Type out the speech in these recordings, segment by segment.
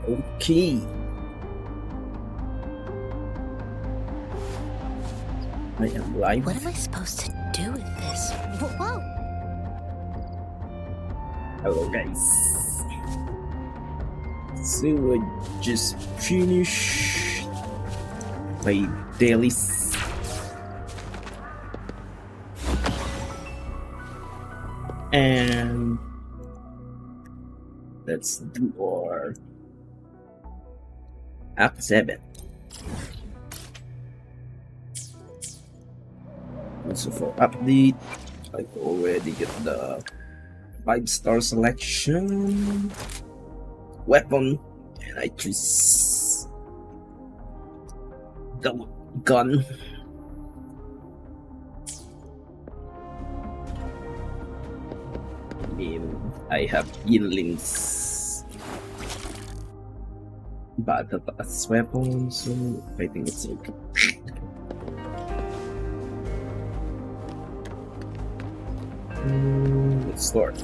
Okay. I am live. What am I supposed to do with this? Whoa! Hello, guys. So I just finished my dailies. And let's do our Act 7. Also for update, I already get the 5-star selection weapon, and I choose the gun. I have Yinling's battle as weapon, so I think it's okay. Let's start.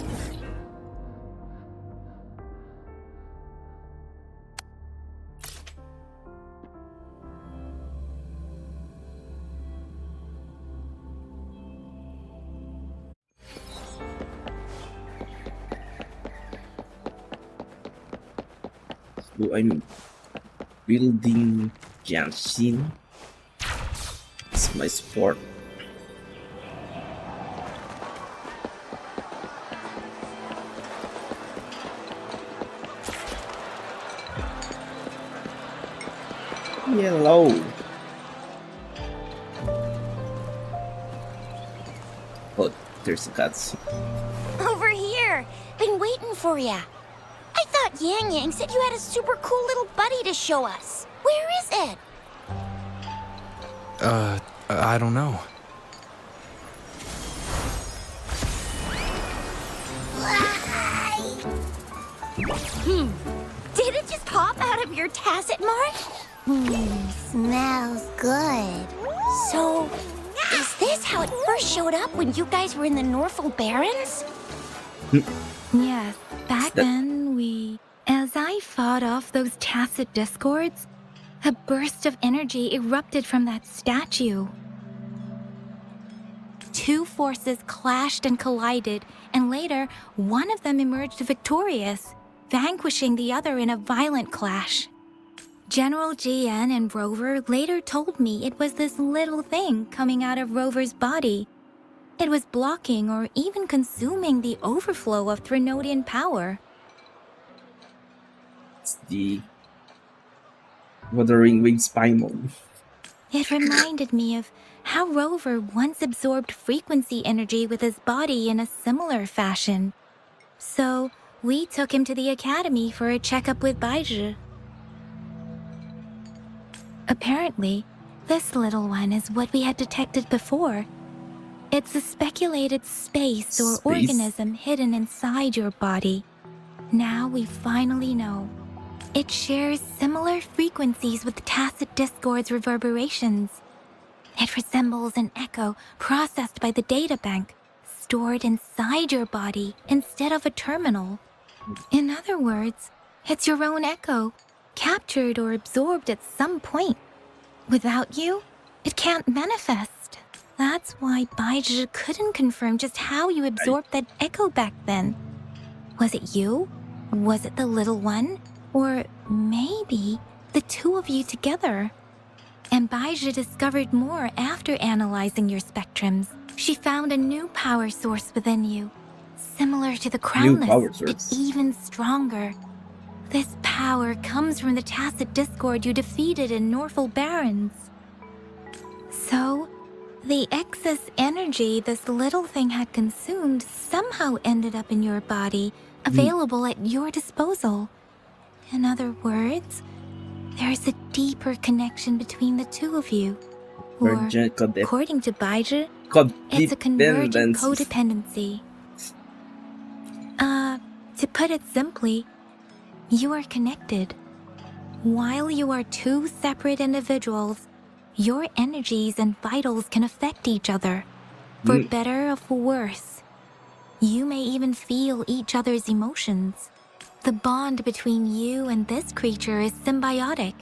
So I'm building Jiangxin. It's my sport. Hello. Oh, there's a cutscene. Over here! Been waiting for ya. I thought Yang Yang said you had a super cool little buddy to show us. Where is it? I don't know. Did it just pop out of your tacit mark? Smells good. So, is this how it first showed up when you guys were in the Norfolk Barrens? Yes, back then as I fought off those tacit discords, a burst of energy erupted from that statue. Two forces clashed and collided, and later, one of them emerged victorious, vanquishing the other in a violent clash. General GN and Rover later told me it was this little thing coming out of Rover's body. It was blocking or even consuming the overflow of Threnodian power. It's the Wuthering Waves Paimon. It reminded me of how Rover once absorbed frequency energy with his body in a similar fashion. So, we took him to the academy for a checkup with Baizhi. Apparently, this little one is what we had detected before. It's a speculated space or organism hidden inside your body. Now we finally know. It shares similar frequencies with tacit discord's reverberations. It resembles an echo processed by the data bank, stored inside your body instead of a terminal. In other words, it's your own echo, captured or absorbed at some point. Without you, it can't manifest. That's why Baizhi couldn't confirm just how you absorbed that echo back then. Was it you? Was it the little one? Or maybe the two of you together? And Baizhi discovered more after analyzing your spectrums. She found a new power source within you, similar to the crownless, but even stronger. This power comes from the tacit discord you defeated in Norfolk Barrens. So, the excess energy this little thing had consumed somehow ended up in your body, available at your disposal. In other words, there's a deeper connection between the two of you. Or, according to Baizhi, it's a convergent codependency. To put it simply, you are connected. While you are two separate individuals, your energies and vitals can affect each other, for better or for worse. You may even feel each other's emotions. The bond between you and this creature is symbiotic.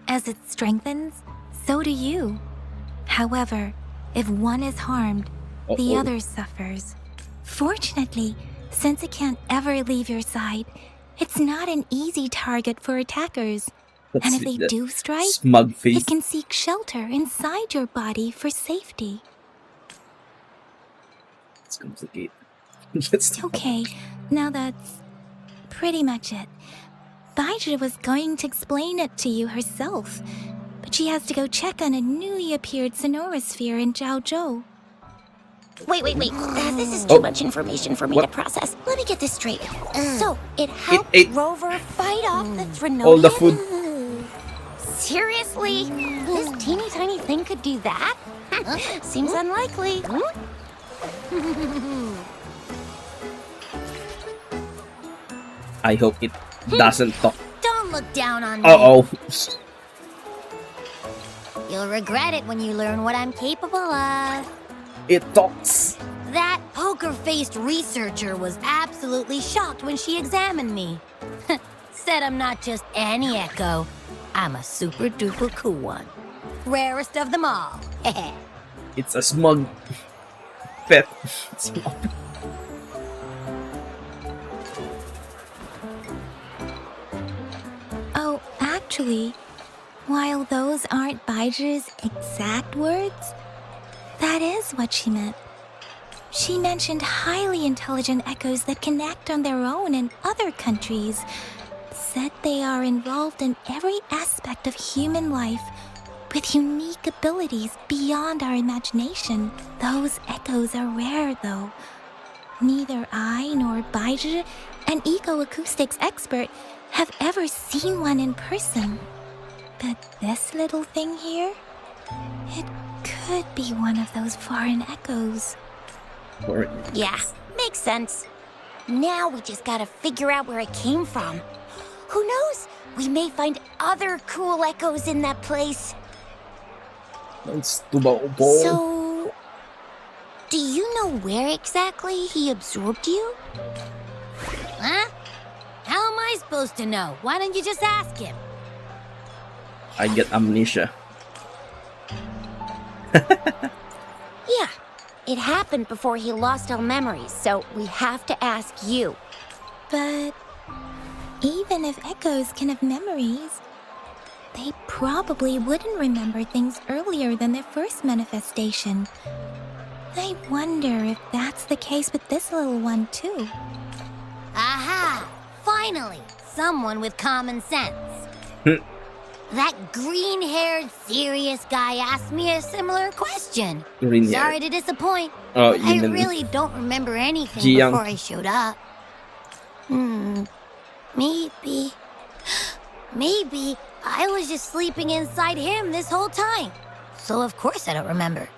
As it strengthens, so do you. However, if one is harmed, the Uh-oh. other suffers. Fortunately, since it can't ever leave your side, it's not an easy target for attackers. Let's And if see they that do strike, smug face. it can seek shelter inside your body for safety. Let's come to the gate. Let's Okay, now that's pretty much it. Baizhi was going to explain it to you herself, but she has to go check on a newly appeared sonorosphere in Zhaozhou. Wait. This is too much information for me to What? process. Let me get this straight. So, it helped ate Rover fight off the Threnodian? all the food. Seriously? This teeny tiny thing could do that? Seems unlikely. I hope it doesn't talk. Don't look down on me. Uh-oh. You'll regret it when you learn what I'm capable of. It talks. That poker-faced researcher was absolutely shocked when she examined me. Said I'm not just any echo. I'm a super-duper cool one. Rarest of them all. It's a smug pet. Smug. Oh, actually, while those aren't Baiji's exact words, that is what she meant. She mentioned highly intelligent echoes that can act on their own in other countries. Said they are involved in every aspect of human life with unique abilities beyond our imagination. Those echoes are rare, though. Neither I nor Baizhi, an eco-acoustics expert, have ever seen one in person. But this little thing here, it could be one of those foreign echoes. Yeah, makes sense. Now we just gotta figure out where it came from. Who knows? We may find other cool echoes in that place. So, do you know where exactly he absorbed you? Huh? How am I supposed to know? Why don't you just ask him? I get amnesia. Yeah, it happened before he lost all memories, so we have to ask you. But even if echoes can have memories, they probably wouldn't remember things earlier than their first manifestation. I wonder if that's the case with this little one, too. Aha! Finally, someone with common sense. That green-haired, serious guy asked me a similar question. Sorry to disappoint. Oh, I really don't remember anything Jiyoung. before I showed up. Maybe I was just sleeping inside him this whole time. So of course I don't remember.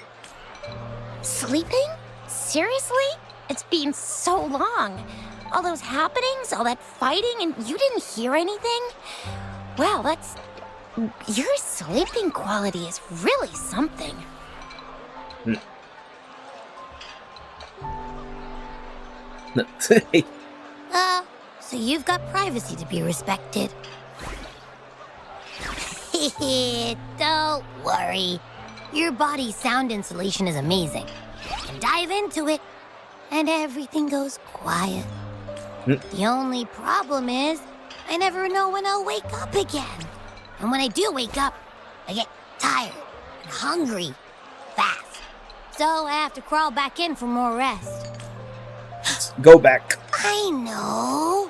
Sleeping? Seriously? It's been so long. All those happenings, all that fighting, and you didn't hear anything? Well, that's... Your sleeping quality is really something. So you've got privacy to be respected. Don't worry. Your body's sound insulation is amazing. You can dive into it, and everything goes quiet. The only problem is, I never know when I'll wake up again. And when I do wake up, I get tired and hungry fast. So I have to crawl back in for more rest. Go back. I know.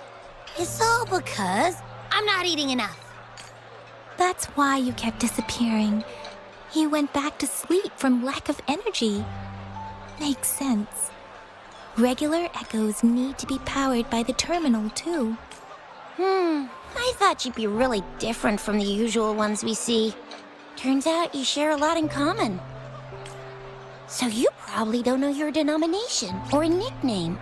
It's all because I'm not eating enough. That's why you kept disappearing. You went back to sleep from lack of energy. Makes sense. Regular echoes need to be powered by the terminal, too. I thought you'd be really different from the usual ones we see. Turns out you share a lot in common. So you probably don't know your denomination or a nickname.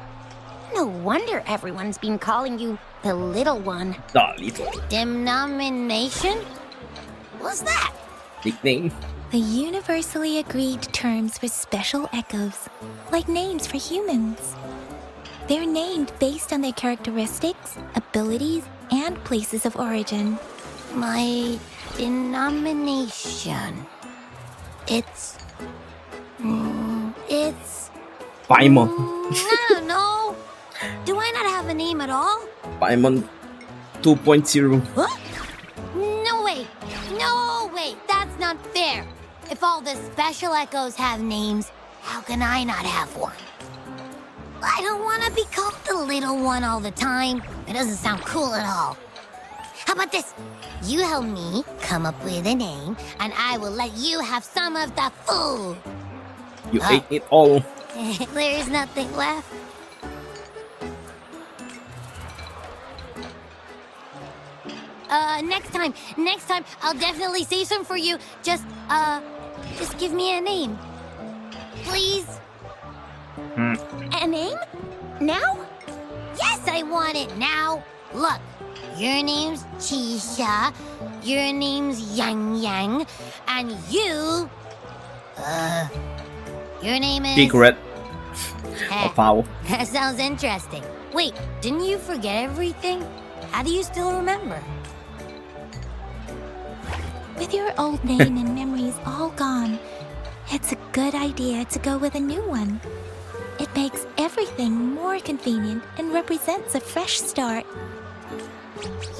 No wonder everyone's been calling you the Little One. The little Denomination? What's that? nickname. The universally agreed terms for special echoes, like names for humans. They're named based on their characteristics, abilities, and places of origin. My denomination. It's. It's. Paimon. I don't know. Do I not have a name at all? Paimon 2.0. What? No way. No way. That's not fair. If all the special echoes have names, how can I not have one? I don't want to be called the little one all the time. It doesn't sound cool at all. How about this? You help me come up with a name, and I will let you have some of the food. You ate it all. There's nothing left. Next time, I'll definitely save some for you. Just give me a name. Please? A name? Now? Yes, I want it now. Look, your name's Chisha, your name's Yang Yang, and your name is... Secret. Or foul. That sounds interesting. Wait, didn't you forget everything? How do you still remember? With your old name and memories all gone, it's a good idea to go with a new one. It makes everything more convenient and represents a fresh start.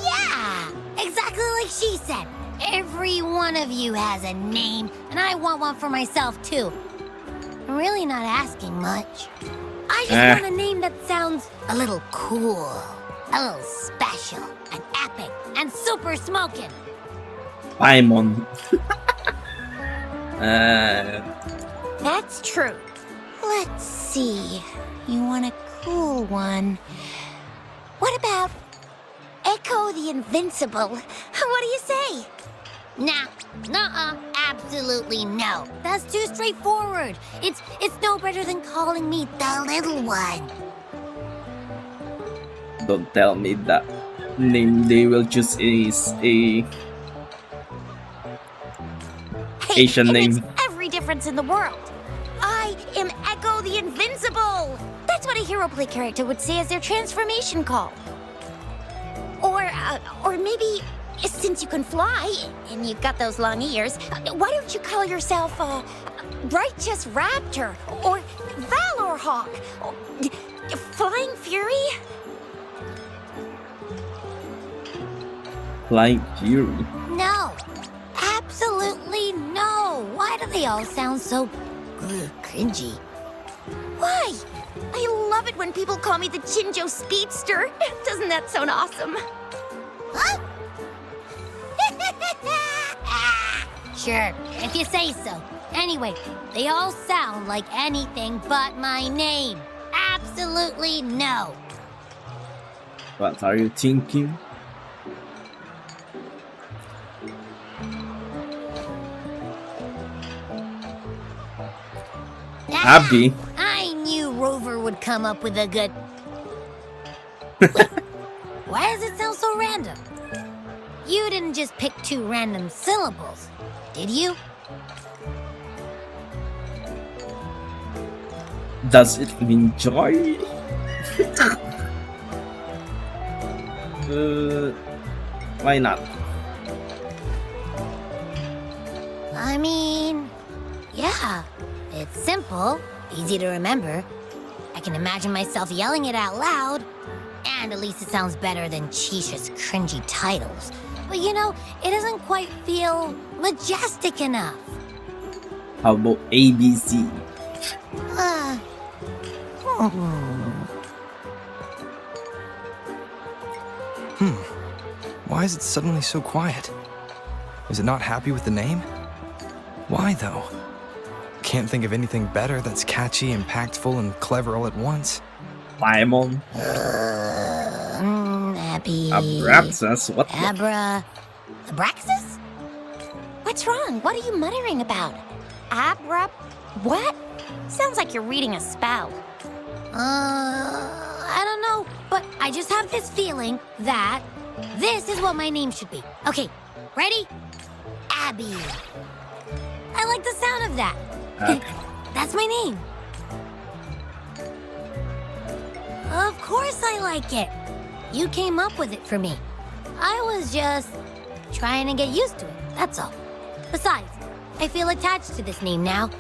Yeah, exactly like she said. Every one of you has a name, and I want one for myself too. I'm really not asking much. I just want a name that sounds a little cool, a little special, and epic, and super smoking. Paimon. That's true. Let's see. You want a cool one. What about Echo the Invincible? What do you say? Nah, nuh-uh, absolutely no. That's too straightforward. It's no better than calling me the little one. Don't tell me that name they will choose is a Asian name. It makes every difference in the world. I am Echo the Invincible. That's what a hero play character would say as their transformation call. Or maybe, since you can fly and you've got those long ears, why don't you call yourself Righteous Raptor or Valor Hawk, or Flying Fury? Flying Fury. No, absolutely no. Why do they all sound so cringy? Why? I love it when people call me the Chinjo Speedster. Doesn't that sound awesome? Huh? Sure, if you say so. Anyway, they all sound like anything but my name. Absolutely no. What are you thinking? Abby. I knew Rover would come up with a good... Wait, why does it sound so random? You didn't just pick two random syllables, did you? Does it mean joy? Why not? I mean, yeah, it's simple, easy to remember. I can imagine myself yelling it out loud, and at least it sounds better than Chisha's cringy titles. But you know, it doesn't quite feel majestic enough. How about ABC? Why is it suddenly so quiet? Is it not happy with the name? Why though? Can't think of anything better that's catchy, impactful, and clever all at once. Paimon. Abby. Abraxas? What the? Abraxas? What's wrong? What are you muttering about? What? Sounds like you're reading a spell. I don't know, but I just have this feeling that this is what my name should be. Okay, ready? Abby. I like the sound of that. That's my name. Of course I like it. You came up with it for me. I was just trying to get used to it, that's all. Besides, I feel attached to this name now.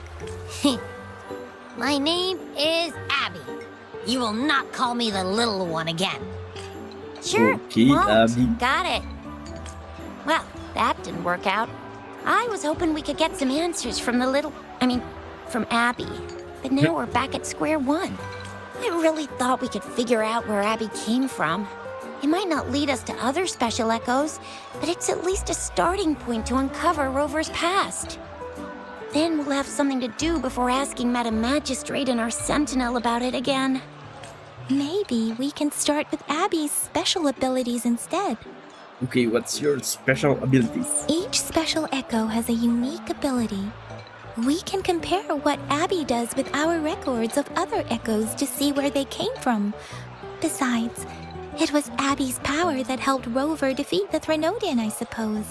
My name is Abby. You will not call me the little one again. Sure, Okay, won't. Abby. Got it. Well, that didn't work out. I was hoping we could get some answers from from Abby. But now we're back at square one. I really thought we could figure out where Abby came from. It might not lead us to other special echoes, but it's at least a starting point to uncover Rover's past. Then we'll have something to do before asking Madam Magistrate and our Sentinel about it again. Maybe we can start with Abby's special abilities instead. Okay, what's your special abilities? Each special echo has a unique ability. We can compare what Abby does with our records of other echoes to see where they came from. Besides, it was Abby's power that helped Rover defeat the Threnodian, I suppose.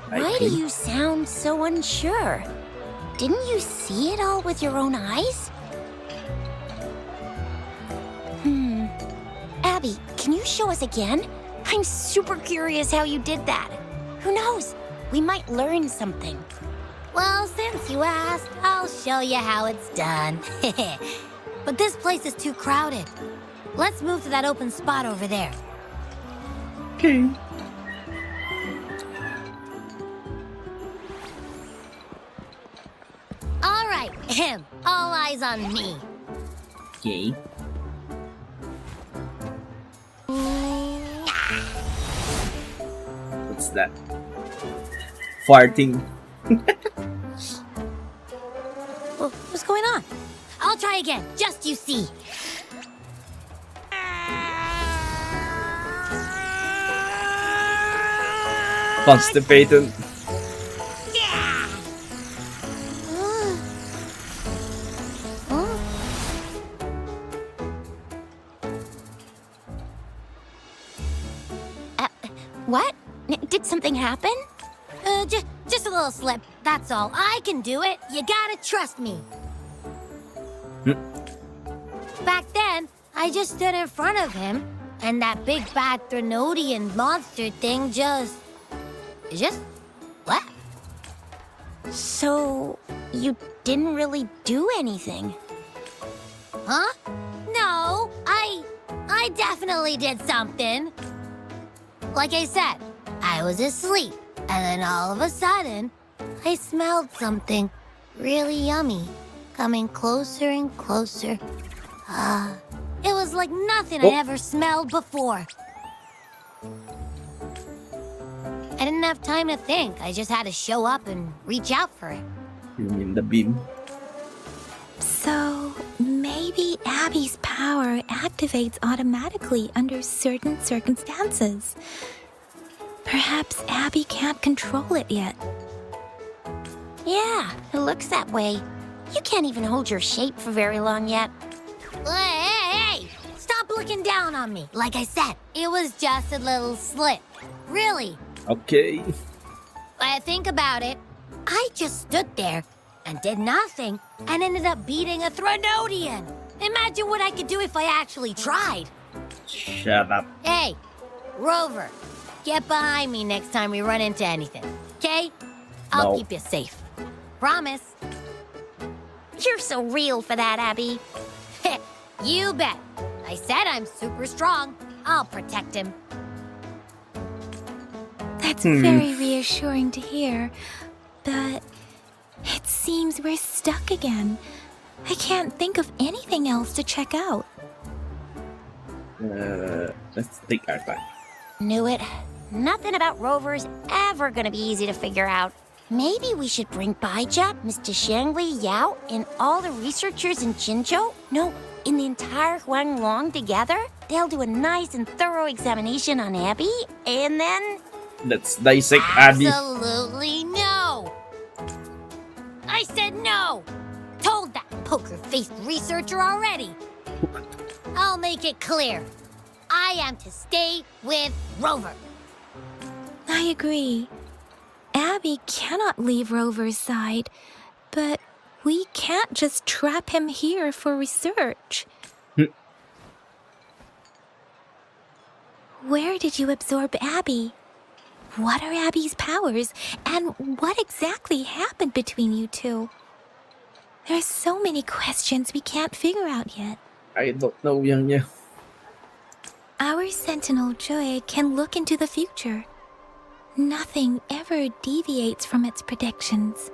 Why do you sound so unsure? Didn't you see it all with your own eyes? Abby, can you show us again? I'm super curious how you did that. Who knows? We might learn something. Well, since you asked, I'll show you how it's done. But this place is too crowded. Let's move to that open spot over there. Okay. All right, all eyes on me. Okay. What's that? Farting. What's going on? I'll try again, just you see. Constipated. What? Did something happen? Just a little slip, that's all. I can do it. You gotta trust me. Back then, I just stood in front of him, and that big bad Threnodian monster thing just left. So, you didn't really do anything? Huh? No, I definitely did something. Like I said, I was asleep, and then all of a sudden, I smelled something really yummy coming closer and closer. It was like nothing I ever smelled before. I didn't have time to think. I just had to show up and reach out for it. You mean the beam? So, maybe Abby's power activates automatically under certain circumstances. Perhaps Abby can't control it yet. Yeah, it looks that way. You can't even hold your shape for very long yet. Hey! Stop looking down on me. Like I said, it was just a little slip. Really. Okay. When I think about it, I just stood there and did nothing and ended up beating a Threnodian. Imagine what I could do if I actually tried. Shut up. Hey, Rover, get behind me next time we run into anything, okay? I'll No. keep you safe. Promise. You're so real for that, Abby. You bet. I said I'm super strong. I'll protect him. That's very reassuring to hear, but it seems we're stuck again. I can't think of anything else to check out. Let's take our time. Knew it. Nothing about Rover's ever gonna be easy to figure out. Maybe we should bring Baija, Mr. Shangli, Yao, and all the researchers in Jinzhou? No, in the entire Huanglong together? They'll do a nice and thorough examination on Abby, and then... Let's dissect Abby. Absolutely no. I said no. Told that poker-faced researcher already. I'll make it clear. I am to stay with Rover. I agree. Abby cannot leave Rover's side, but we can't just trap him here for research. Where did you absorb Abby? What are Abby's powers? And what exactly happened between you two? There are so many questions we can't figure out yet. I don't know yan nha. Our Sentinel Joy can look into the future. Nothing ever deviates from its predictions.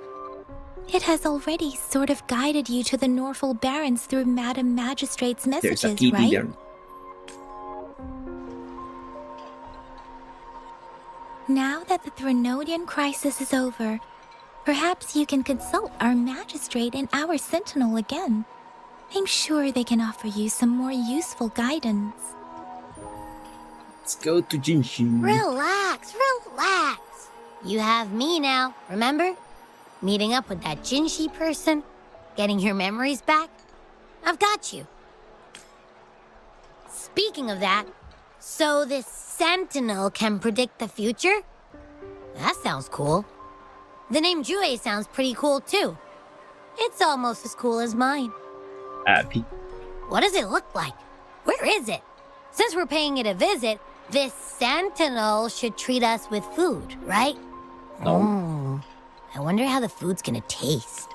It has already sort of guided you to the Norfolk Barrens through Madam Magistrate's There's a messages, kitty right? there. Now that the Threnodian crisis is over, perhaps you can consult our Magistrate and our Sentinel again. I'm sure they can offer you some more useful guidance. Let's go to Jinshin. Relax, relax. You have me now, remember? Meeting up with that Jinshi person, getting your memories back. I've got you. Speaking of that, so this Sentinel can predict the future? That sounds cool. The name Jue sounds pretty cool too. It's almost as cool as mine. Abby. What does it look like? Where is it? Since we're paying it a visit, this Sentinel should treat us with food, right? No. I wonder how the food's gonna taste.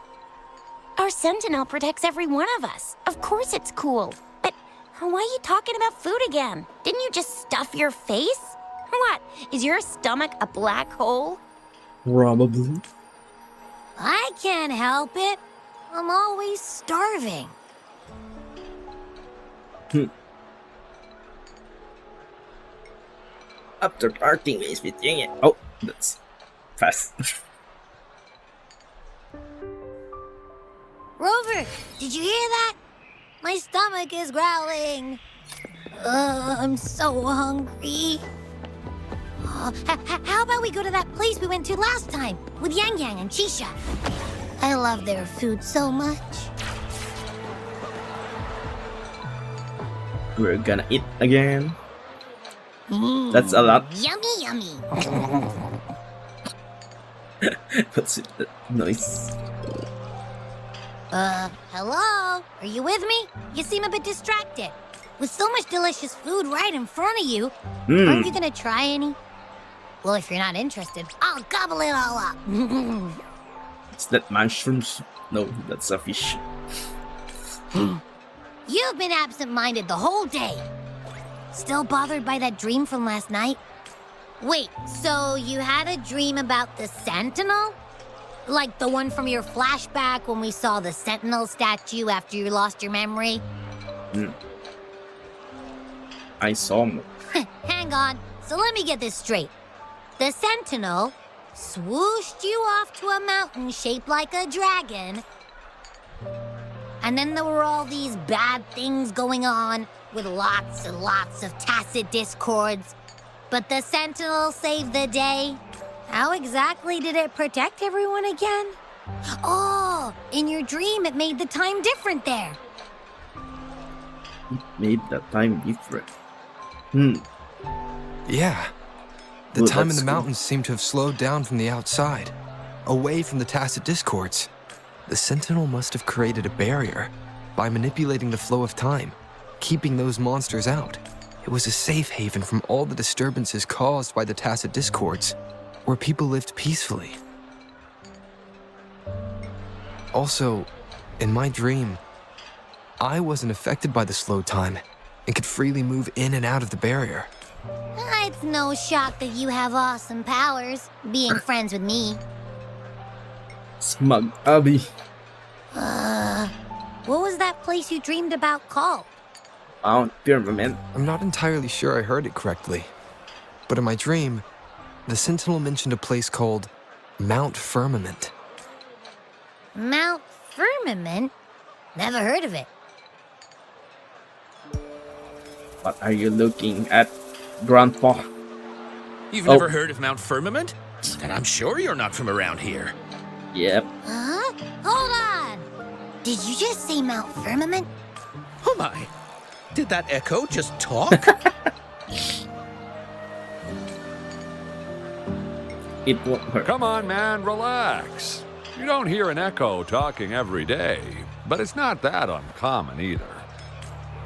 Our Sentinel protects every one of us. Of course it's cool. But why are you talking about food again? Didn't you just stuff your face? What? Is your stomach a black hole? Probably. I can't help it. I'm always starving. After parting ways with Yang. Oh, that's fast. Rover, did you hear that? My stomach is growling. I'm so hungry. How about we go to that place we went to last time with Yang Yang and Chisha? I love their food so much. We're gonna eat again. That's a lot. Yummy, yummy. What's it? That noise? Hello? Are you with me? You seem a bit distracted. With so much delicious food right in front of you, aren't you gonna try any? Well, if you're not interested, I'll gobble it all up. Is that mushrooms? No, that's a fish. You've been absent-minded the whole day. Still bothered by that dream from last night? Wait, so you had a dream about the Sentinel? Like the one from your flashback when we saw the Sentinel statue after you lost your memory? I saw him. Hang on, so let me get this straight. The Sentinel swooshed you off to a mountain shaped like a dragon. And then there were all these bad things going on with lots and lots of tacit discords. But the Sentinel saved the day. How exactly did it protect everyone again? Oh, in your dream it made the time different there. It made that time different. Yeah. The Well, time in that's the cool. mountains seemed to have slowed down from the outside, away from the tacit discords. The Sentinel must have created a barrier by manipulating the flow of time, keeping those monsters out. It was a safe haven from all the disturbances caused by the tacit discords, where people lived peacefully. Also, in my dream, I wasn't affected by the slow time and could freely move in and out of the barrier. It's no shock that you have awesome powers, being friends with me. Smug Abby. What was that place you dreamed about called? Mount Firmament. I'm not entirely sure I heard it correctly, but in my dream, the Sentinel mentioned a place called Mount Firmament. Mount Firmament? Never heard of it. What are you looking at, Grandpa? You've Oh. never heard of Mount Firmament? Then I'm sure you're not from around here. Yep. Huh? Hold on! Did you just say Mount Firmament? Oh my! Did that echo just talk? It won't hurt. Come on, man, relax. You don't hear an echo talking every day, but it's not that uncommon either.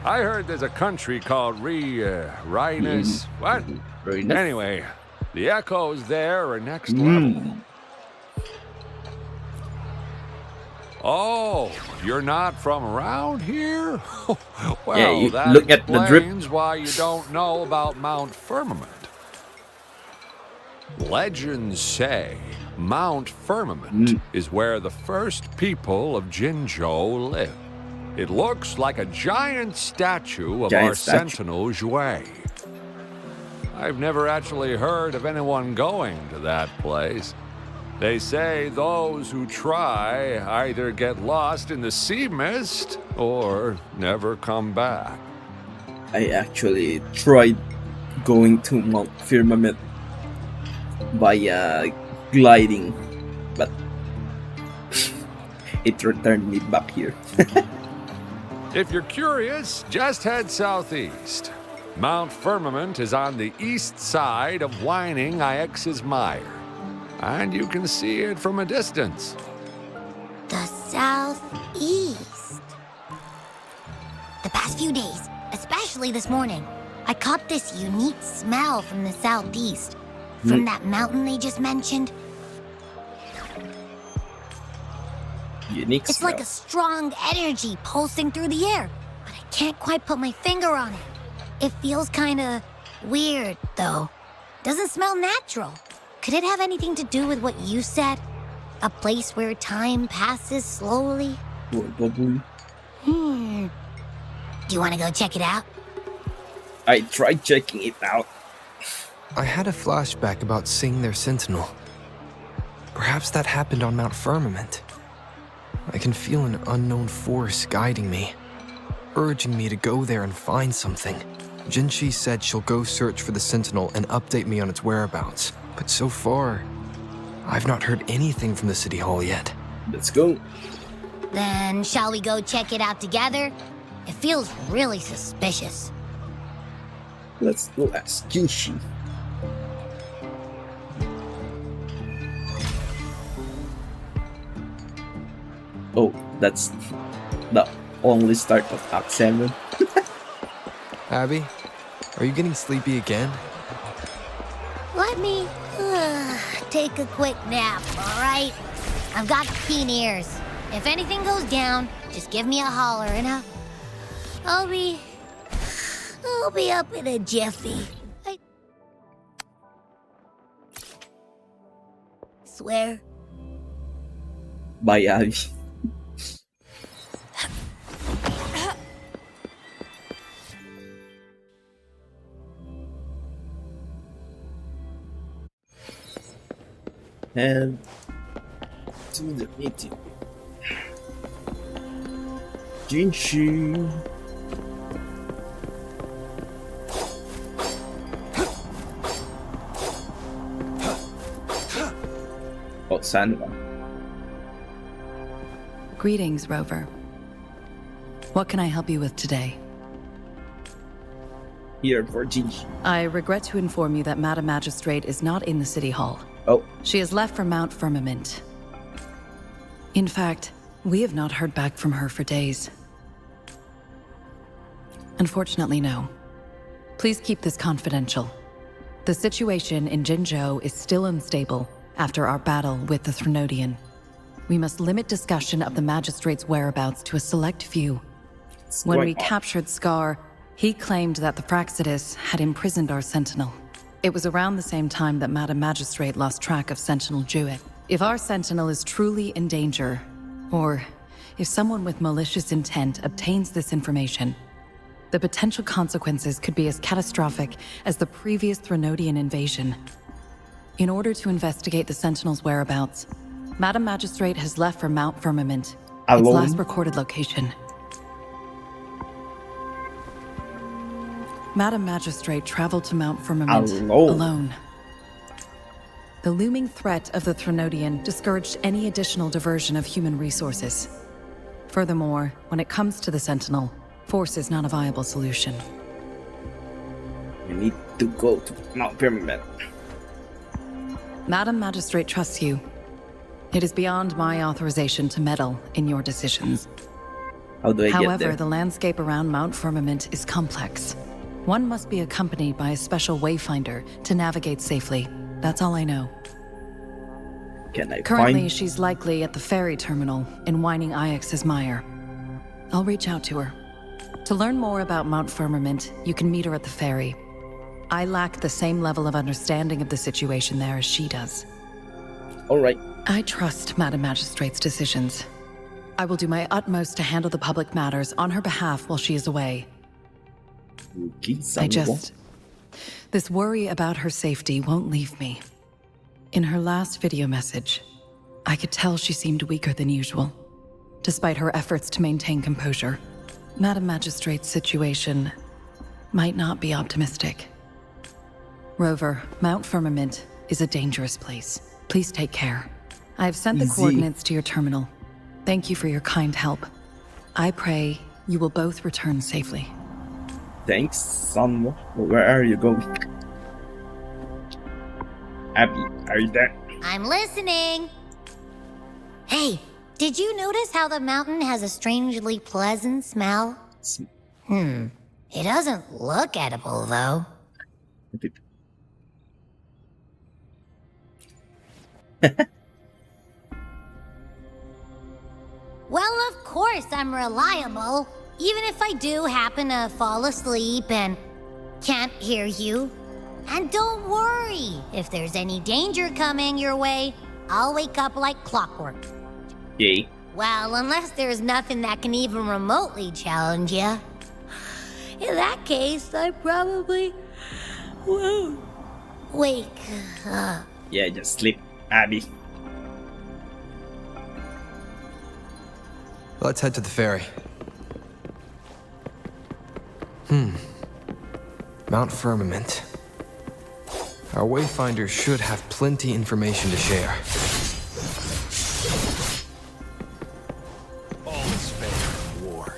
I heard there's a country called Rhinus. What? Very nice. Anyway, the echoes there are next level. Oh, you're not from around here? Well, Yeah, you that look at the drip. explains why you don't know about Mount Firmament. Legends say Mount Firmament is where the first people of Jinzhou lived. It looks like a giant statue of our sentinel Jue. I've never actually heard of anyone going to that place. They say those who try either get lost in the sea mist or never come back. I actually tried going to Mount Firmament by gliding, but it returned me back here. If you're curious, just head southeast. Mount Firmament is on the east side of whining Ix's Mire, and you can see it from a distance. The southeast. The past few days, especially this morning, I caught this unique smell from the southeast. From that mountain they just mentioned. Unique It's smell. like a strong energy pulsing through the air, but I can't quite put my finger on it. It feels kinda weird, though. Doesn't smell natural. Could it have anything to do with what you said? A place where time passes slowly? Probably. Do you want to go check it out? I tried checking it out. I had a flashback about seeing their sentinel. Perhaps that happened on Mount Firmament. I can feel an unknown force guiding me, urging me to go there and find something. Jinchi said she'll go search for the sentinel and update me on its whereabouts. But so far, I've not heard anything from the City Hall yet. Let's go. Then shall we go check it out together? It feels really suspicious. Let's go ask Jinshi. Oh, that's the only start of Act 7. Abby, are you getting sleepy again? Let me take a quick nap, all right? I've got keen ears. If anything goes down, just give me a holler and I'll be up in a jiffy. I swear. Bye, Abby. And to the meeting. Jinshi. Oh, Sanwa. Greetings, Rover. What can I help you with today? Here for Jinshi. I regret to inform you that Madam Magistrate is not in the City Hall. Oh, She has left for Mount Firmament. In fact, we have not heard back from her for days. Unfortunately, no. Please keep this confidential. The situation in Jinzhou is still unstable after our battle with the Threnodian. We must limit discussion of the Magistrate's whereabouts to a select few. it's When going we on. captured Scar, he claimed that the Fraxidus had imprisoned our Sentinel. It was around the same time that Madam Magistrate lost track of Sentinel Jewett. If our Sentinel is truly in danger, or if someone with malicious intent obtains this information, the potential consequences could be as catastrophic as the previous Threnodian invasion. In order to investigate the Sentinel's whereabouts, Madam Magistrate has left for Mount Firmament, its Alone? last recorded location. Madam Magistrate traveled to Mount Firmament alone. The looming threat of the Threnodian discouraged any additional diversion of human resources. Furthermore, when it comes to the Sentinel, force is not a viable solution. We need to go to Mount Firmament. Madam Magistrate trusts you. It is beyond my authorization to meddle in your decisions. How do I get However, there? the landscape around Mount Firmament is complex. One must be accompanied by a special wayfinder to navigate safely. That's all I know. Can I Currently, find? she's likely at the ferry terminal in Whining Ix's Mire. I'll reach out to her. To learn more about Mount Firmament, you can meet her at the ferry. I lack the same level of understanding of the situation there as she does. All right. I trust Madam Magistrate's decisions. I will do my utmost to handle the public matters on her behalf while she is away. This worry about her safety won't leave me. In her last video message, I could tell she seemed weaker than usual, despite her efforts to maintain composure. Madam Magistrate's situation might not be optimistic. Rover, Mount Firmament is a dangerous place. Please take care. I have sent the coordinates to your terminal. Thank you for your kind help. I pray you will both return safely. Thanks, son. Where are you going? Abby, are you there? I'm listening. Hey, did you notice how the mountain has a strangely pleasant smell? It doesn't look edible, though. Well, of course I'm reliable. Even if I do happen to fall asleep and can't hear you. And don't worry, if there's any danger coming your way, I'll wake up like clockwork. Yay. Well, unless there's nothing that can even remotely challenge you. In that case, I probably won't wake up. Yeah, just sleep, Abby. Let's head to the ferry. Mount Firmament. Our wayfinder should have plenty information to share. All is fair in war.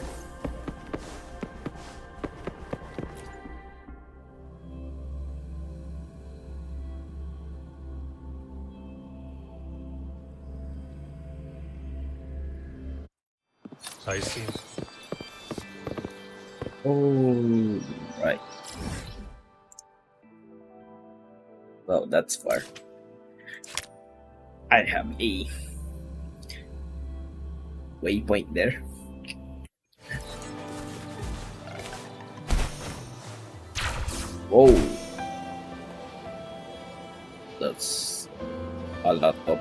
I see. Oh, right. Well, that's far. I have a waypoint there. Whoa. That's a lot of...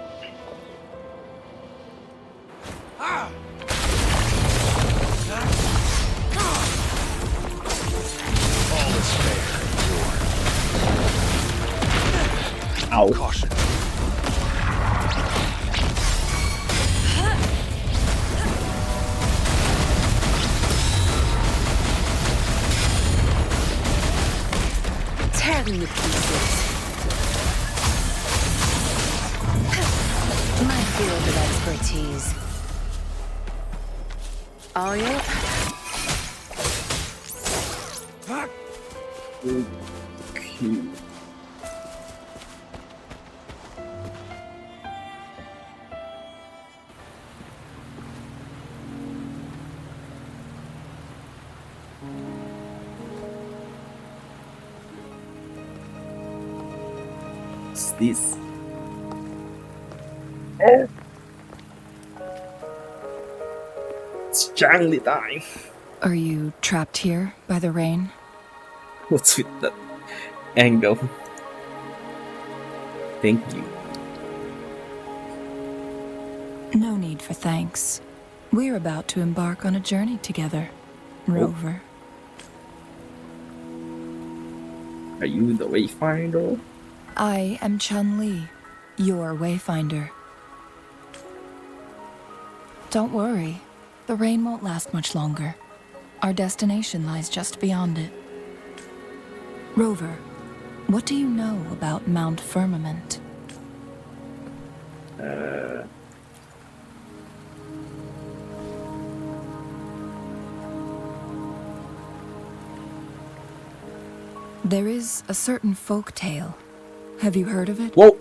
All is fair in war. Ow. Caution. Tear them to pieces. My field of expertise. Ariel? Okay. What's this? Oh! It's jangly time. Are you trapped here by the rain? What's with that angle? Thank you. No need for thanks. We're about to embark on a journey together, Rover. Are you the wayfinder? I am Chun-Li, your wayfinder. Don't worry, the rain won't last much longer. Our destination lies just beyond it. Rover, what do you know about Mount Firmament? There is a certain folk tale. Have you heard of it? Whoa!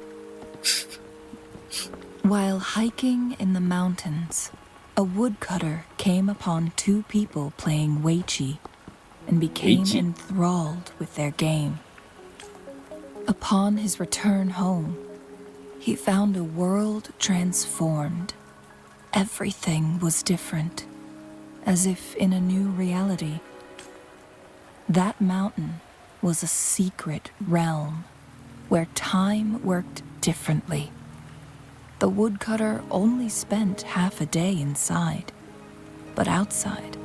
While hiking in the mountains, A woodcutter came upon two people playing Weiqi and became Weiqi. enthralled with their game. Upon his return home, he found a world transformed. Everything was different, as if in a new reality. That mountain was a secret realm where time worked differently. The woodcutter only spent half a day inside, but outside,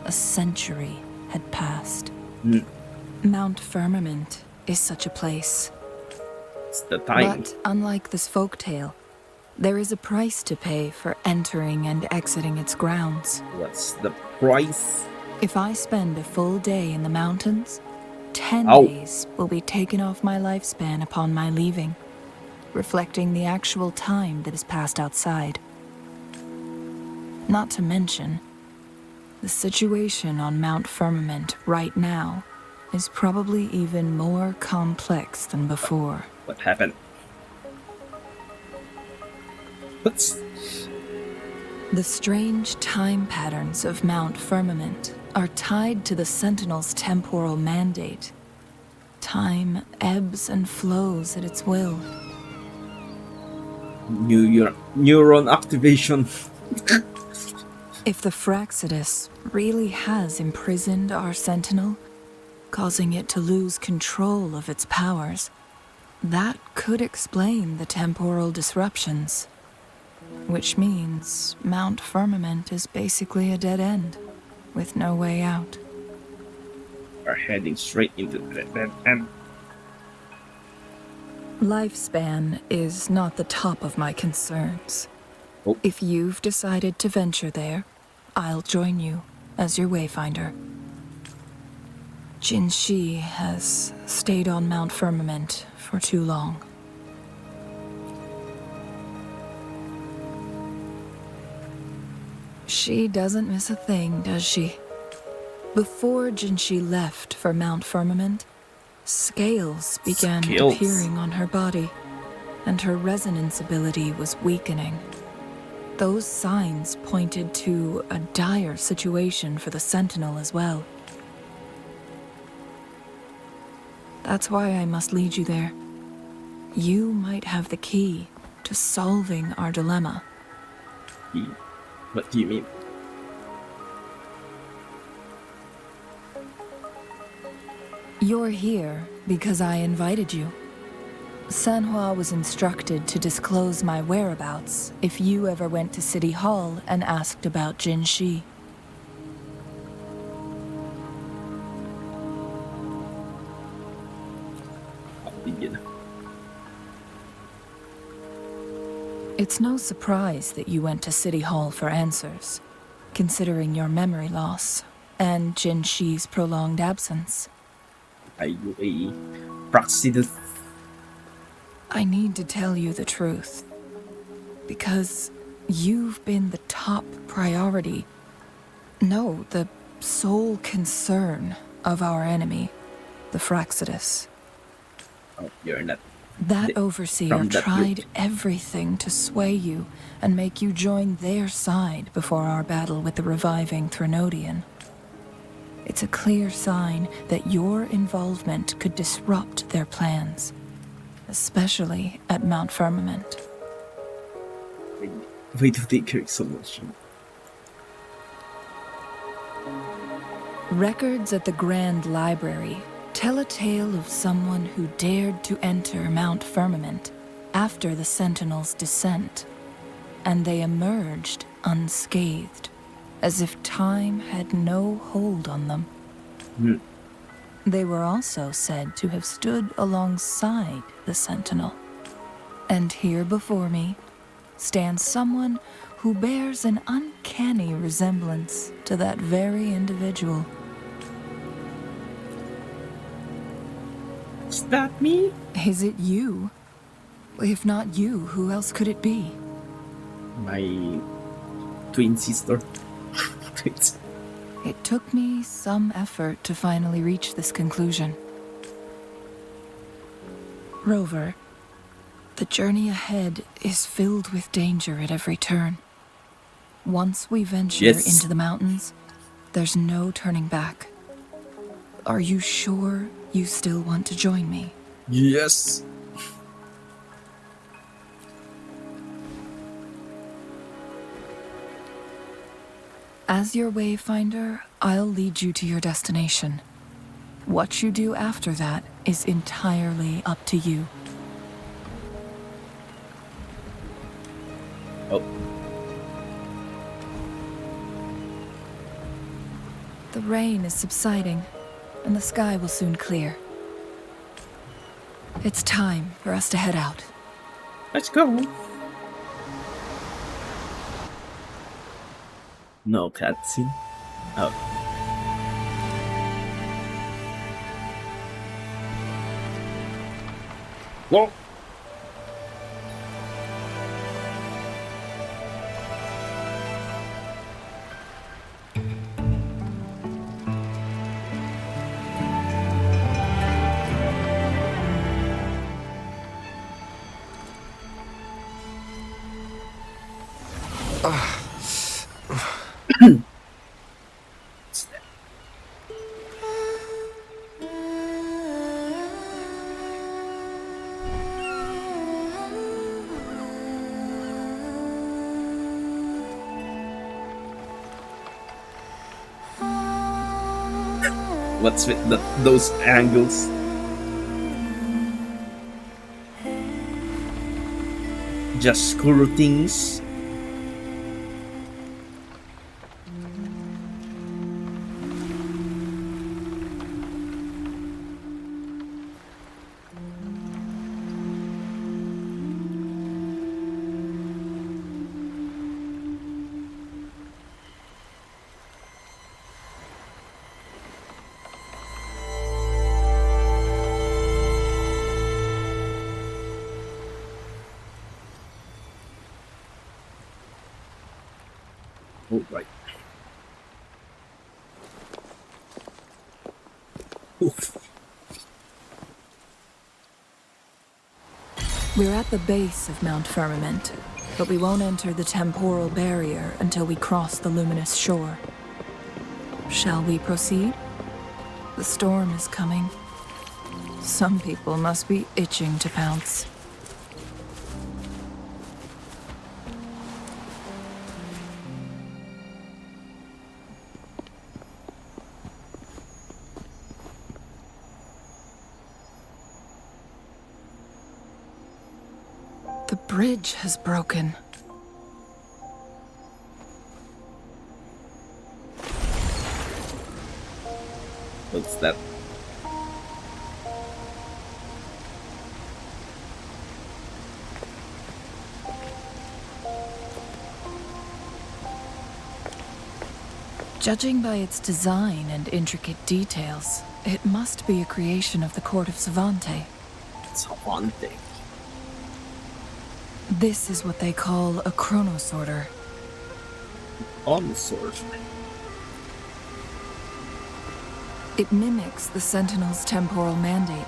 a century had passed. Mount Firmament is such a place. It's the time. But unlike this folktale, there is a price to pay for entering and exiting its grounds. What's the price? If I spend a full day in the mountains, 10 Ow. days will be taken off my lifespan upon my leaving, reflecting the actual time that is passed outside. Not to mention, the situation on Mount Firmament right now is probably even more complex than before. What happened? What's... The strange time patterns of Mount Firmament are tied to the Sentinel's temporal mandate. Time ebbs and flows at its will. Neuron activation. If the Fraxidus really has imprisoned our Sentinel, causing it to lose control of its powers, that could explain the temporal disruptions. Which means Mount Firmament is basically a dead end, with no way out. We're heading straight into the dead end. Lifespan is not the top of my concerns. Oh. If you've decided to venture there, I'll join you as your wayfinder. Jin Shi has stayed on Mount Firmament for too long. She doesn't miss a thing, does she? Before Jinshi left for Mount Firmament, scales began appearing on her body, and her resonance ability was weakening. Those signs pointed to a dire situation for the Sentinel as well. That's why I must lead you there. You might have the key to solving our dilemma. What do you mean? You're here because I invited you. Sanhua was instructed to disclose my whereabouts if you ever went to City Hall and asked about Jin Shi. It's no surprise that you went to City Hall for answers, considering your memory loss and Jin Shi's prolonged absence. Are you a Praxidus? I need to tell you the truth, because you've been the top priority. No, the sole concern of our enemy, the Fraxidus. Oh, you're not. That overseer that tried group. everything to sway you and make you join their side before our battle with the reviving Threnodian. It's a clear sign that your involvement could disrupt their plans, especially at Mount Firmament. Why do they care so much? Records at the Grand Library tell a tale of someone who dared to enter Mount Firmament after the Sentinel's descent, and they emerged unscathed, as if time had no hold on them. They were also said to have stood alongside the Sentinel. And here before me stands someone who bears an uncanny resemblance to that very individual. Is that me? Is it you? If not you, who else could it be? My twin sister. It took me some effort to finally reach this conclusion. Rover, the journey ahead is filled with danger at every turn. Once we venture Yes. into the mountains, there's no turning back. Are you sure you still want to join me? Yes. As your wayfinder, I'll lead you to your destination. What you do after that is entirely up to you. Oh. The rain is subsiding, and the sky will soon clear. It's time for us to head out. Let's go. No cutscene. Oh. Whoa. What's with those angles? Just screw things. Oh, right. Oof. We're at the base of Mount Firmament, but we won't enter the temporal barrier until we cross the luminous shore. Shall we proceed? The storm is coming. Some people must be itching to pounce. The bridge has broken. What's that? Judging by its design and intricate details, it must be a creation of the court of Savante. Savante. This is what they call a chronosorter. On sort. It mimics the Sentinel's temporal mandate,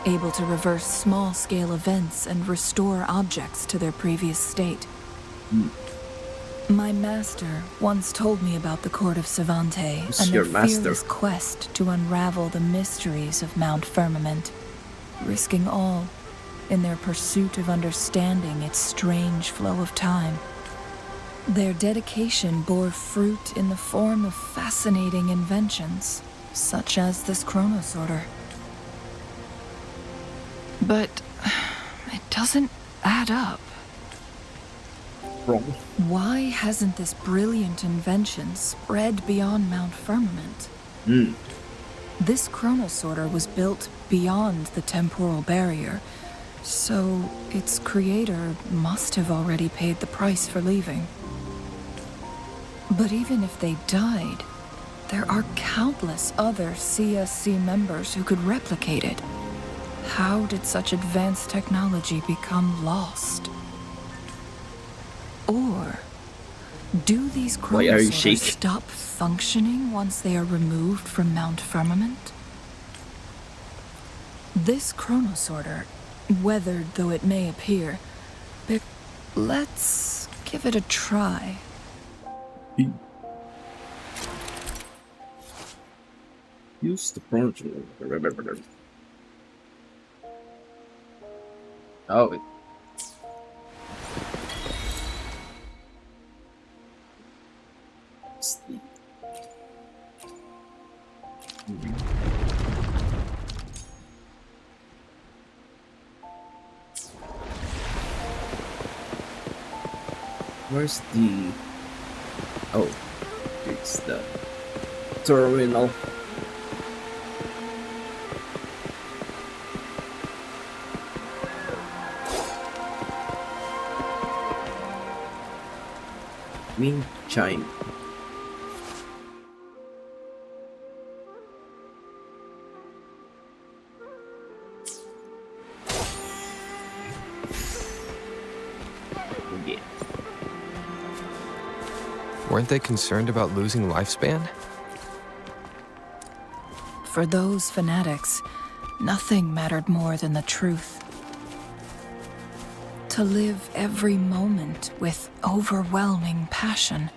able to reverse small-scale events and restore objects to their previous state. My master once told me about the court of Savante Who's and your their master? fearless quest to unravel the mysteries of Mount Firmament, risking all in their pursuit of understanding its strange flow of time. Their dedication bore fruit in the form of fascinating inventions, such as this chronosorter. But it doesn't add up. Wrong. Why hasn't this brilliant invention spread beyond Mount Firmament? This chronosorter was built beyond the temporal barrier, so its creator must have already paid the price for leaving. But even if they died, there are countless other CSC members who could replicate it. How did such advanced technology become lost? Or do these Why are you chronosorters shaking? stop functioning once they are removed from Mount Firmament? This chronosorter, weathered though it may appear, let's give it a try. Use the project. Oh. Where's the... Oh, it's the terminal. Wind chime. Yeah. Weren't they concerned about losing lifespan? For those fanatics, nothing mattered more than the truth. To live every moment with overwhelming passion.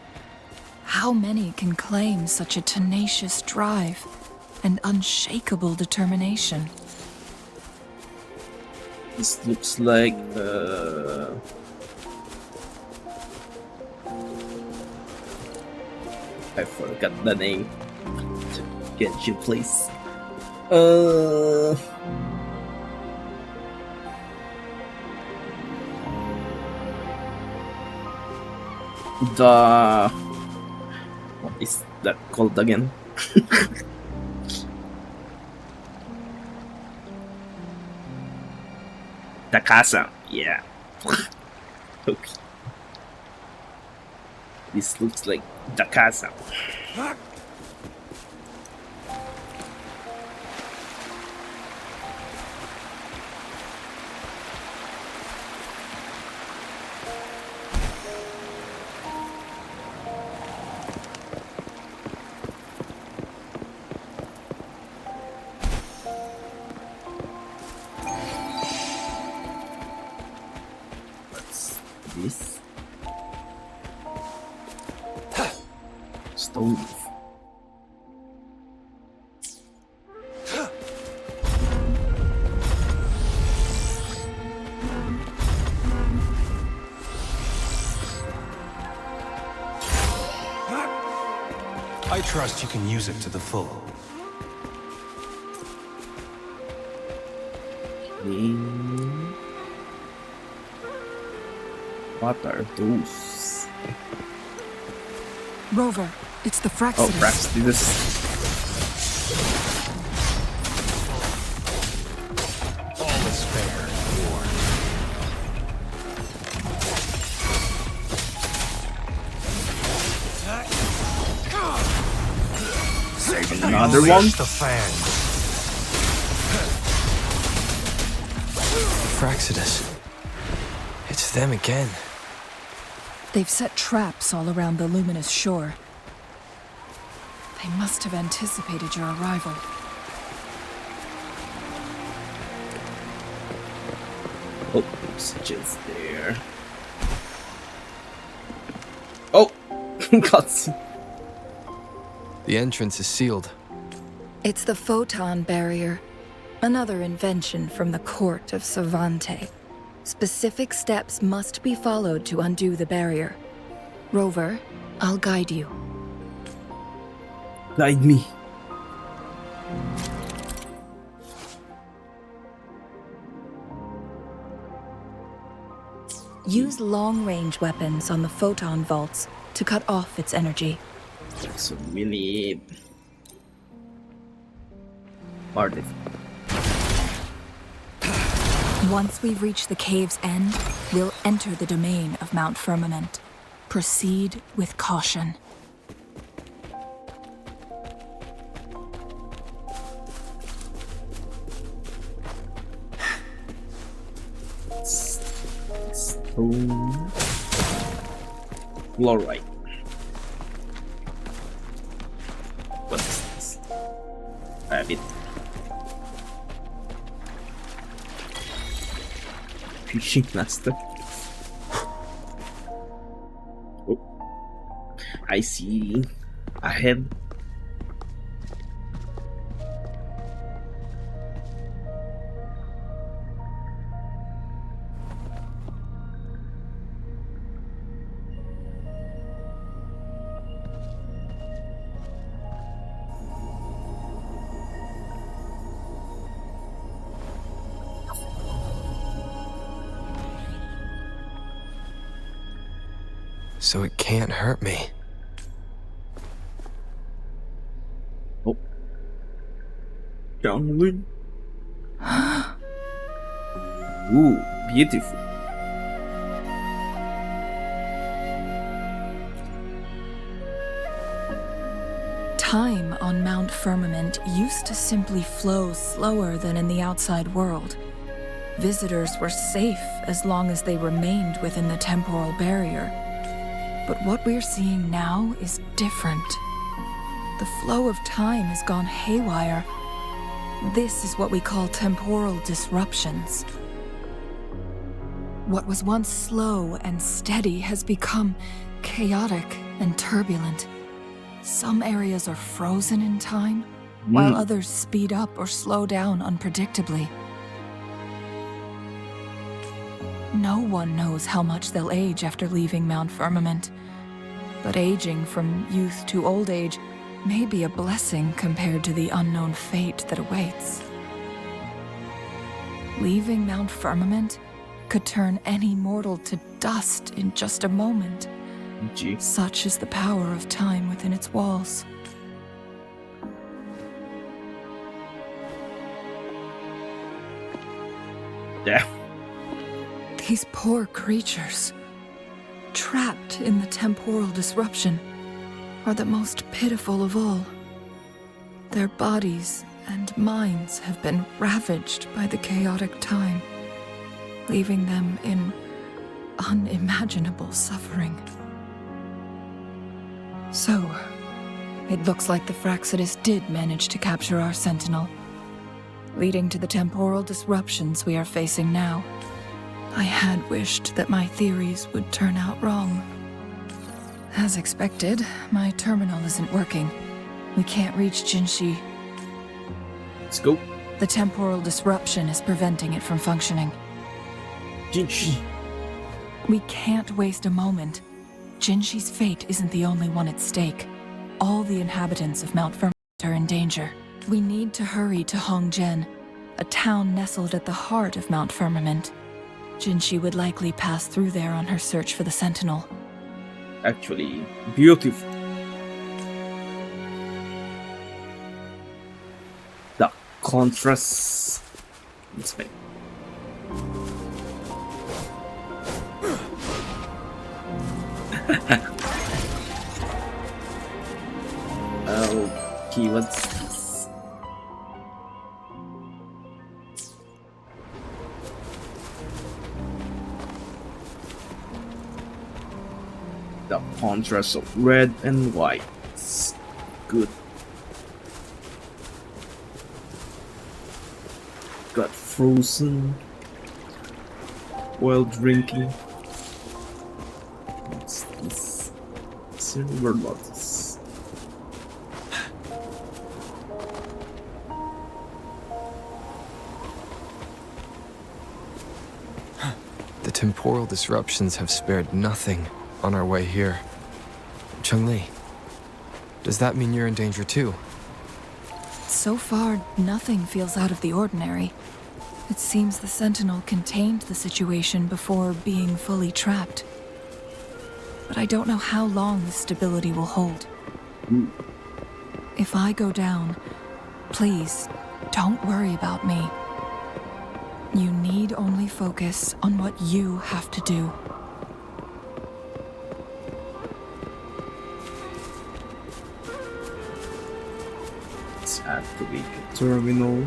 How many can claim such a tenacious drive and unshakable determination? This looks like I forgot the name. Can you please? The... What is that called again? The casa, yeah. Okay. This looks like the casa. This stone leaf. I trust you can use it to the full. What are those? Rover, it's the Fraxidus. Oh, Fraxidus. All is fair in war. Another one? The fan. Fraxidus. It's them again. They've set traps all around the luminous shore. They must have anticipated your arrival. Oh, oxygen's there. Oh! Cutscene. The entrance is sealed. It's the photon barrier, another invention from the court of Savante. Specific steps must be followed to undo the barrier. Rover, I'll guide you. Guide me. Use long-range weapons on the photon vaults to cut off its energy. So we need... Artist. Once we reach the cave's end, we'll enter the domain of Mount Firmament. Proceed with caution. Stone. Fluorite. What is this? Rabbit. Fishing master. Oh. I see ahead. So it can't hurt me. Oh. Downwind. Ooh, beautiful. Time on Mount Firmament used to simply flow slower than in the outside world. Visitors were safe as long as they remained within the temporal barrier. But what we're seeing now is different. The flow of time has gone haywire. This is what we call temporal disruptions. What was once slow and steady has become chaotic and turbulent. Some areas are frozen in time, while others speed up or slow down unpredictably. No one knows how much they'll age after leaving Mount Firmament, but aging from youth to old age may be a blessing compared to the unknown fate that awaits. Leaving Mount Firmament could turn any mortal to dust in just a moment. Such is the power of time within its walls. Yeah. These poor creatures, trapped in the temporal disruption, are the most pitiful of all. Their bodies and minds have been ravaged by the chaotic time, leaving them in unimaginable suffering. So, it looks like the Fraxidus did manage to capture our Sentinel, leading to the temporal disruptions we are facing now. I had wished that my theories would turn out wrong. As expected, my terminal isn't working. We can't reach Jinshi. Let's go. The temporal disruption is preventing it from functioning. Jinshi. We can't waste a moment. Jinshi's fate isn't the only one at stake. All the inhabitants of Mount Firmament are in danger. We need to hurry to Hongjian, a town nestled at the heart of Mount Firmament. Jinshi would likely pass through there on her search for the Sentinel. Actually, beautiful. The contrast. Let's make. Okay, what's this? The contrast of red and white. It's good. Got frozen while drinking. What's this? Silver lotus. The temporal disruptions have spared nothing on our way here. Chun-Li, does that mean you're in danger too? So far, nothing feels out of the ordinary. It seems the Sentinel contained the situation before being fully trapped. But I don't know how long this stability will hold. If I go down, please, don't worry about me. You need only focus on what you have to do. Let's activate the terminal.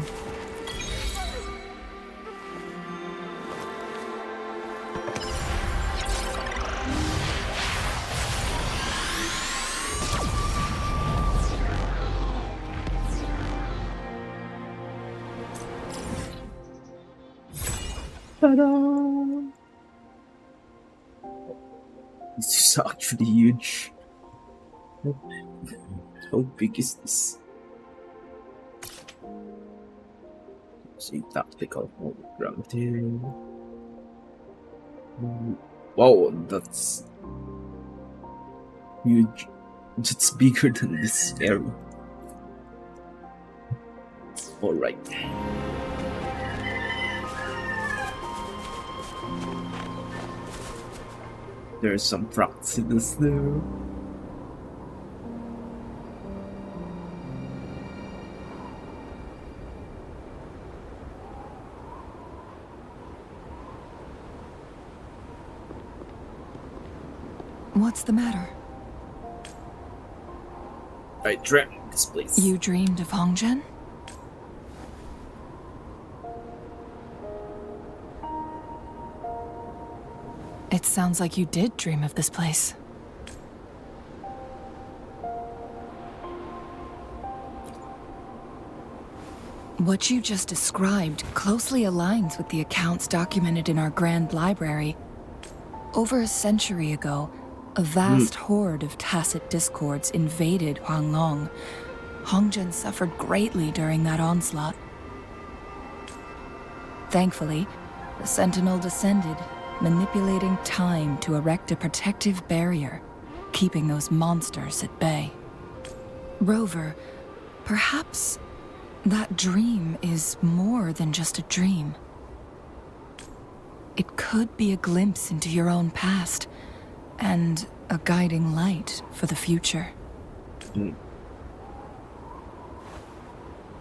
Ta-da! This is actually huge. How big is this? See, tactical hologram thing. Wow, that's huge. It's bigger than this area. Alright. There's some fractals there. What's the matter? I dreamt this place. You dreamed of Hongzhen? It sounds like you did dream of this place. What you just described closely aligns with the accounts documented in our Grand Library. Over a century ago, a vast horde of tacit discords invaded Huanglong. Hongzhen suffered greatly during that onslaught. Thankfully, the Sentinel descended, manipulating time to erect a protective barrier, keeping those monsters at bay. Rover, perhaps that dream is more than just a dream. It could be a glimpse into your own past, and a guiding light for the future.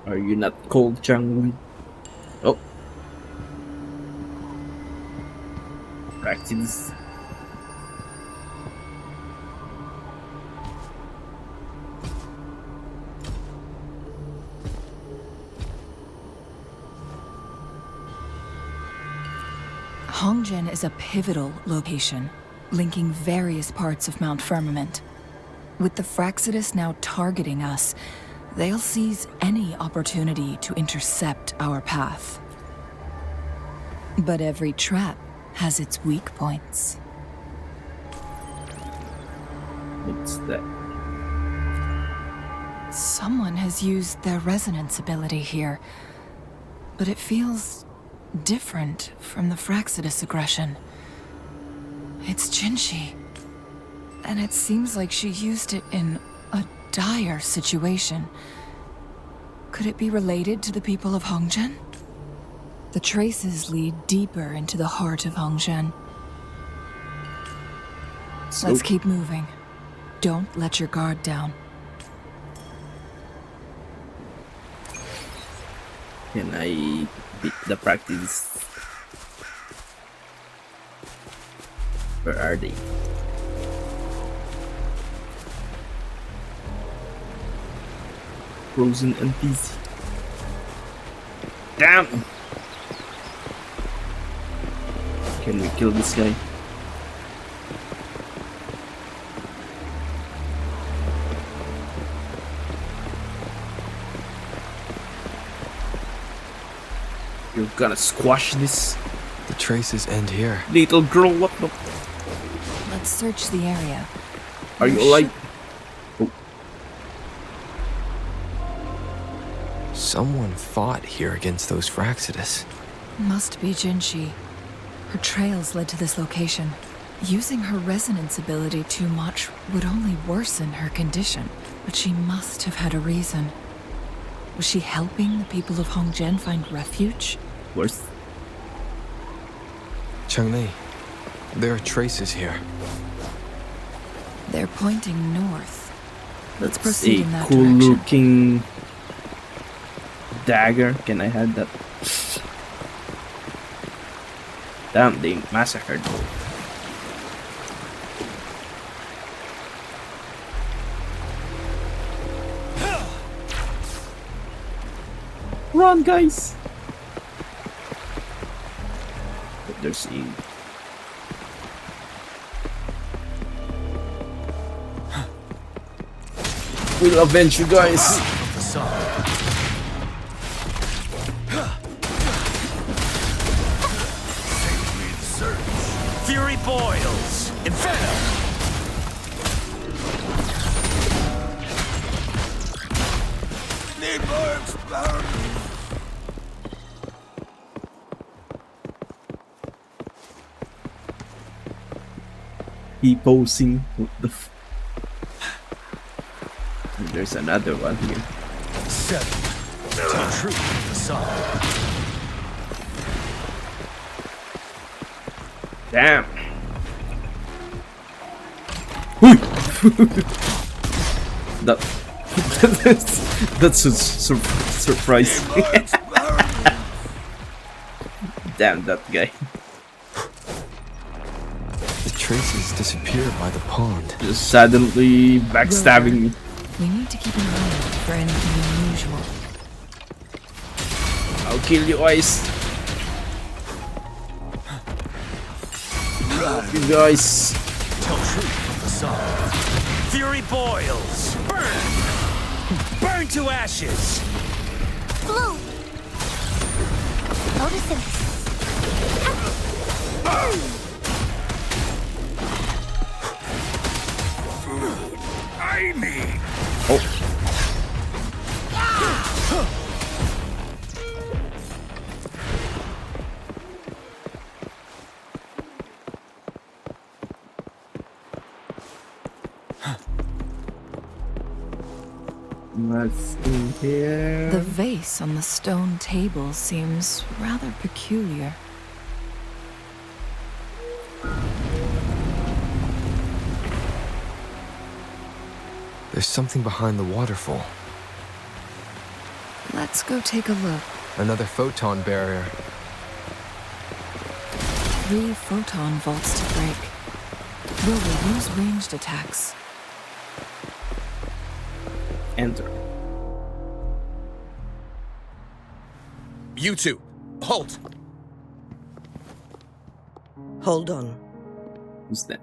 Are you not cold, Changwon? Oh. Back to this. Hongzhen is a pivotal location, linking various parts of Mount Firmament. With the Fractsidus now targeting us, they'll seize any opportunity to intercept our path. But every trap has its weak points. What's that? Someone has used their resonance ability here, but it feels different from the Fractsidus aggression. It's Jinshi, and it seems like she used it in a dire situation. Could it be related to the people of Hongzhen? The traces lead deeper into the heart of Hongzhen. Let's keep moving. Don't let your guard down. Can I beat the practice? Where are they? Frozen NPC. Damn! Can we kill this guy? You're gonna squash this? The traces end here. Little girl, what the? Let's search the area. Are you alive? Oh. Someone fought here against those Fractsidus. Must be Jinshi. Her trails led to this location. Using her resonance ability too much would only worsen her condition, but she must have had a reason. Was she helping the people of Hongzhen find refuge? Worse. Changli, there are traces here. They're pointing north. Let's That's proceed a in that cool direction. looking dagger. Can I have that? Damn, they massacred. Run, guys! But they're seeing. We'll avenge you guys! Fury boils! Inferno! He posing. What the and there's another one here. 7. Tell truth to the sun. Damn. that that's a surprise. Damn that guy. The traces disappeared by the pond. Just suddenly backstabbing me. We need to keep an eye out for anything unusual. I'll kill you, Ice. You guys. Tell truth to the sun. Fury boils. Burn. Burn to ashes. Blue! Notice him. I mean. Oh. What's in here? The vase on the stone table seems rather peculiar. There's something behind the waterfall. Let's go take a look. Another photon barrier. 3 photon vaults to break. Will they use ranged attacks? Enter. You two, halt! Hold on. Who's that?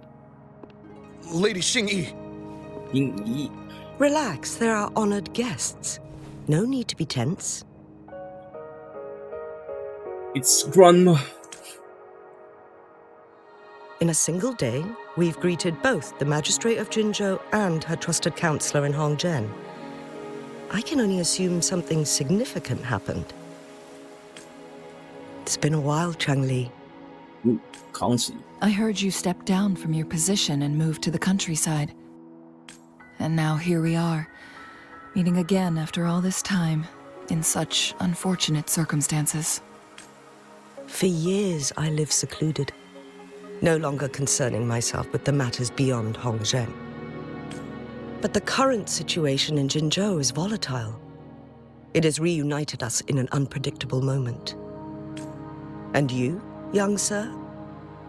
Lady Xingyi. Ying. Relax, they're our honored guests. No need to be tense. It's Grandma. In a single day, we've greeted both the Magistrate of Jinzhou and her trusted counselor in Hongzhen. I can only assume something significant happened. It's been a while, Changli. Ooh, counselor. I heard you stepped down from your position and moved to the countryside. And now here we are, meeting again after all this time, in such unfortunate circumstances. For years, I lived secluded, no longer concerning myself with the matters beyond Hongzhen. But the current situation in Jinzhou is volatile. It has reunited us in an unpredictable moment. And you, young sir?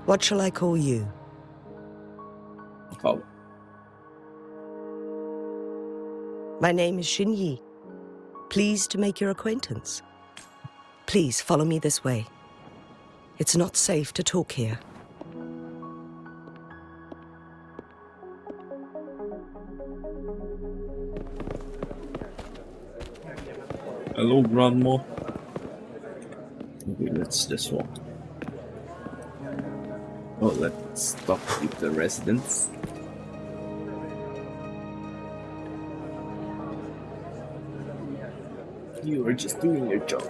What shall I call you? Oh. My name is Xinyi. Pleased to make your acquaintance. Please follow me this way. It's not safe to talk here. Hello, Grandma. Okay, let's just walk. Oh, let's talk with the residents. You are just doing your job.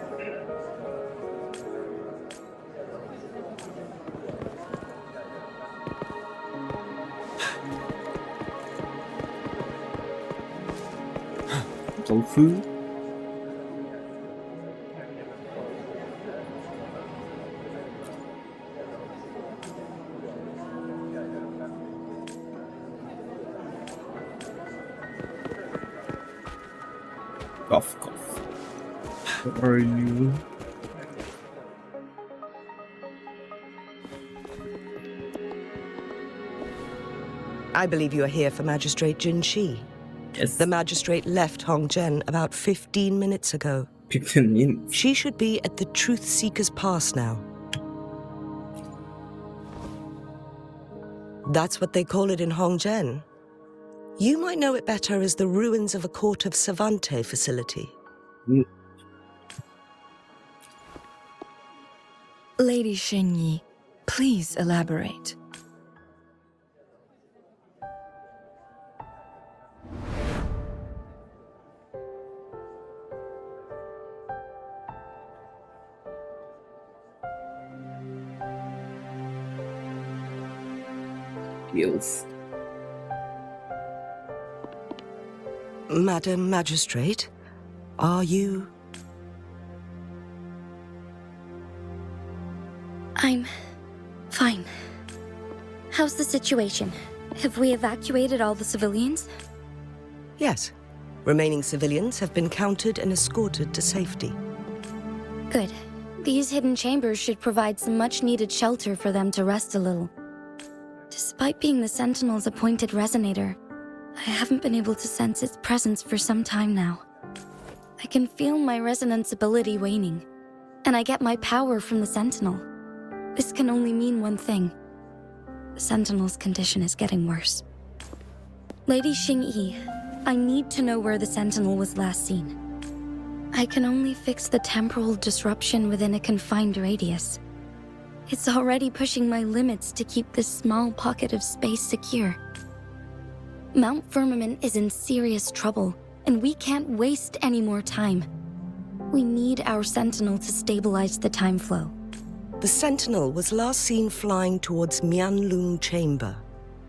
Tofu. Cough, cough. Where are you? I believe you are here for Magistrate Jin Shi. Yes. The magistrate left Hongzhen about 15 minutes ago. 15 minutes. She should be at the Truth Seeker's Pass now. That's what they call it in Hongzhen. You might know it better as the ruins of a Court of Savante facility. Mm. Lady Xingyi, please elaborate. Skills. Madam Magistrate, are you... I'm fine. How's the situation? Have we evacuated all the civilians? Yes. Remaining civilians have been counted and escorted to safety. Good. These hidden chambers should provide some much-needed shelter for them to rest a little. Despite being the Sentinel's appointed resonator, I haven't been able to sense its presence for some time now. I can feel my resonance ability waning, and I get my power from the Sentinel. This can only mean one thing. The Sentinel's condition is getting worse. Lady Xingyi, I need to know where the Sentinel was last seen. I can only fix the temporal disruption within a confined radius. It's already pushing my limits to keep this small pocket of space secure. Mount Firmament is in serious trouble, and we can't waste any more time. We need our Sentinel to stabilize the time flow. The Sentinel was last seen flying towards Mianlung Chamber,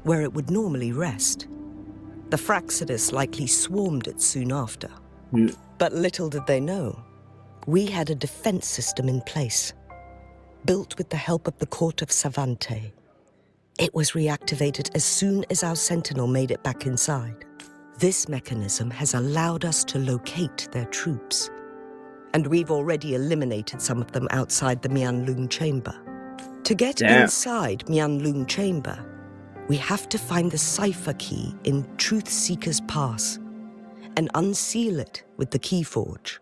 where it would normally rest. The Fraxidus likely swarmed it soon after. But little did they know, we had a defense system in place, built with the help of the court of Savante. It was reactivated as soon as our Sentinel made it back inside. This mechanism has allowed us to locate their troops, and we've already eliminated some of them outside the Mianlung Chamber. To get inside Mianlung Chamber, we have to find the cipher key in Truth Seeker's Pass and unseal it with the Keyforge.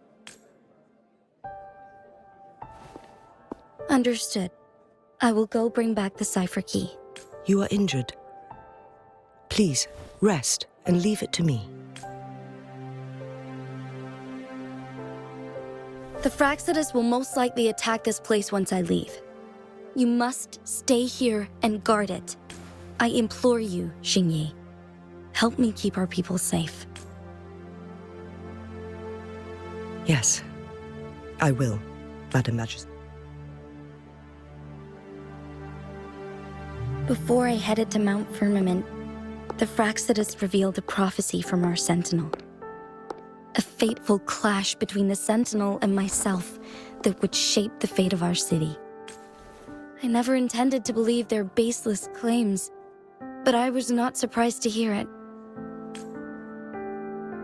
Understood. I will go bring back the cipher key. You are injured. Please, rest and leave it to me. The Fraxidus will most likely attack this place once I leave. You must stay here and guard it. I implore you, Xingyi. Help me keep our people safe. Yes, I will, Madam Majesty. Before I headed to Mount Firmament, the Fraxidus revealed a prophecy from our Sentinel. A fateful clash between the Sentinel and myself that would shape the fate of our city. I never intended to believe their baseless claims, but I was not surprised to hear it.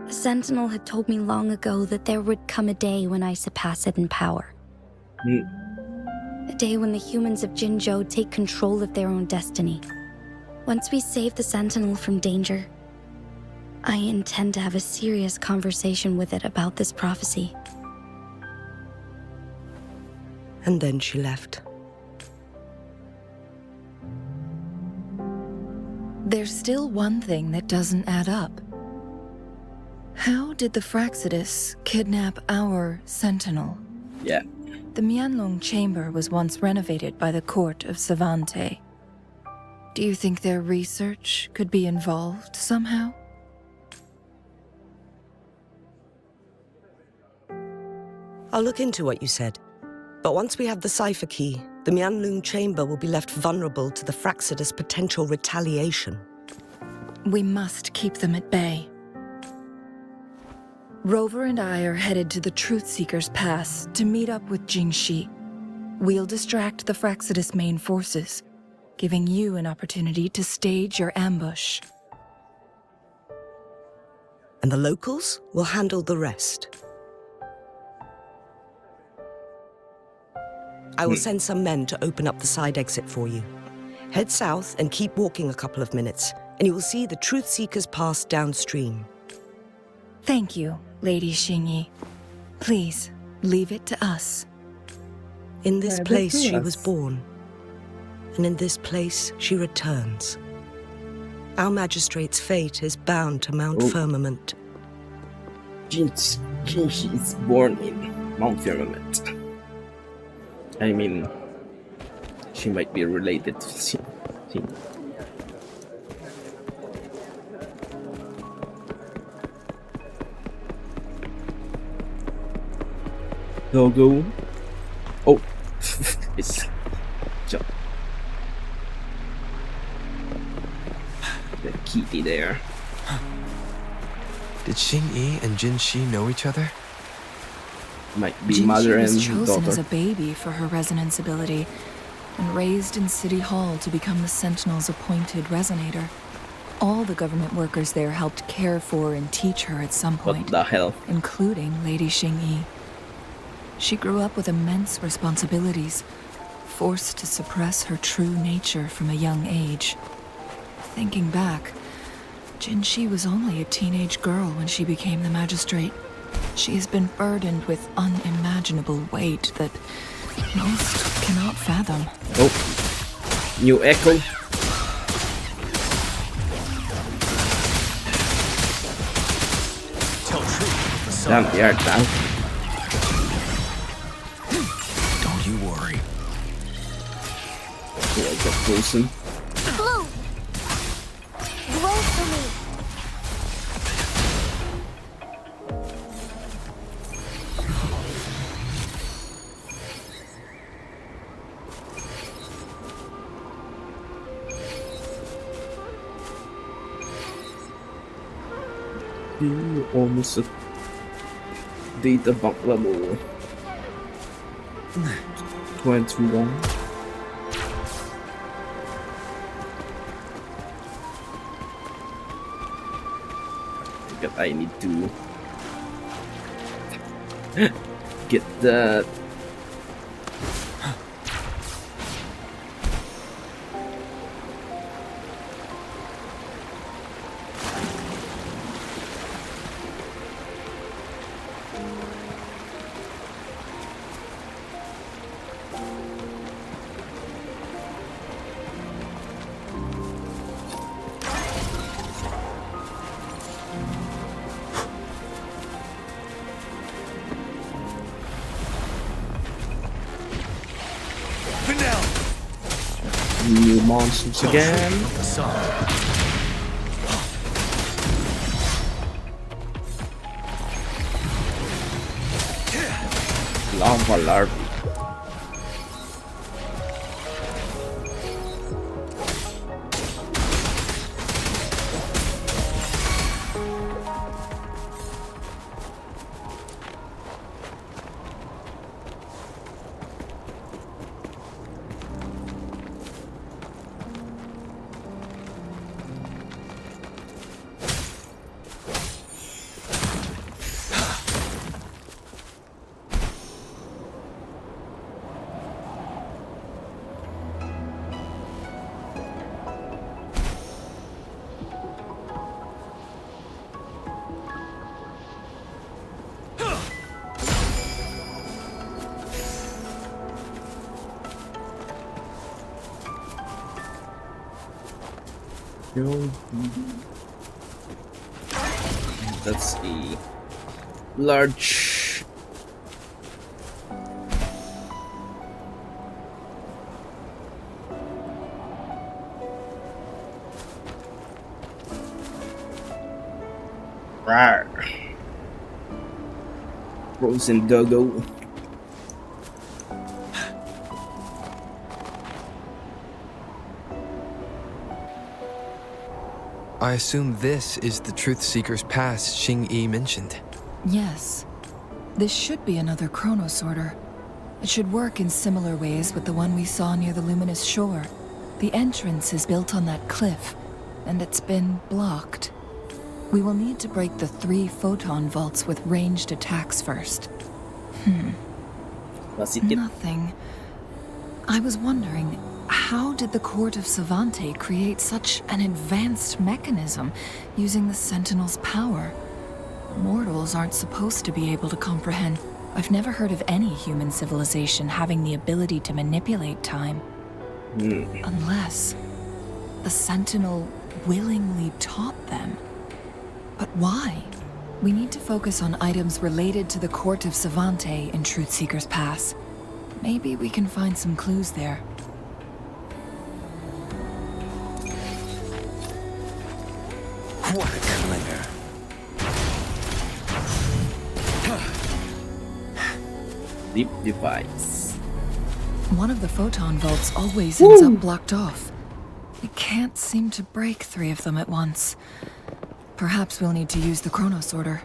The Sentinel had told me long ago that there would come a day when I surpass it in power. A day when the humans of Jinzhou take control of their own destiny. Once we save the Sentinel from danger, I intend to have a serious conversation with it about this prophecy. And then she left. There's still one thing that doesn't add up. How did the Fraxidus kidnap our Sentinel? Yeah. The Mianlong Chamber was once renovated by the court of Savante. Do you think their research could be involved somehow? I'll look into what you said. But once we have the cipher key, the Mianlung Chamber will be left vulnerable to the Fraxidus' potential retaliation. We must keep them at bay. Rover and I are headed to the Truth Seeker's Pass to meet up with Jingxi. We'll distract the Fraxidus' main forces, giving you an opportunity to stage your ambush. And the locals will handle the rest. I will send some men to open up the side exit for you. Head south and keep walking a couple of minutes, and you will see the Truth Seeker's Pass downstream. Thank you, Lady Xingyi. Please, leave it to us. In this place she was born, and in this place she returns. Our magistrate's fate is bound to Mount Firmament. Jinxi is born in Mount Firmament. I mean, she might be related to Xin. Go. Oh, it's jump. heaty there. Did Xing-Yi and Jin-Shi know each other? Might be Jin-Shi mother was and chosen daughter. as a baby for her resonance ability and raised in City Hall to become the Sentinel's appointed resonator. All the government workers there helped care for and teach her at some point. What the hell? Including Lady Xing-Yi. She grew up with immense responsibilities, forced to suppress her true nature from a young age. Thinking back, Jin-Shi was only a teenage girl when she became the magistrate. She has been burdened with unimaginable weight that most cannot fathom. Oh, new echo. Damn, they are down. Don't you worry. Yeah, I got frozen. Blue! Roll for me! You almost at data bump level 21. I need to get the new monsters again. Lava larvae. That's a large rawr. Frozen doggo. I assume this is the Truth Seeker's Pass Xing-Yi mentioned. Yes. This should be another chronosorter. It should work in similar ways with the one we saw near the luminous shore. The entrance is built on that cliff, and it's been blocked. We will need to break the 3 photon vaults with ranged attacks first. Nothing. I was wondering, how did the Court of Savante create such an advanced mechanism using the Sentinel's power? Mortals aren't supposed to be able to comprehend. I've never heard of any human civilization having the ability to manipulate time. Unless the Sentinel willingly taught them. But why? We need to focus on items related to the Court of Savante in Truthseeker's Pass. Maybe we can find some clues there. What a clinger. Deep device. One of the photon vaults always ends up blocked off. I can't seem to break 3 of them at once. Perhaps we'll need to use the chrono sorter.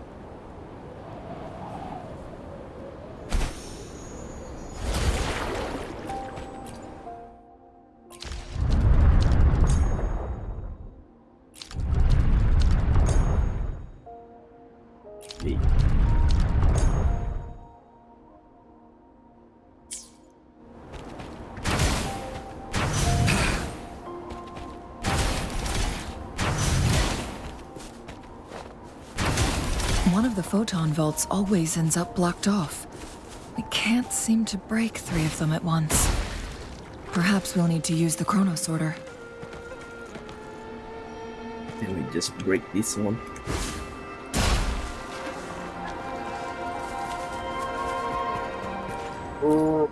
One of the photon vaults always ends up blocked off. I can't seem to break 3 of them at once. Perhaps we'll need to use the chrono sorter. Can we just break this one? Oh.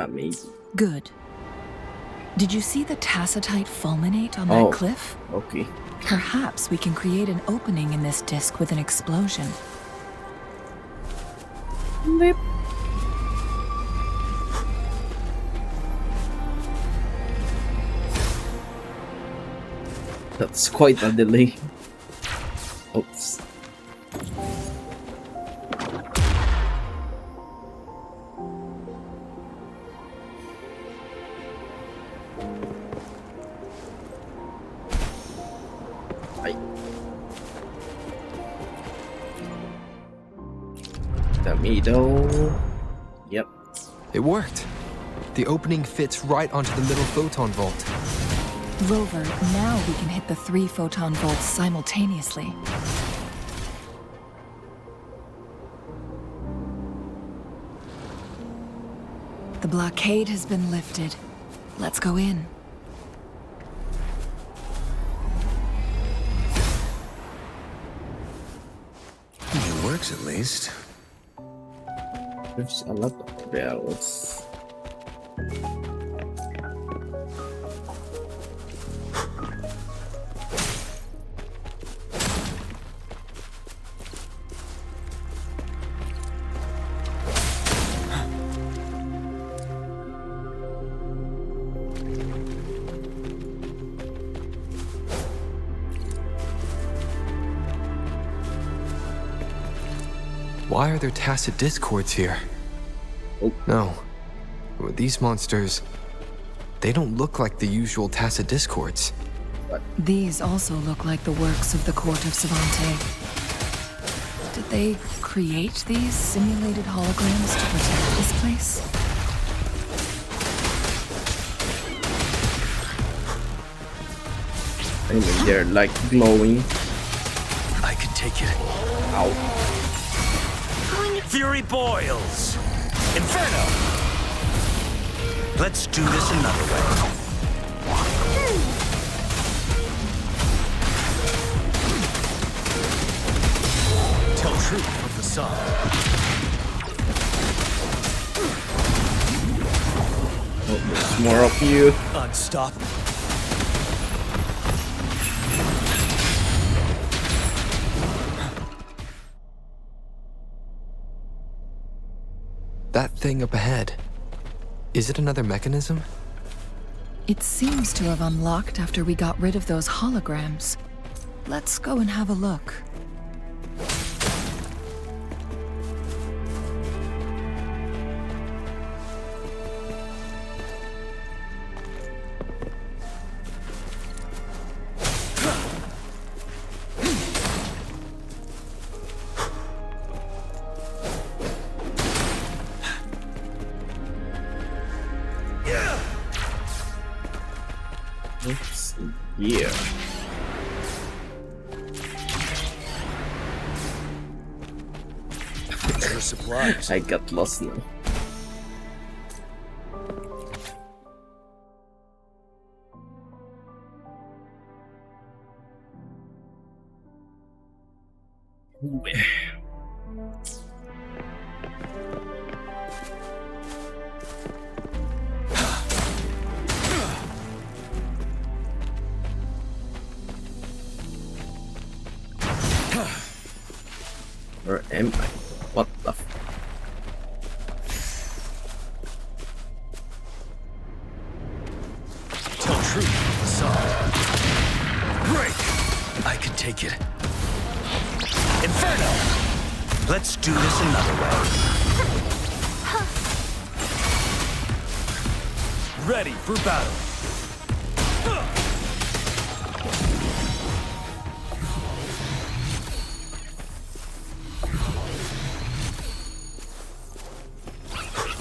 Maybe. Good. Did you see the tacitite fulminate on that cliff? Okay. Perhaps we can create an opening in this disk with an explosion. Beep. That's quite a delay. Oops. Yep. It worked. The opening fits right onto the middle photon vault. Rover, now we can hit the 3 photon vaults simultaneously. The blockade has been lifted. Let's go in. It works at least. There's a lot of bells. Why are there tacit discords here? Oh. No. These monsters, they don't look like the usual tacit discords. These also look like the works of the court of Savante. Did they create these simulated holograms to protect this place? I mean, they're like glowing. I can take it. Ow. Fury boils! Inferno! Let's do this another way. Tell truth with the sun. Oh, there's more of you. Unstoppable. That thing up ahead, is it another mechanism? It seems to have unlocked after we got rid of those holograms. Let's go and have a look. Oops. Yeah. Your supplies. I got lost now. Where am I? What the Tell truth, facade. Break! I can take it. Inferno! Let's do this another way. Ready for battle.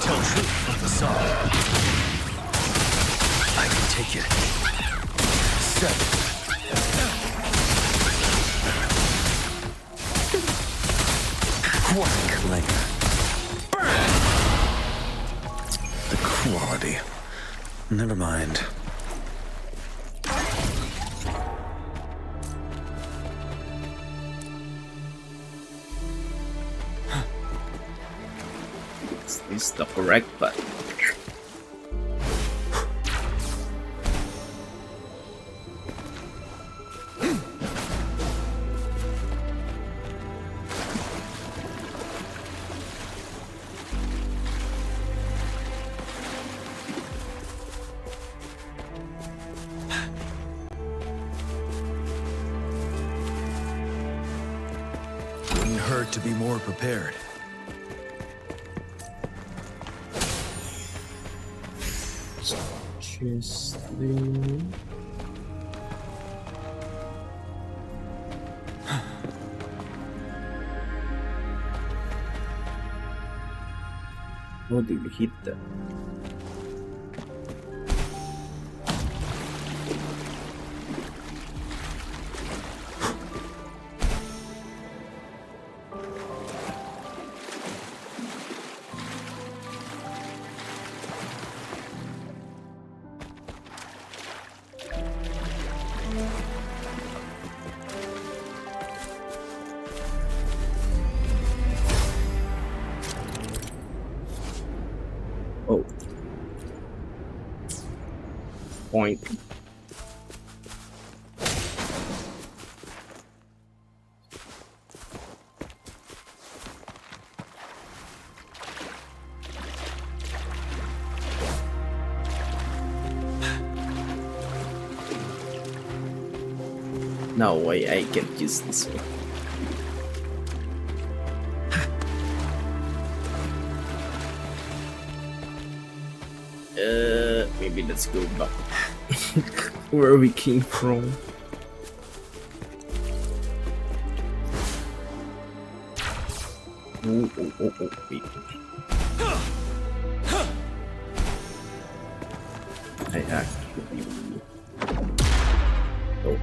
Tell truth from facade. I can take it. 7. What a clanger. Burn! The quality. Never mind. Is this the correct button? Wouldn't hurt to be more prepared. Just what did we hit that? Oh. Point. No way I can use this one. Maybe let's go back where we came from. Oh, wait. I actually... Oh.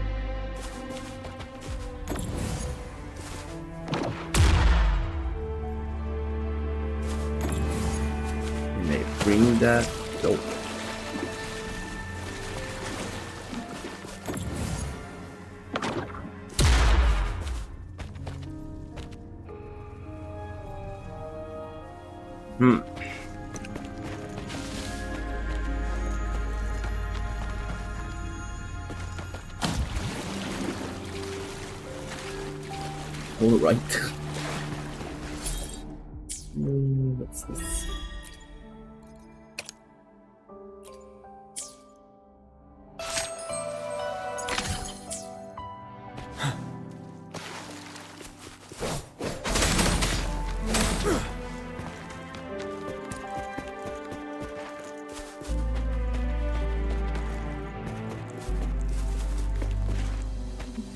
Can I bring that? Nope. All right. What's this?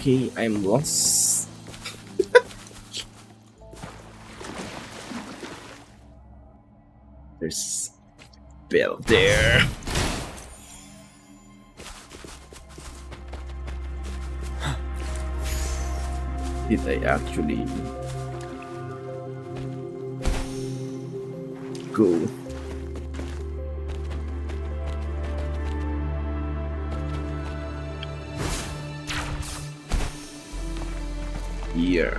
Okay, I'm lost. There's a bell there. Did I actually go? Yeah.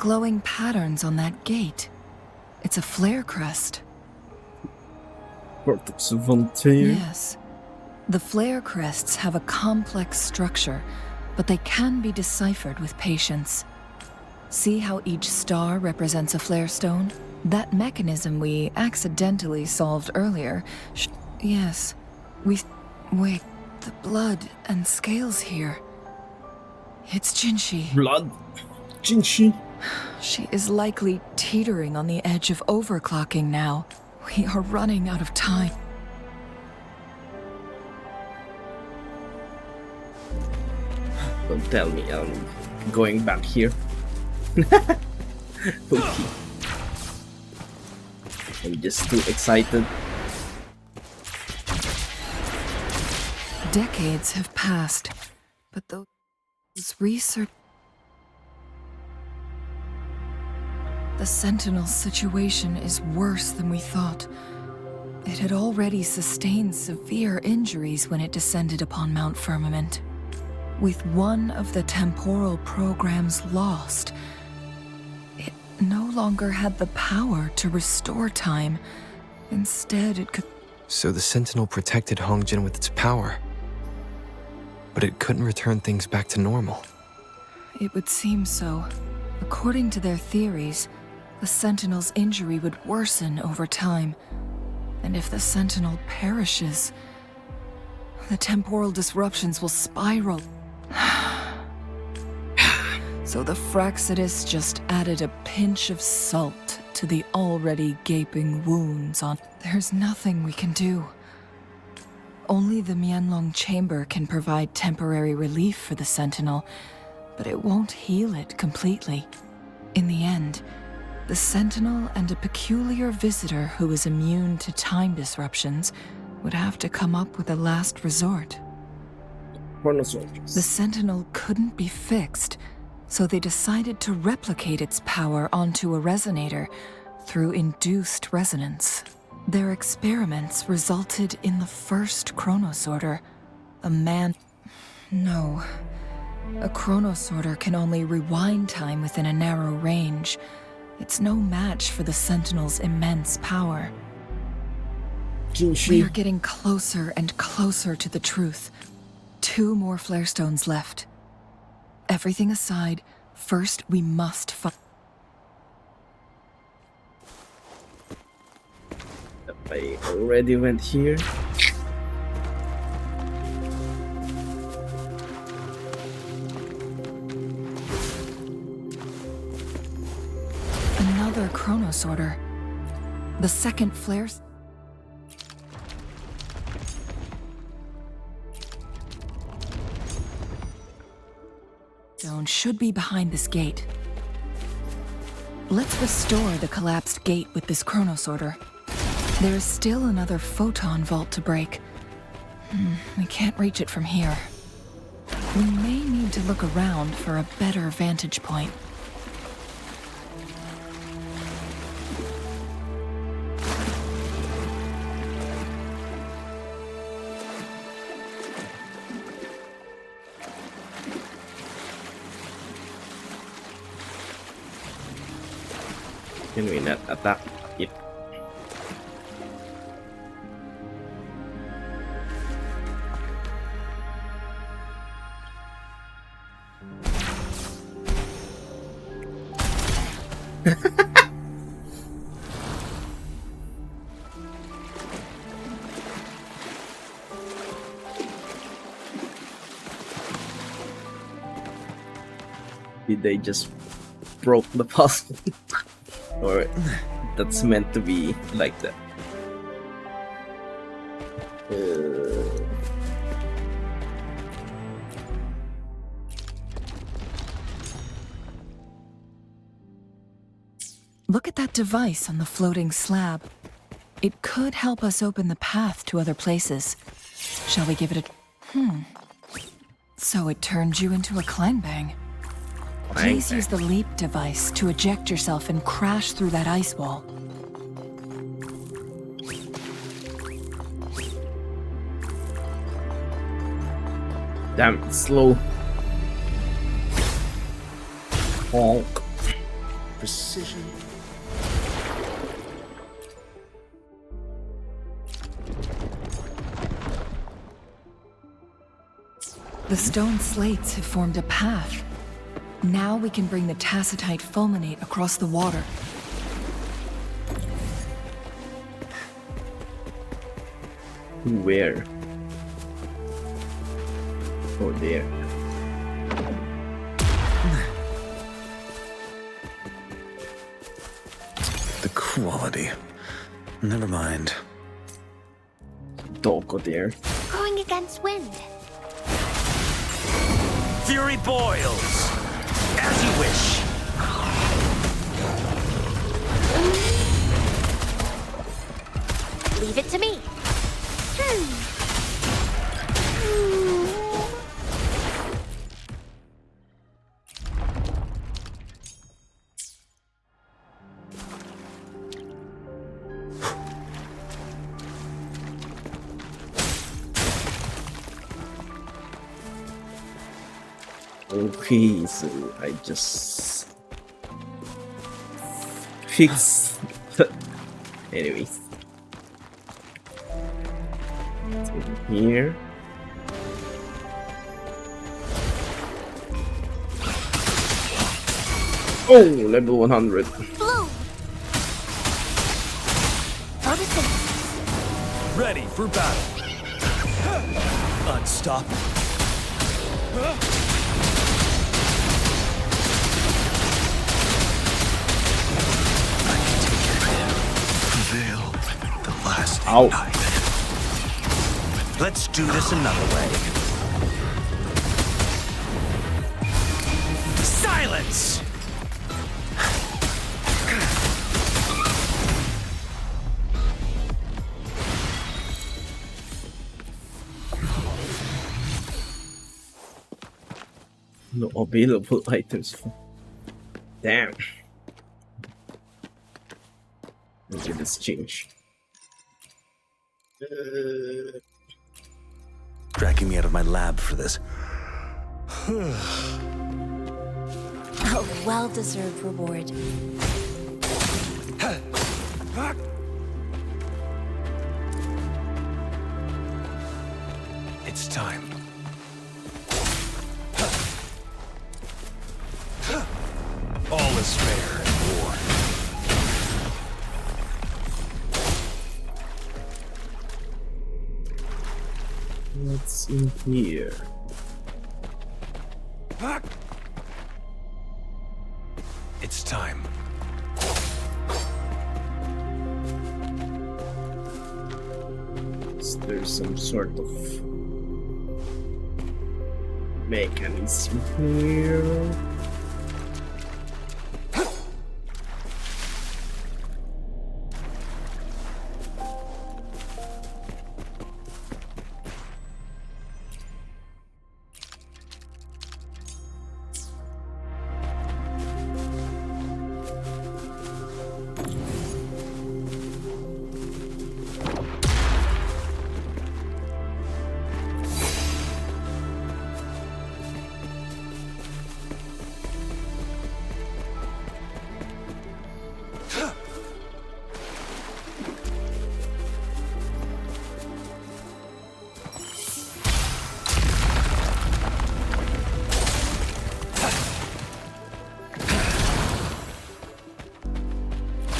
glowing patterns on that gate. It's a flare crest. Vortex Frontier. Yes. The flare crests have a complex structure, but they can be deciphered with patience. See how each star represents a flare stone? That mechanism we accidentally solved earlier. Yes. Wait, the blood and scales here. It's Jinshi. Blood? Jinshi? She is likely teetering on the edge of overclocking now. We are running out of time. Don't tell me I'm going back here. Okay. I'm just too excited. Decades have passed, but those research... The Sentinel's situation is worse than we thought. It had already sustained severe injuries when it descended upon Mount Firmament. With one of the temporal programs lost, it no longer had the power to restore time. Instead, it could... So the Sentinel protected Hongjin with its power, but it couldn't return things back to normal. It would seem so. According to their theories, the Sentinel's injury would worsen over time. And if the Sentinel perishes, the temporal disruptions will spiral. So the Fraxidus just added a pinch of salt to the already gaping wounds on... There's nothing we can do. Only the Mianlong Chamber can provide temporary relief for the Sentinel, but it won't heal it completely. In the end, the Sentinel and a peculiar visitor who is immune to time disruptions would have to come up with a last resort. The Sentinel couldn't be fixed, so they decided to replicate its power onto a resonator through induced resonance. Their experiments resulted in the first Chronosorter, a man... No. A Chronosorter can only rewind time within a narrow range. It's no match for the Sentinel's immense power. We are getting closer and closer to the truth. 2 more flare stones left. Everything aside, first we must find... I already went here. Another Chronosorter. The second flare... Stone should be behind this gate. Let's restore the collapsed gate with this Chronosorter. There is still another photon vault to break. We can't reach it from here. We may need to look around for a better vantage point. Can we not attack it? Did they just broke the puzzle? Or that's meant to be like that? Look at that device on the floating slab. It could help us open the path to other places. Shall we give it a... So it turned you into a Clangbang. Please use the leap device to eject yourself and crash through that ice wall. Damn, it's slow. Honk. precision. The stone slates have formed a path. Now we can bring the tacitite fulminate across the water. Where? Oh, there. The quality. Never mind. Don't go there. Going against wind. Fury boils! As you wish! Leave it to me. Okay, so I just fix. Anyways, it's in here. Oh, level 100. Blue. Photosynthesis. Ready for battle. Unstoppable. Prevail the last night. Let's do this another way. Silence! No available items. Damn. Look at this change. Dragging me out of my lab for this. A well-deserved reward. It's time. All is fair in war. What's in here? It's time. Is there some sort of mechanism here?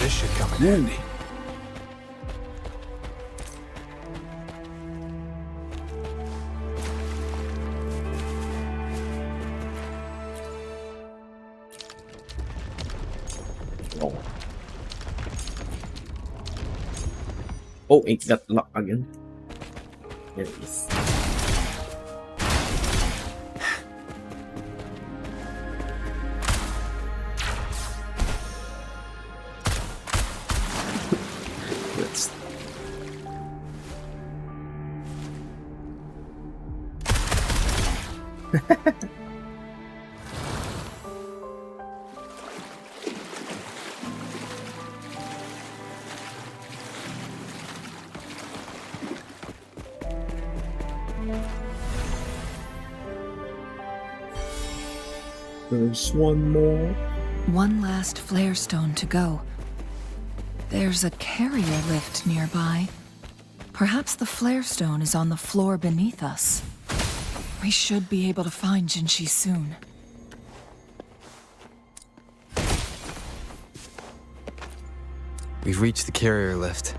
This should come in handy. Oh. Oh, it got locked again. There it is. Let's... There's one more. One last flare stone to go. There's a carrier lift nearby. Perhaps the flare stone is on the floor beneath us. We should be able to find Jinshi soon. We've reached the carrier lift.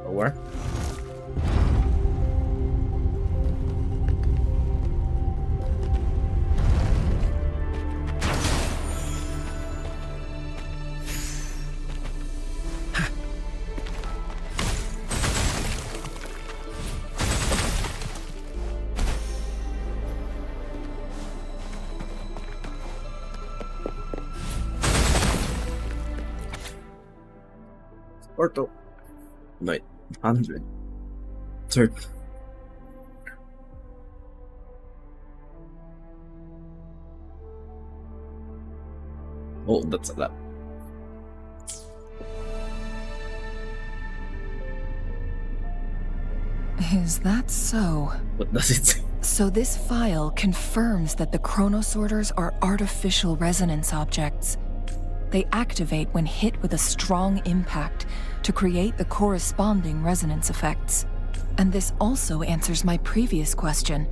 Where? Portal 900. Third. Oh, that's a lot. Is that so? What does it say? So this file confirms that the chronosorters are artificial resonance objects. They activate when hit with a strong impact to create the corresponding resonance effects. And this also answers my previous question.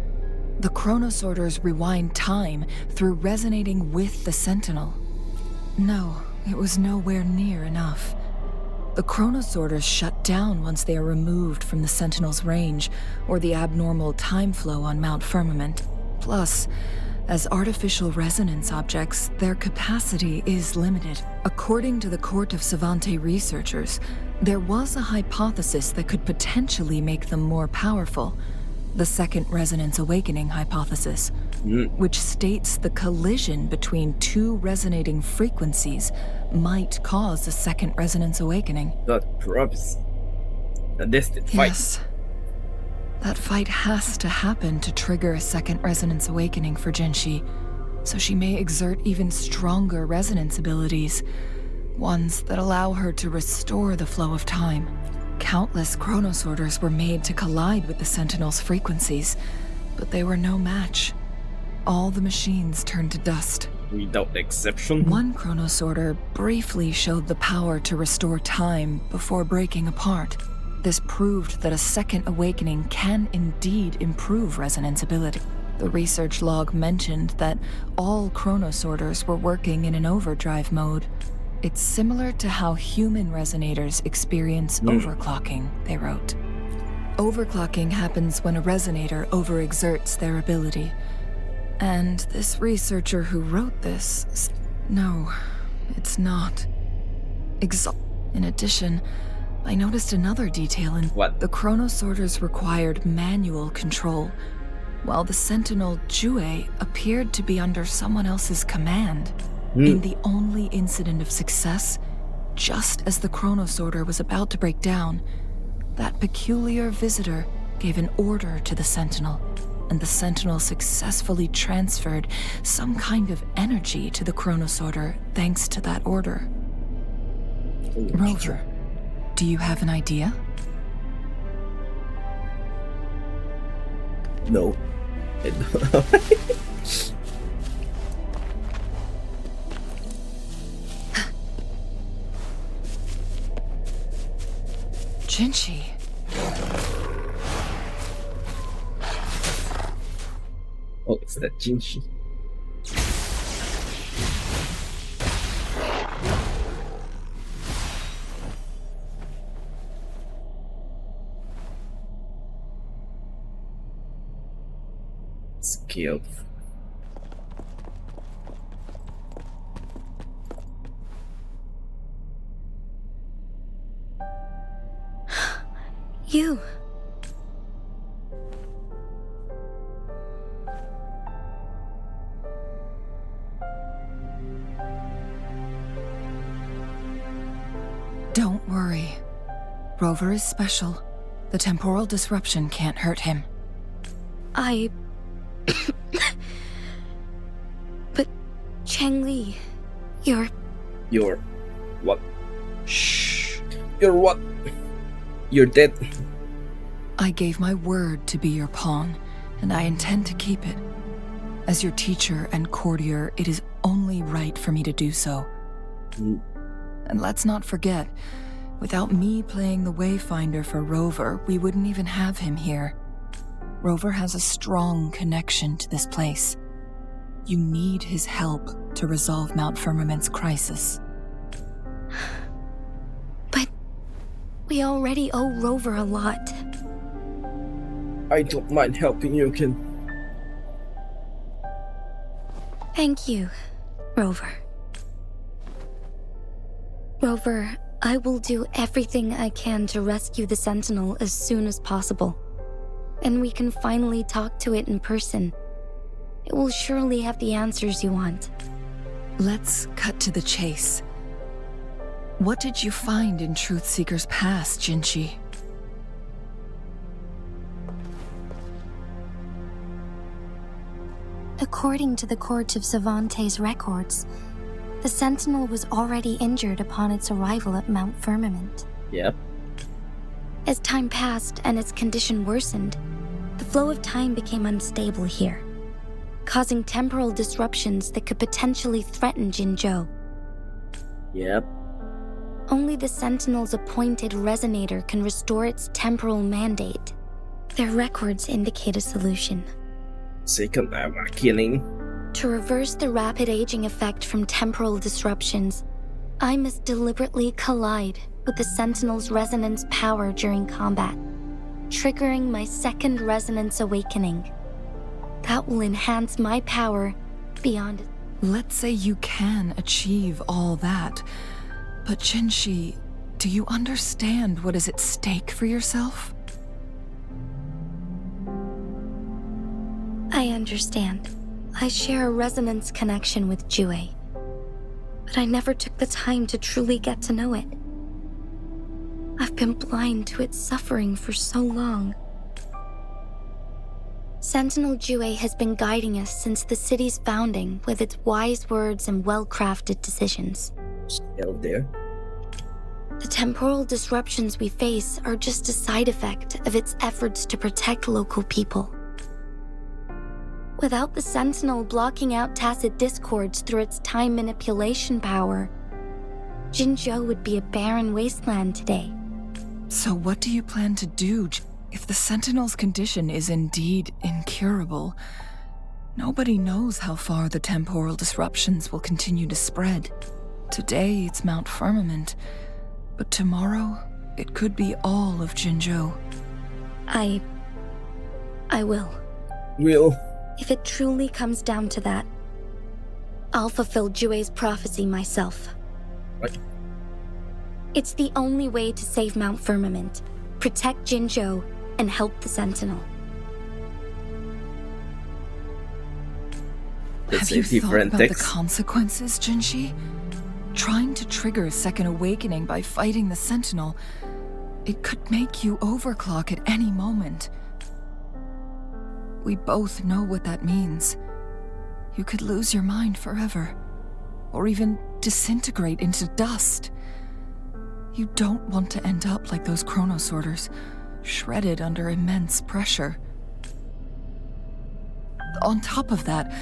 The chronosorters rewind time through resonating with the Sentinel. No, it was nowhere near enough. The chronosorters shut down once they are removed from the Sentinel's range or the abnormal time flow on Mount Firmament. Plus, as artificial resonance objects, their capacity is limited. According to the Court of Savante researchers, there was a hypothesis that could potentially make them more powerful. The Second Resonance Awakening hypothesis, which states the collision between two resonating frequencies might cause a Second Resonance Awakening. That proves a distant fight. Yes. That fight has to happen to trigger a Second Resonance Awakening for Jinshi, so she may exert even stronger resonance abilities, ones that allow her to restore the flow of time. Countless chronosorters were made to collide with the Sentinel's frequencies, but they were no match. All the machines turned to dust. Without exception. One chronosorter briefly showed the power to restore time before breaking apart. This proved that a second awakening can indeed improve resonance ability. The research log mentioned that all chronosorters were working in an overdrive mode. It's similar to how human resonators experience overclocking, they wrote. Overclocking happens when a resonator overexerts their ability. And this researcher who wrote this... No, it's not. In addition, I noticed another detail in what? The chronosorters required manual control, while the Sentinel Jue appeared to be under someone else's command. In the only incident of success, just as the chronosorter was about to break down, that peculiar visitor gave an order to the Sentinel, and the Sentinel successfully transferred some kind of energy to the chronosorter thanks to that order. Rover, do you have an idea? No. I don't. Jinshi. Oh, it's that Jinshi. Skilled. You. Don't worry. Rover is special. The temporal disruption can't hurt him. But Changli, you're what? Shh. You're what? You're dead. I gave my word to be your pawn, and I intend to keep it. As your teacher and courtier, it is only right for me to do so. And let's not forget, without me playing the Wayfinder for Rover, we wouldn't even have him here. Rover has a strong connection to this place. You need his help to resolve Mount Firmament's crisis. But we already owe Rover a lot. I don't mind helping you, Kin. Thank you, Rover. Rover, I will do everything I can to rescue the Sentinel as soon as possible. And we can finally talk to it in person. It will surely have the answers you want. Let's cut to the chase. What did you find in Truthseeker's past, Jinchi? According to the Court of Savante's records, the Sentinel was already injured upon its arrival at Mount Firmament. Yep. As time passed and its condition worsened, the flow of time became unstable here, causing temporal disruptions that could potentially threaten Jinzhou. Yep. Only the Sentinel's appointed resonator can restore its temporal mandate. Their records indicate a solution. Second awakening. To reverse the rapid aging effect from temporal disruptions, I must deliberately collide with the Sentinel's resonance power during combat, triggering my second resonance awakening. That will enhance my power beyond. Let's say you can achieve all that, but Jinchi, do you understand what is at stake for yourself? I understand. I share a resonance connection with Jue, but I never took the time to truly get to know it. I've been blind to its suffering for so long. Sentinel Jue has been guiding us since the city's founding with its wise words and well-crafted decisions. Still there. The temporal disruptions we face are just a side effect of its efforts to protect local people. Without the Sentinel blocking out tacit discords through its time manipulation power, Jinzhou would be a barren wasteland today. So what do you plan to do if the Sentinel's condition is indeed incurable? Nobody knows how far the temporal disruptions will continue to spread. Today it's Mount Firmament, but tomorrow it could be all of Jinzhou. I will. Will. If it truly comes down to that, I'll fulfill Jue's prophecy myself. What? It's the only way to save Mount Firmament, protect Jinzhou, and help the Sentinel. Have you thought about the consequences, Jinchi? Trying to trigger a second awakening by fighting the Sentinel, it could make you overclock at any moment. We both know what that means. You could lose your mind forever, or even disintegrate into dust. You don't want to end up like those chronosorters, shredded under immense pressure. On top of that,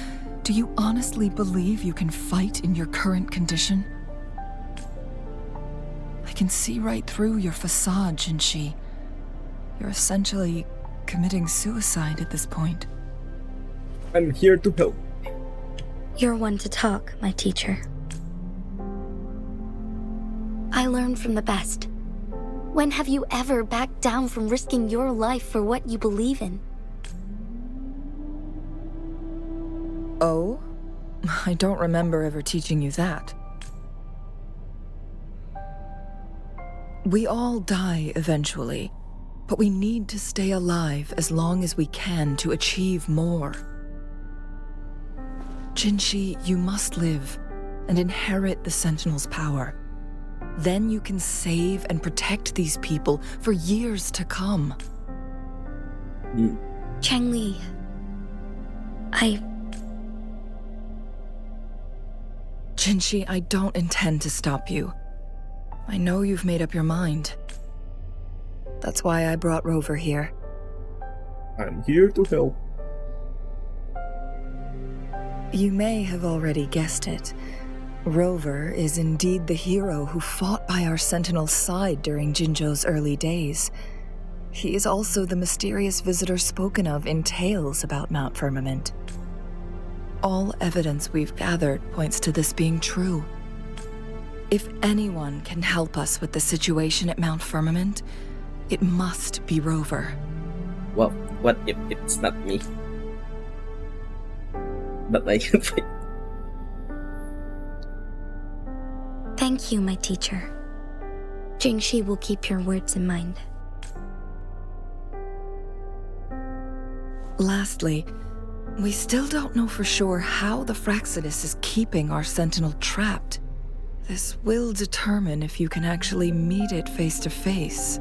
do you honestly believe you can fight in your current condition? I can see right through your facade, Jinchi. You're essentially committing suicide at this point. I'm here to help. You're one to talk, my teacher. I learned from the best. When have you ever backed down from risking your life for what you believe in? Oh? I don't remember ever teaching you that. We all die eventually, but we need to stay alive as long as we can to achieve more. Jinchi, you must live and inherit the Sentinel's power. Then you can save and protect these people for years to come. Changli, Jinchi, I don't intend to stop you. I know you've made up your mind. That's why I brought Rover here. I'm here to help. You may have already guessed it. Rover is indeed the hero who fought by our Sentinel's side during Jinzhou's early days. He is also the mysterious visitor spoken of in tales about Mount Firmament. All evidence we've gathered points to this being true. If anyone can help us with the situation at Mount Firmament, it must be Rover. Well, what if it's not me? But I can fight. Thank you, my teacher. Jingxi will keep your words in mind. Lastly, we still don't know for sure how the Fraxidus is keeping our Sentinel trapped. This will determine if you can actually meet it face to face.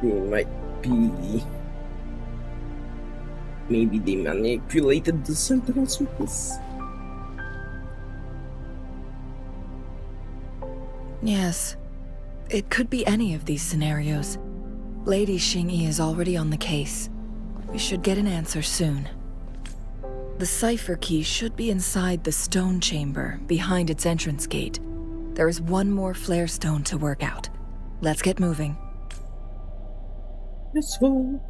They might be... Maybe they manipulated the Sentinels with this. Yes, it could be any of these scenarios. Lady Xingyi is already on the case. We should get an answer soon. The cipher key should be inside the stone chamber, behind its entrance gate. There is one more flare stone to work out. Let's get moving. Let's go.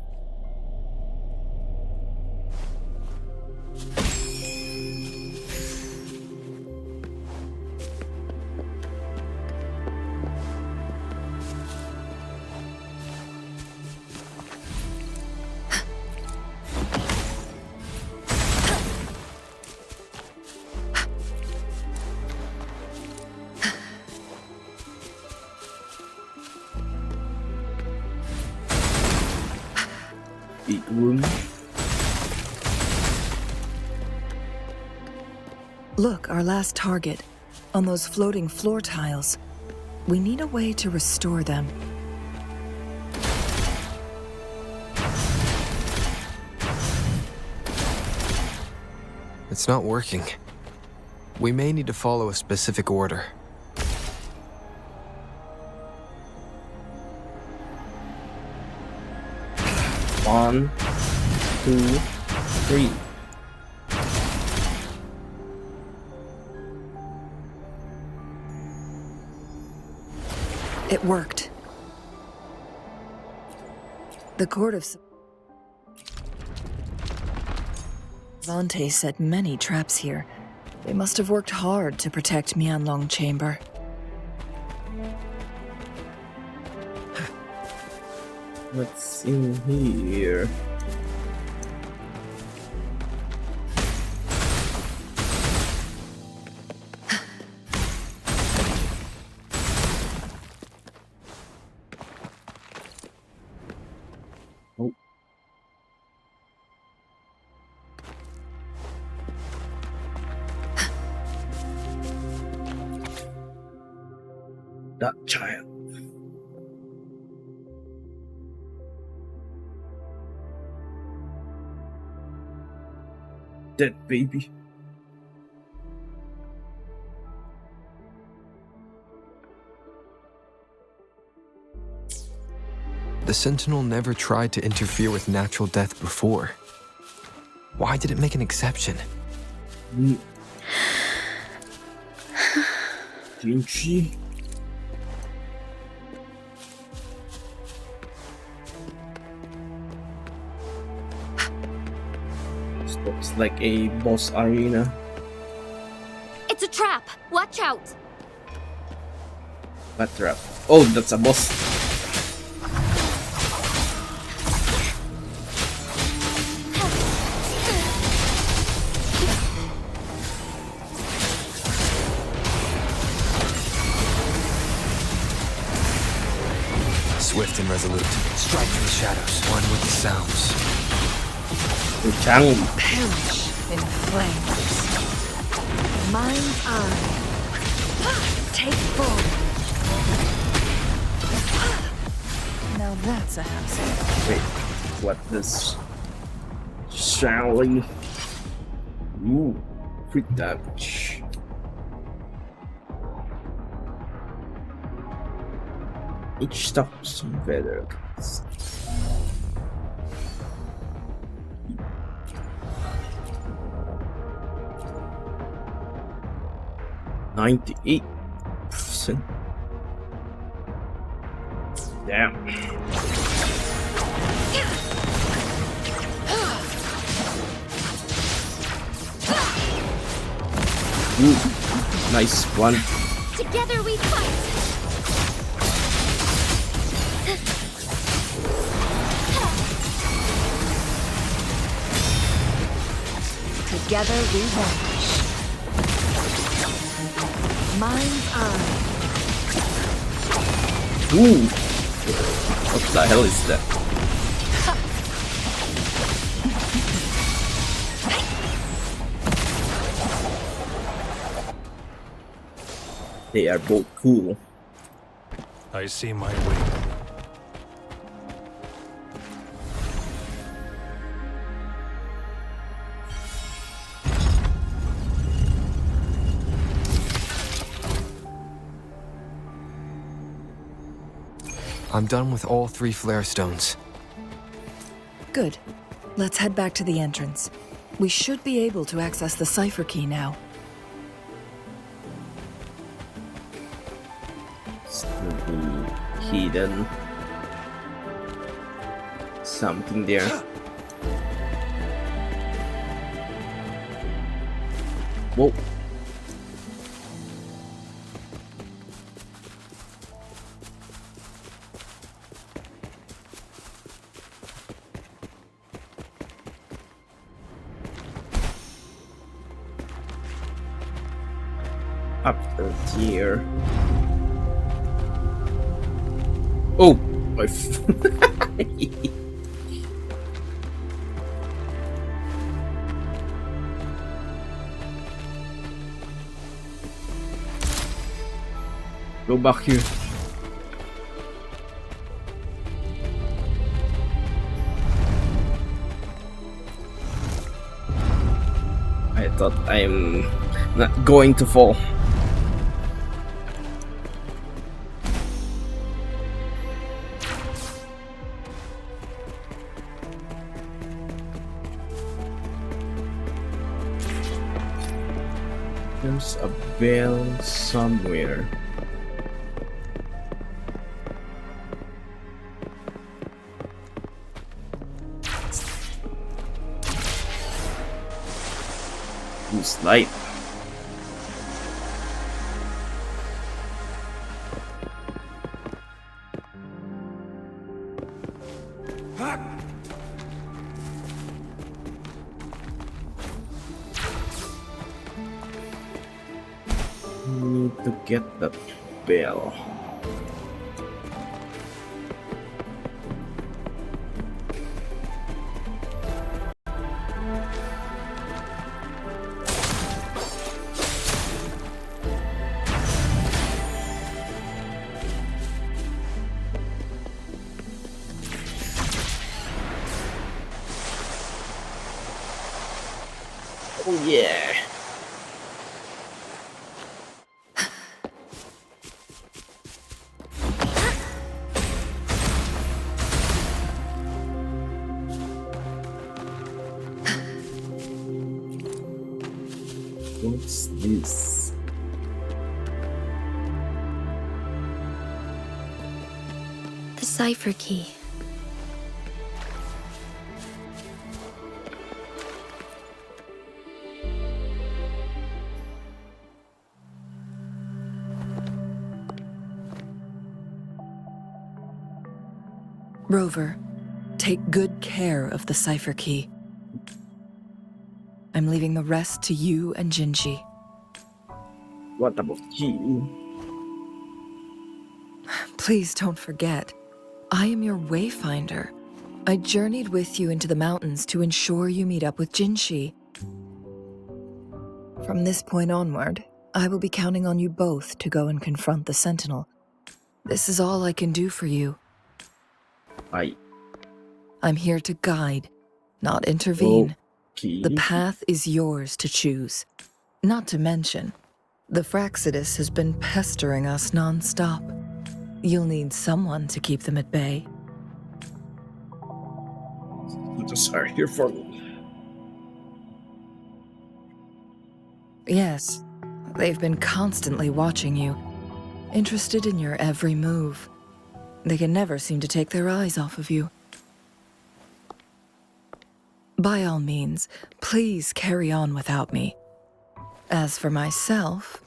Big room. Look, our last target. On those floating floor tiles. We need a way to restore them. It's not working. We may need to follow a specific order. One, two, three. It worked. The Court of Vante set many traps here. They must have worked hard to protect Mianlong Chamber. What's in here? Oh. That child. Dead baby. The Sentinel never tried to interfere with natural death before. Why did it make an exception? Jingxi. This looks like a boss arena. It's a trap! Watch out! What trap? Oh, that's a boss. Swift and resolute. Strike through the shadows. One with the sounds. Perish in flames. Mind's eye. Take form. Now that's a house. Wait, what this? Shally. Ooh, crit damage. Each stops better. 98%. Damn. Ooh, nice one. Together we fight. Together we vanish. Mind's eye. Ooh, what the hell is that? They are both cool. I see my way. I'm done with all 3 flare stones. Good. Let's head back to the entrance. We should be able to access the cipher key now. Still be hidden. Something there. Whoa. Up here. Oh, my Go back here. I thought I'm not going to fall. There's a bell somewhere. Use light. Need to get that bell. Oh yeah. What's this? The cipher key. Rover, take good care of the cipher key. I'm leaving the rest to you and Jinji. What about you? Please don't forget, I am your wayfinder. I journeyed with you into the mountains to ensure you meet up with Jinshi. From this point onward, I will be counting on you both to go and confront the Sentinel. This is all I can do for you. I'm here to guide, not intervene. Okay. The path is yours to choose. Not to mention, the Fraxidus has been pestering us non-stop. You'll need someone to keep them at bay. Just are here for me. Yes, They've been constantly watching you, interested in your every move. They can never seem to take their eyes off of you. By all means, please carry on without me. As for myself...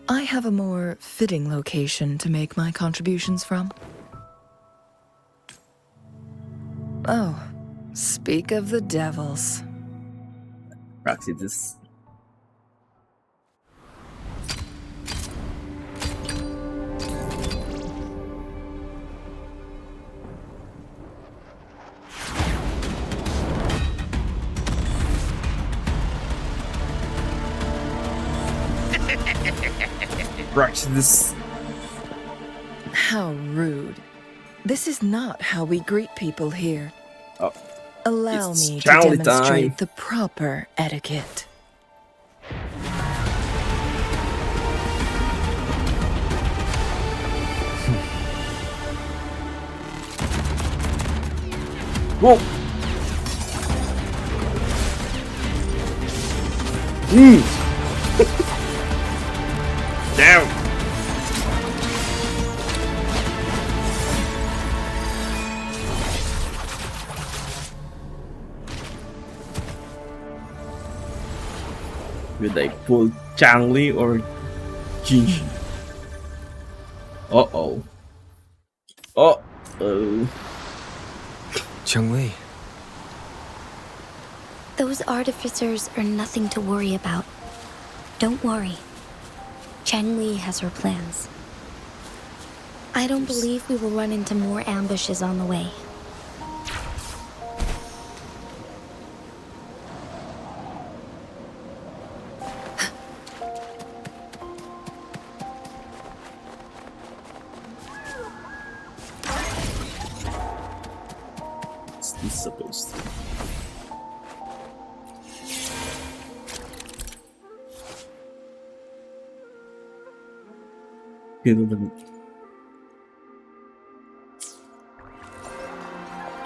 I have a more fitting location to make my contributions from. Oh, speak of the devils. Praxis. Praxis. How rude. This is not how we greet people here. Oh. Allow It's me to Charlie demonstrate time. the proper etiquette. Whoa! Down! Will they pull Changli or Jinji? Uh-oh. Uh-oh. Changli. Those artificers are nothing to worry about. Don't worry. Changli has her plans. I don't believe we will run into more ambushes on the way. What's this supposed to be?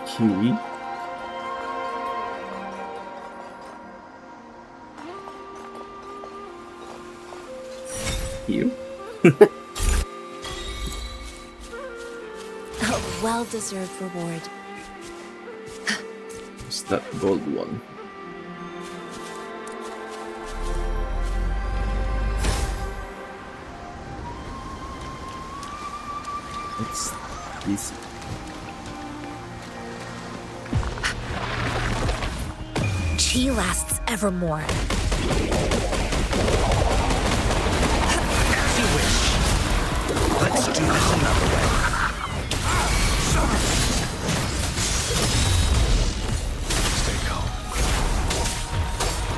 Key. You? A well-deserved reward. It's that gold one. What's this? Chi lasts evermore. As you wish. Let's do this another way. Stay calm.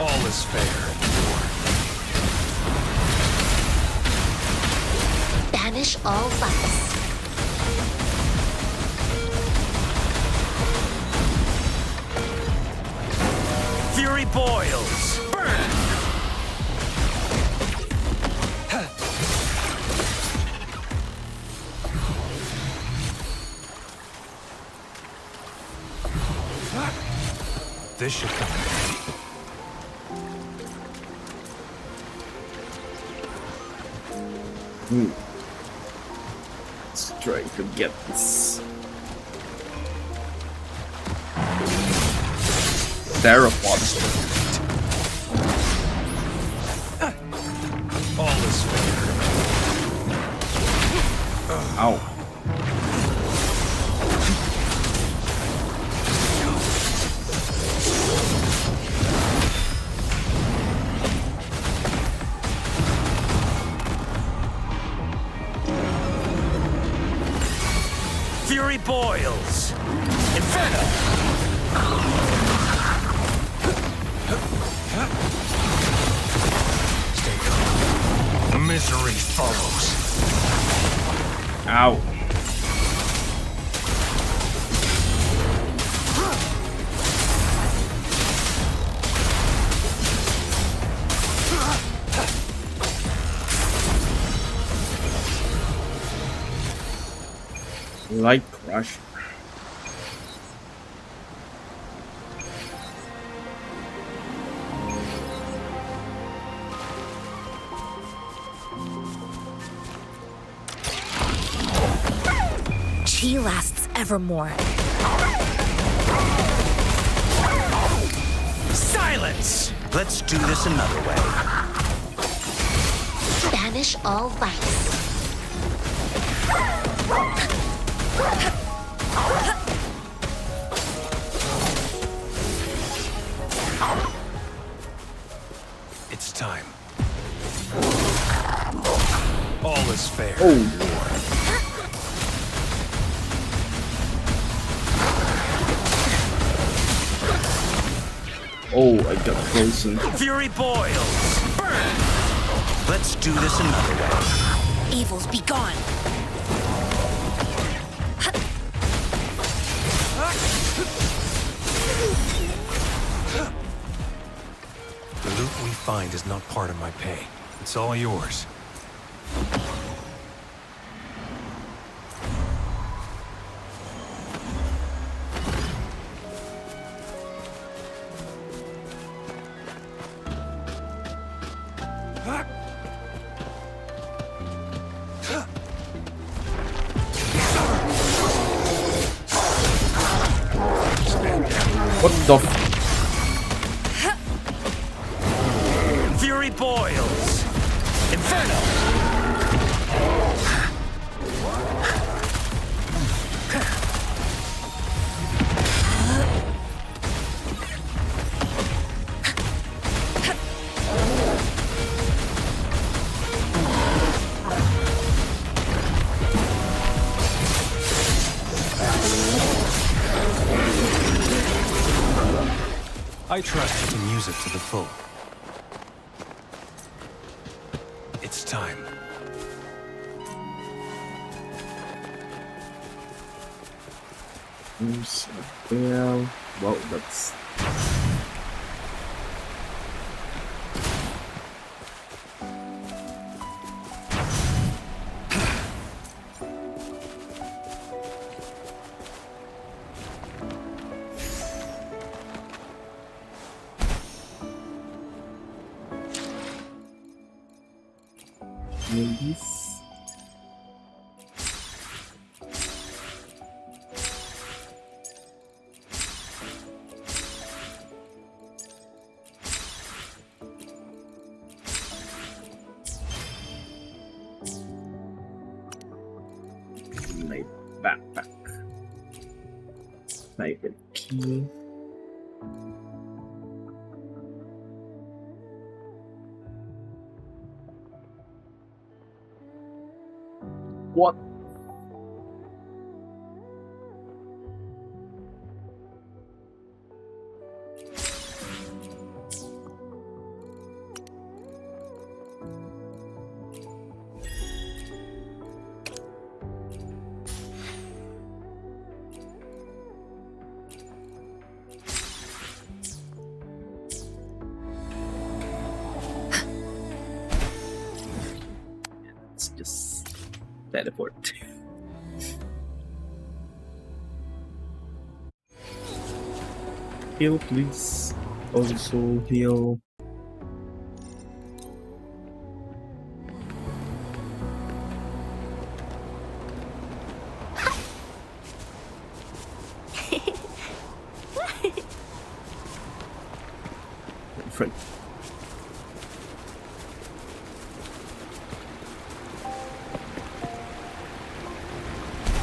All is fair in war. Banish all fights. Fury boils. Burn! This should come in handy. Let's try to get this. Theropod. All is fair. Ow. Fury boils. Inferno. Stay calm. Misery follows. Ow. Light crush. he lasts evermore. Silence! Let's do this another way. Banish all vice. It's time. All is fair. Oh, I got frozen. Fury boils! Burn! Let's do this another way. Evils be gone. The loot we find is not part of my pay. It's all yours. What the Fury boils! Inferno! I trust you can use it to the full. It's time. Yeah, well, that's... This. My backpack. My key. What? Let's just teleport. Heal, please. Also heal. Friend.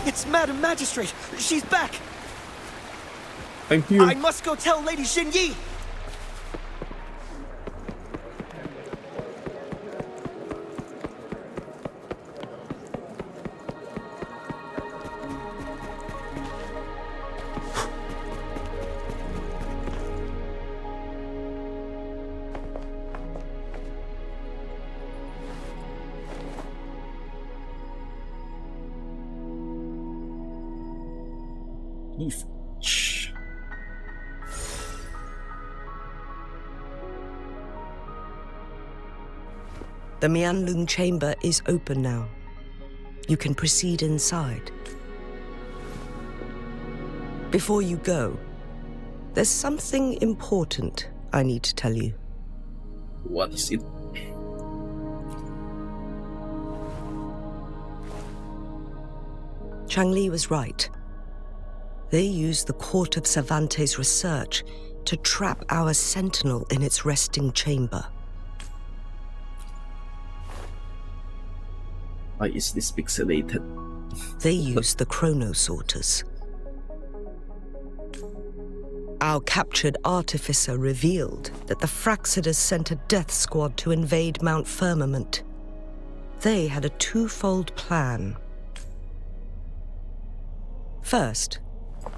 It's Madam Magistrate! She's back! Thank you. I must go tell Lady Xin Yi! The Mianlun chamber is open now. You can proceed inside. Before you go, there's something important I need to tell you. What is it? Changli was right. They used the Court of Cervantes' research to trap our sentinel in its resting chamber. Why is this pixelated? They used the chronosorters. Our captured artificer revealed that the Fraxidus sent a death squad to invade Mount Firmament. They had a twofold plan. First,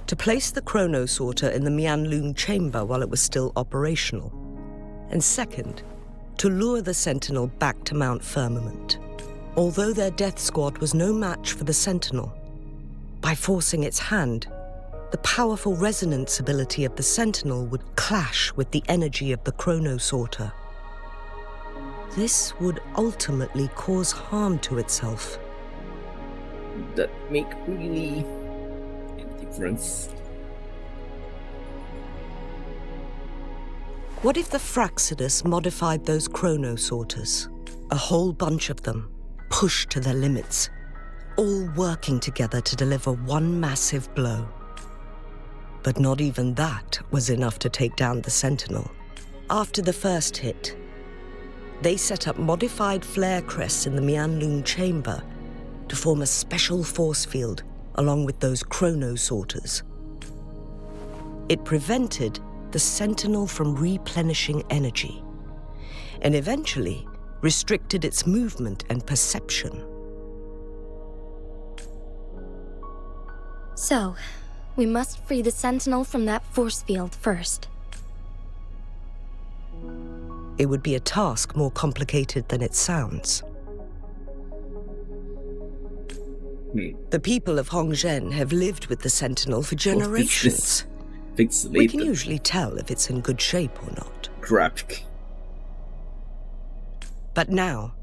to place the chronosorter in the Mianlun chamber while it was still operational. And second, to lure the Sentinel back to Mount Firmament. Although their death squad was no match for the Sentinel, by forcing its hand, the powerful resonance ability of the Sentinel would clash with the energy of the chronosorter. This would ultimately cause harm to itself. That make really a difference. What if the Fraxidus modified those chronosorters? A whole bunch of them, pushed to their limits, all working together to deliver one massive blow. But not even that was enough to take down the Sentinel. After the first hit, they set up modified flare crests in the Mianlun chamber to form a special force field along with those chronosorters. It prevented the Sentinel from replenishing energy, and eventually restricted its movement and perception. So, we must free the Sentinel from that force field first. It would be a task more complicated than it sounds. The people of Hongzhen have lived with the Sentinel for generations. We can usually tell if it's in good shape or not. Graphic. But now,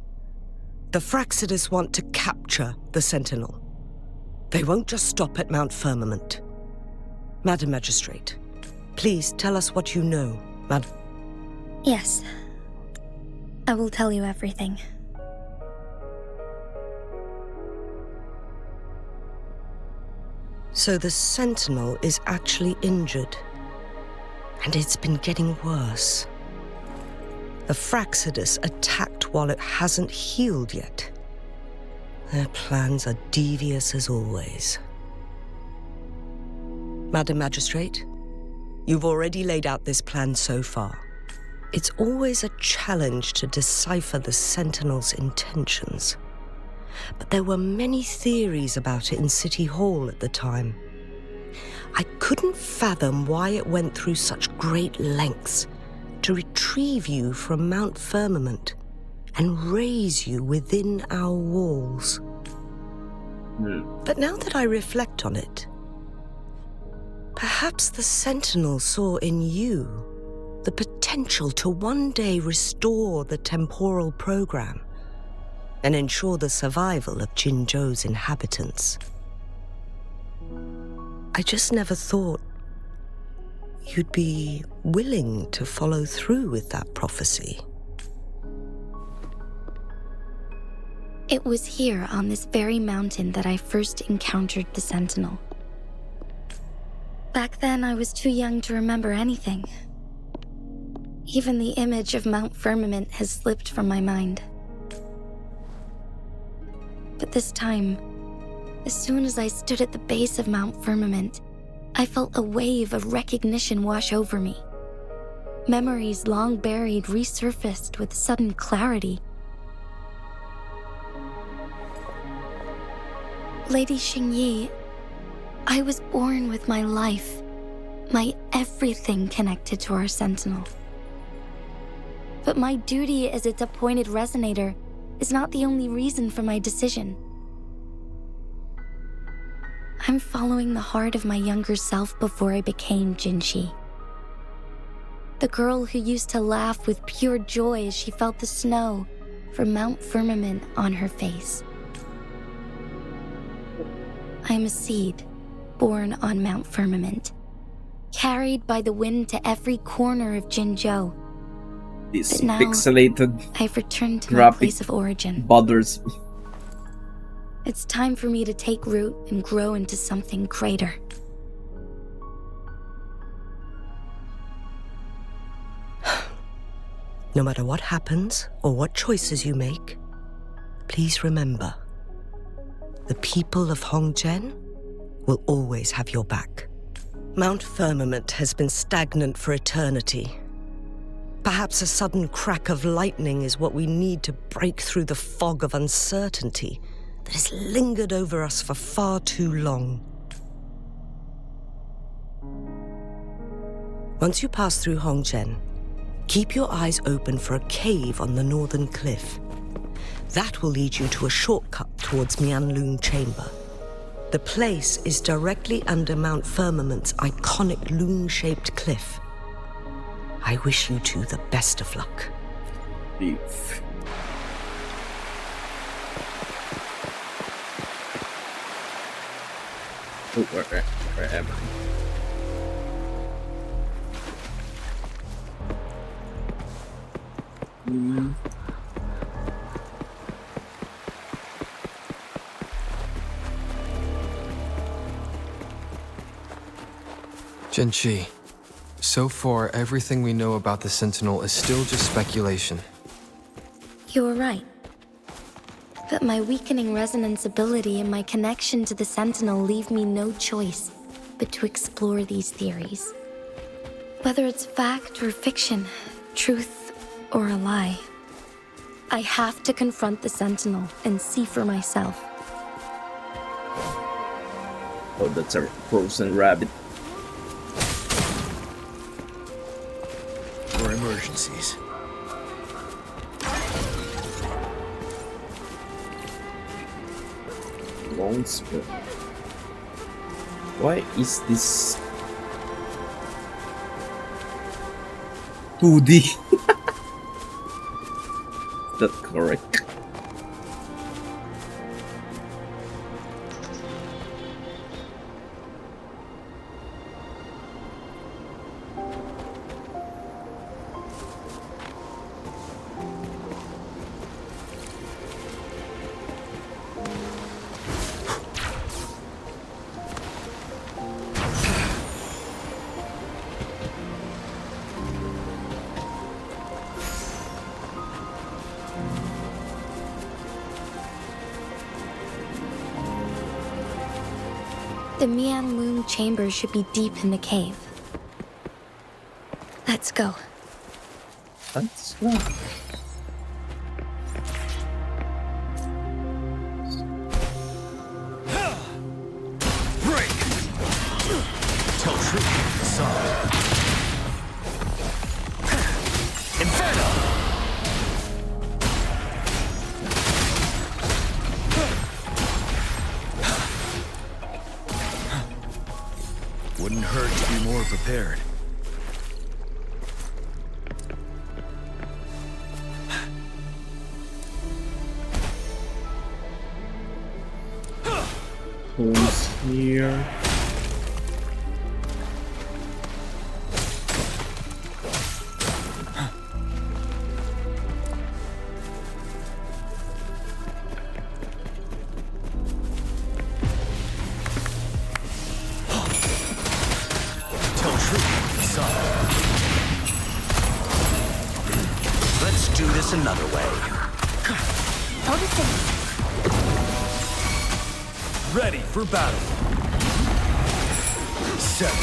the Fraxidus want to capture the Sentinel. They won't just stop at Mount Firmament. Madam Magistrate, please tell us what you know, Madam. Yes. I will tell you everything. So the Sentinel is actually injured. And it's been getting worse. The Fraxidus attacked while it hasn't healed yet. Their plans are devious as always. Madam Magistrate, you've already laid out this plan so far. It's always a challenge to decipher the Sentinel's intentions. But there were many theories about it in City Hall at the time. I couldn't fathom why it went through such great lengths to retrieve you from Mount Firmament and raise you within our walls. But now that I reflect on it, perhaps the Sentinel saw in you the potential to one day restore the temporal program and ensure the survival of Jinzhou's inhabitants. I just never thought you'd be willing to follow through with that prophecy. It was here on this very mountain that I first encountered the Sentinel. Back then, I was too young to remember anything. Even the image of Mount Firmament has slipped from my mind. But this time, as soon as I stood at the base of Mount Firmament, I felt a wave of recognition wash over me. Memories long buried resurfaced with sudden clarity. Lady Xingyi, I was born with my life, my everything connected to our Sentinel. But my duty as its appointed resonator is not the only reason for my decision. I'm following the heart of my younger self before I became Jinxi. The girl who used to laugh with pure joy as she felt the snow from Mount Firmament on her face. I am a seed born on Mount Firmament, carried by the wind to every corner of Jinzhou. This but now, pixelated I've returned to my place of origin. bothers me. It's time for me to take root and grow into something greater. No matter what happens or what choices you make, please remember, the people of Hongzhen will always have your back. Mount Firmament has been stagnant for eternity. Perhaps a sudden crack of lightning is what we need to break through the fog of uncertainty that has lingered over us for far too long. Once you pass through Hongzhen, keep your eyes open for a cave on the northern cliff. That will lead you to a shortcut towards Mianlun Chamber. The place is directly under Mount Firmament's iconic loon-shaped cliff. I wish you two the best of luck. Beef. Oh, where am I? Jinchi, so far everything we know about the Sentinel is still just speculation. You were right. But my weakening resonance ability and my connection to the Sentinel leave me no choice but to explore these theories. Whether it's fact or fiction, truth or a lie, I have to confront the Sentinel and see for myself. Oh, that's a frozen rabbit. For emergencies. Long spell. Why is this 2D? Is that correct? The Mianlun Chamber should be deep in the cave. Let's go. Let's go. Break! Tell truth, son. Inferno! Wouldn't hurt to be more prepared. Who's here? Let's do this another way. Ready for battle. 7.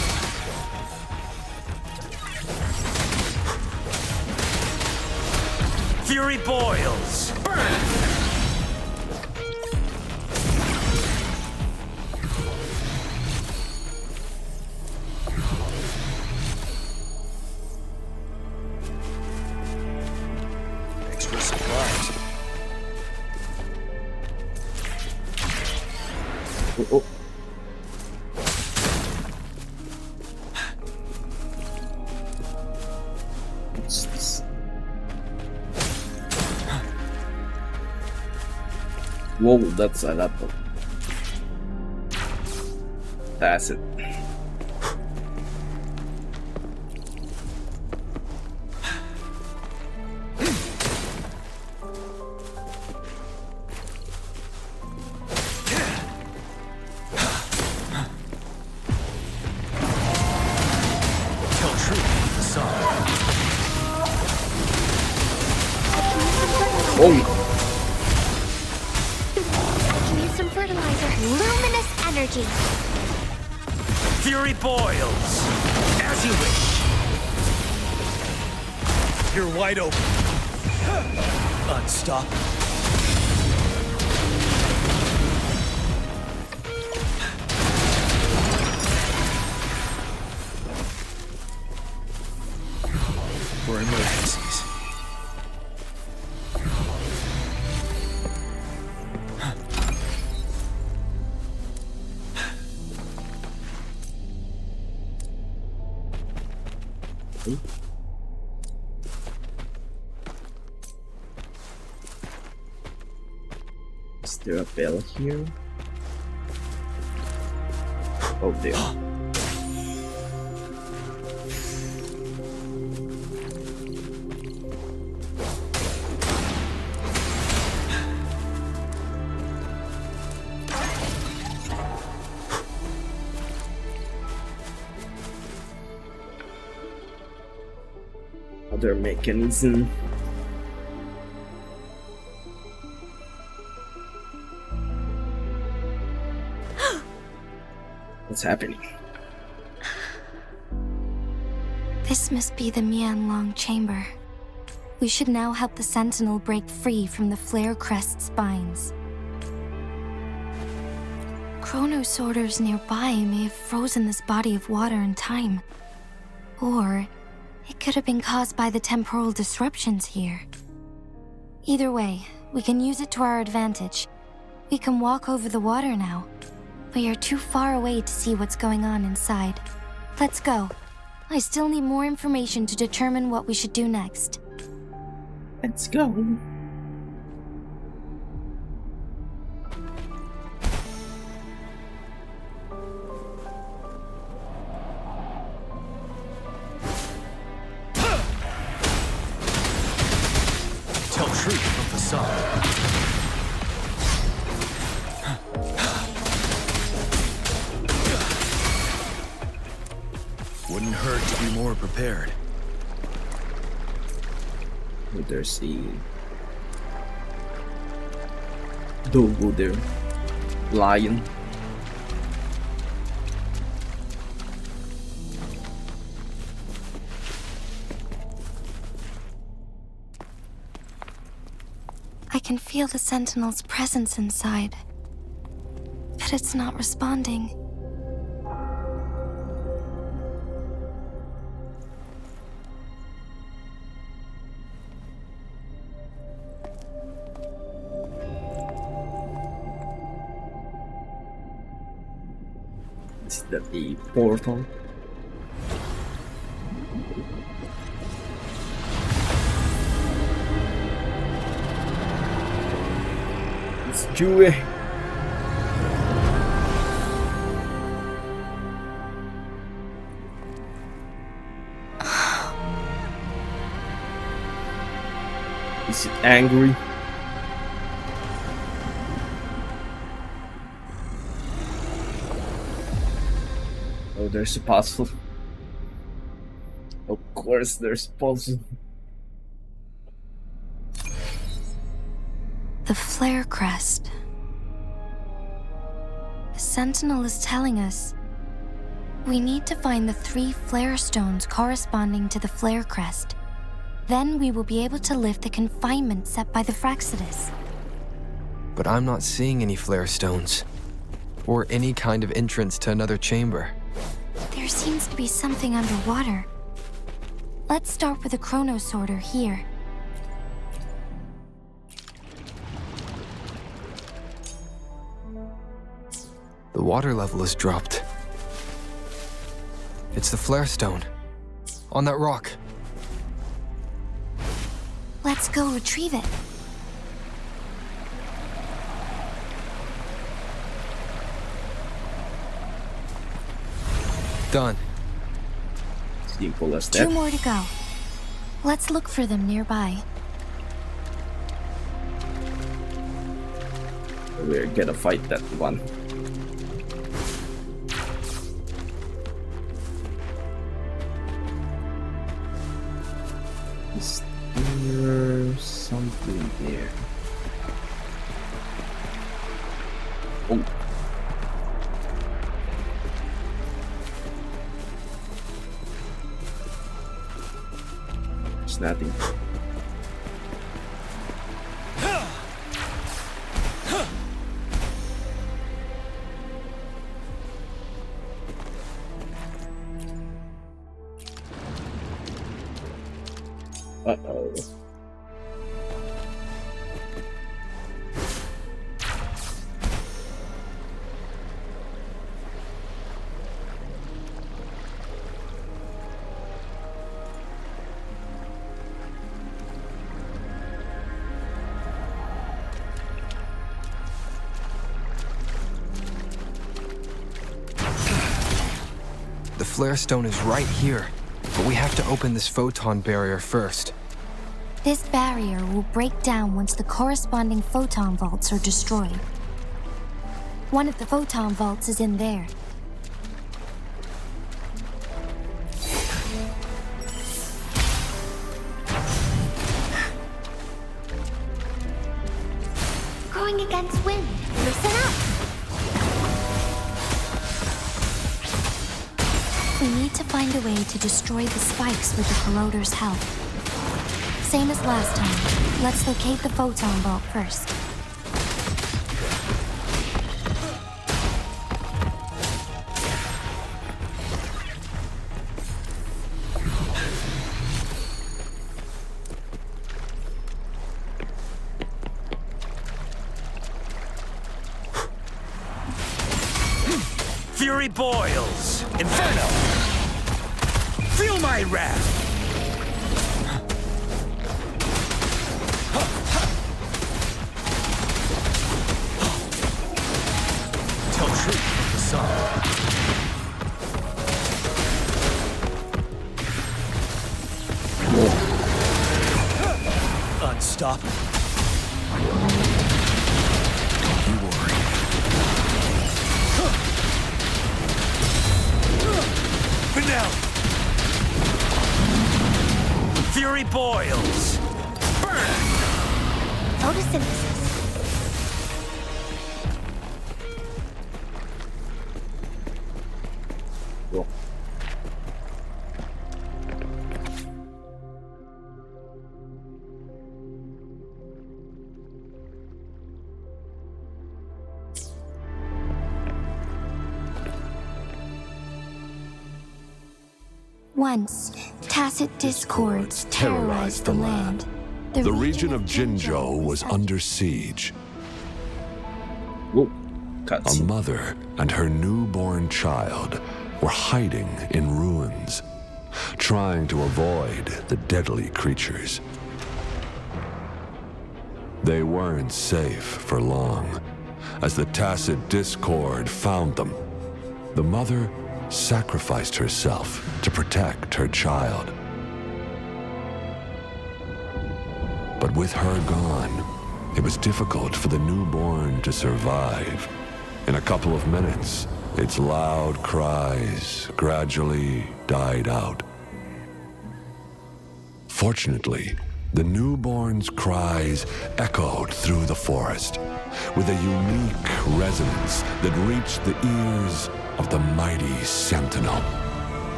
Fury boils. Burn! Extra supplies. Oh. What's this? Whoa, that's a lot of acid. facade. Oh, I can use some fertilizer. Luminous energy. Fury boils. As you wish. You're wide open. Unstoppable. For emergencies. is there a bell here? Oh, there. Other mechanism. What's happening? This must be the Mianlong chamber. We should now help the Sentinel break free from the flare crest spines. Chronosorters nearby may have frozen this body of water in time. Or it could have been caused by the temporal disruptions here. Either way, we can use it to our advantage. We can walk over the water now. We are too far away to see what's going on inside. Let's go. I still need more information to determine what we should do next. Let's go. Tell truth from facade. Wouldn't hurt to be more prepared. There's a Dogo there. Lion. I can feel the Sentinel's presence inside, but it's not responding. Is that a portal? Let's do it. Is it angry? Oh, there's a puzzle. Of course, there's a puzzle. The flare crest. The Sentinel is telling us we need to find the 3 flare stones corresponding to the flare crest. Then we will be able to lift the confinement set by the Fraxidus. But I'm not seeing any flare stones, or any kind of entrance to another chamber. There seems to be something underwater. Let's start with a chronosorter here. The water level has dropped. It's the flare stone. On that rock. Let's go retrieve it. Done. Simple as that. 2 more to go. Let's look for them nearby. We're gonna fight that one. Is there something there? Oh. It's nothing. Uh-oh. The flare stone is right here, but we have to open this photon barrier first. This barrier will break down once the corresponding photon vaults are destroyed. One of the photon vaults is in there. Going against wind. Listen up. We need to find a way to destroy the spikes with the corroder's help. Same as last time. Let's locate the photon vault first. Fury boils! Inferno! Feel my wrath! Tell truth from the sun. Unstoppable. Don't you worry. Finale! Fury boils! Burn! Photosynthesis. Cool. Once, tacit discords terrorized the land. The region of Jinzhou was under siege. Whoa. A Cutscene. mother and her newborn child were hiding in ruins, trying to avoid the deadly creatures. They weren't safe for long, as the tacit discord found them. The mother sacrificed herself to protect her child. But with her gone, it was difficult for the newborn to survive. In a couple of minutes, its loud cries gradually died out. Fortunately, the newborn's cries echoed through the forest with a unique resonance that reached the ears of the mighty Sentinel.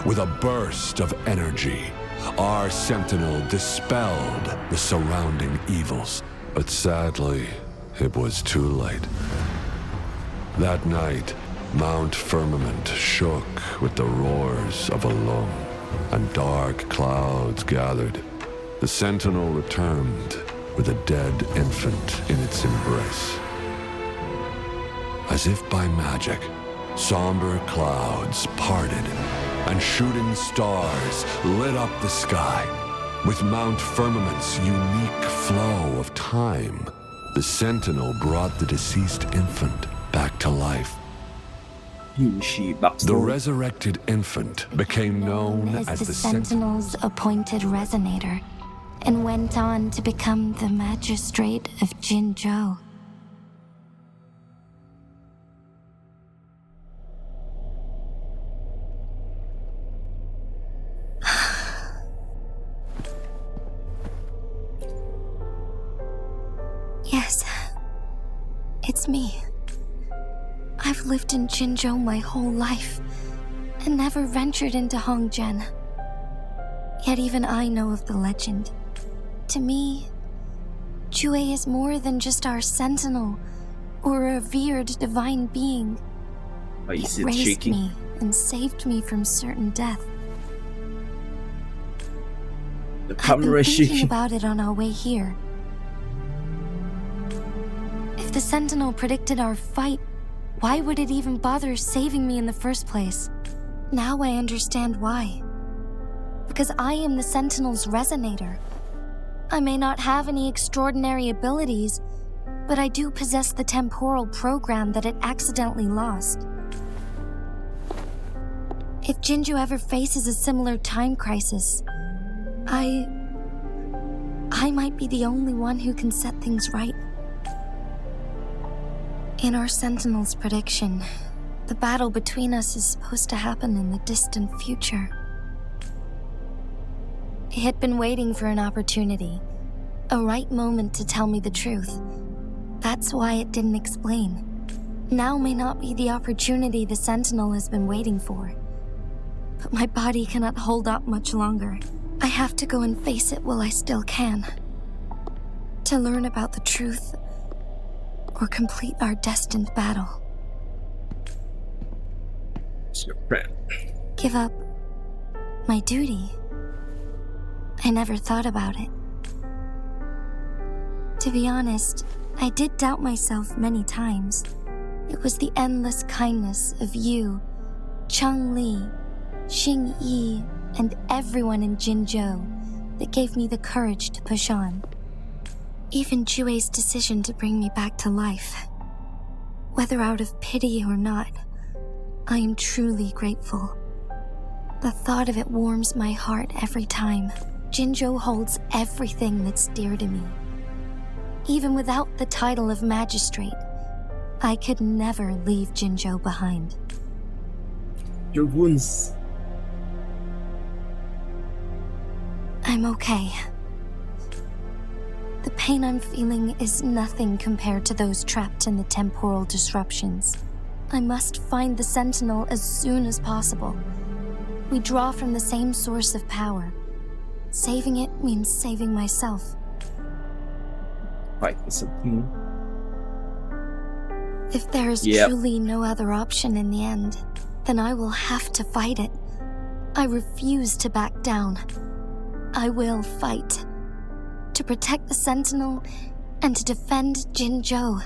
With a burst of energy, our Sentinel dispelled the surrounding evils. But sadly, it was too late. That night, Mount Firmament shook with the roars of a loam, and dark clouds gathered. The Sentinel returned with a dead infant in its embrace. As if by magic, somber clouds parted, and shooting stars lit up the sky. With Mount Firmament's unique flow of time, the Sentinel brought the deceased infant back to life. The resurrected infant became known as the Sentinel's appointed resonator, and went on to become the magistrate of Jinzhou. It's me. I've lived in Jinzhou my whole life and never ventured into Hongzhen. Yet even I know of the legend. To me, Jue is more than just our sentinel or a revered divine being. It raised me and saved me from certain death. I've been thinking about it on our way here. If the Sentinel predicted our fight, why would it even bother saving me in the first place? Now I understand why. Because I am the Sentinel's resonator. I may not have any extraordinary abilities, but I do possess the temporal program that it accidentally lost. If Jinzhou ever faces a similar time crisis, I might be the only one who can set things right. In our Sentinel's prediction, the battle between us is supposed to happen in the distant future. It had been waiting for an opportunity, a right moment to tell me the truth. That's why it didn't explain. Now may not be the opportunity the Sentinel has been waiting for. But my body cannot hold up much longer. I have to go and face it while I still can. To learn about the truth, or complete our destined battle. It's your friend. Give up my duty. I never thought about it. To be honest, I did doubt myself many times. It was the endless kindness of you, Cheng Li, Xing Yi, and everyone in Jinzhou that gave me the courage to push on. Even Jue's decision to bring me back to life. Whether out of pity or not, I am truly grateful. The thought of it warms my heart every time. Jinzhou holds everything that's dear to me. Even without the title of magistrate, I could never leave Jinzhou behind. Your wounds. I'm okay. The pain I'm feeling is nothing compared to those trapped in the temporal disruptions. I must find the Sentinel as soon as possible. We draw from the same source of power. Saving it means saving myself. Fight something. If there is truly no other option in the end, then I will have to fight it. I refuse to back down. I will fight. To protect the Sentinel and to defend Jinzhou.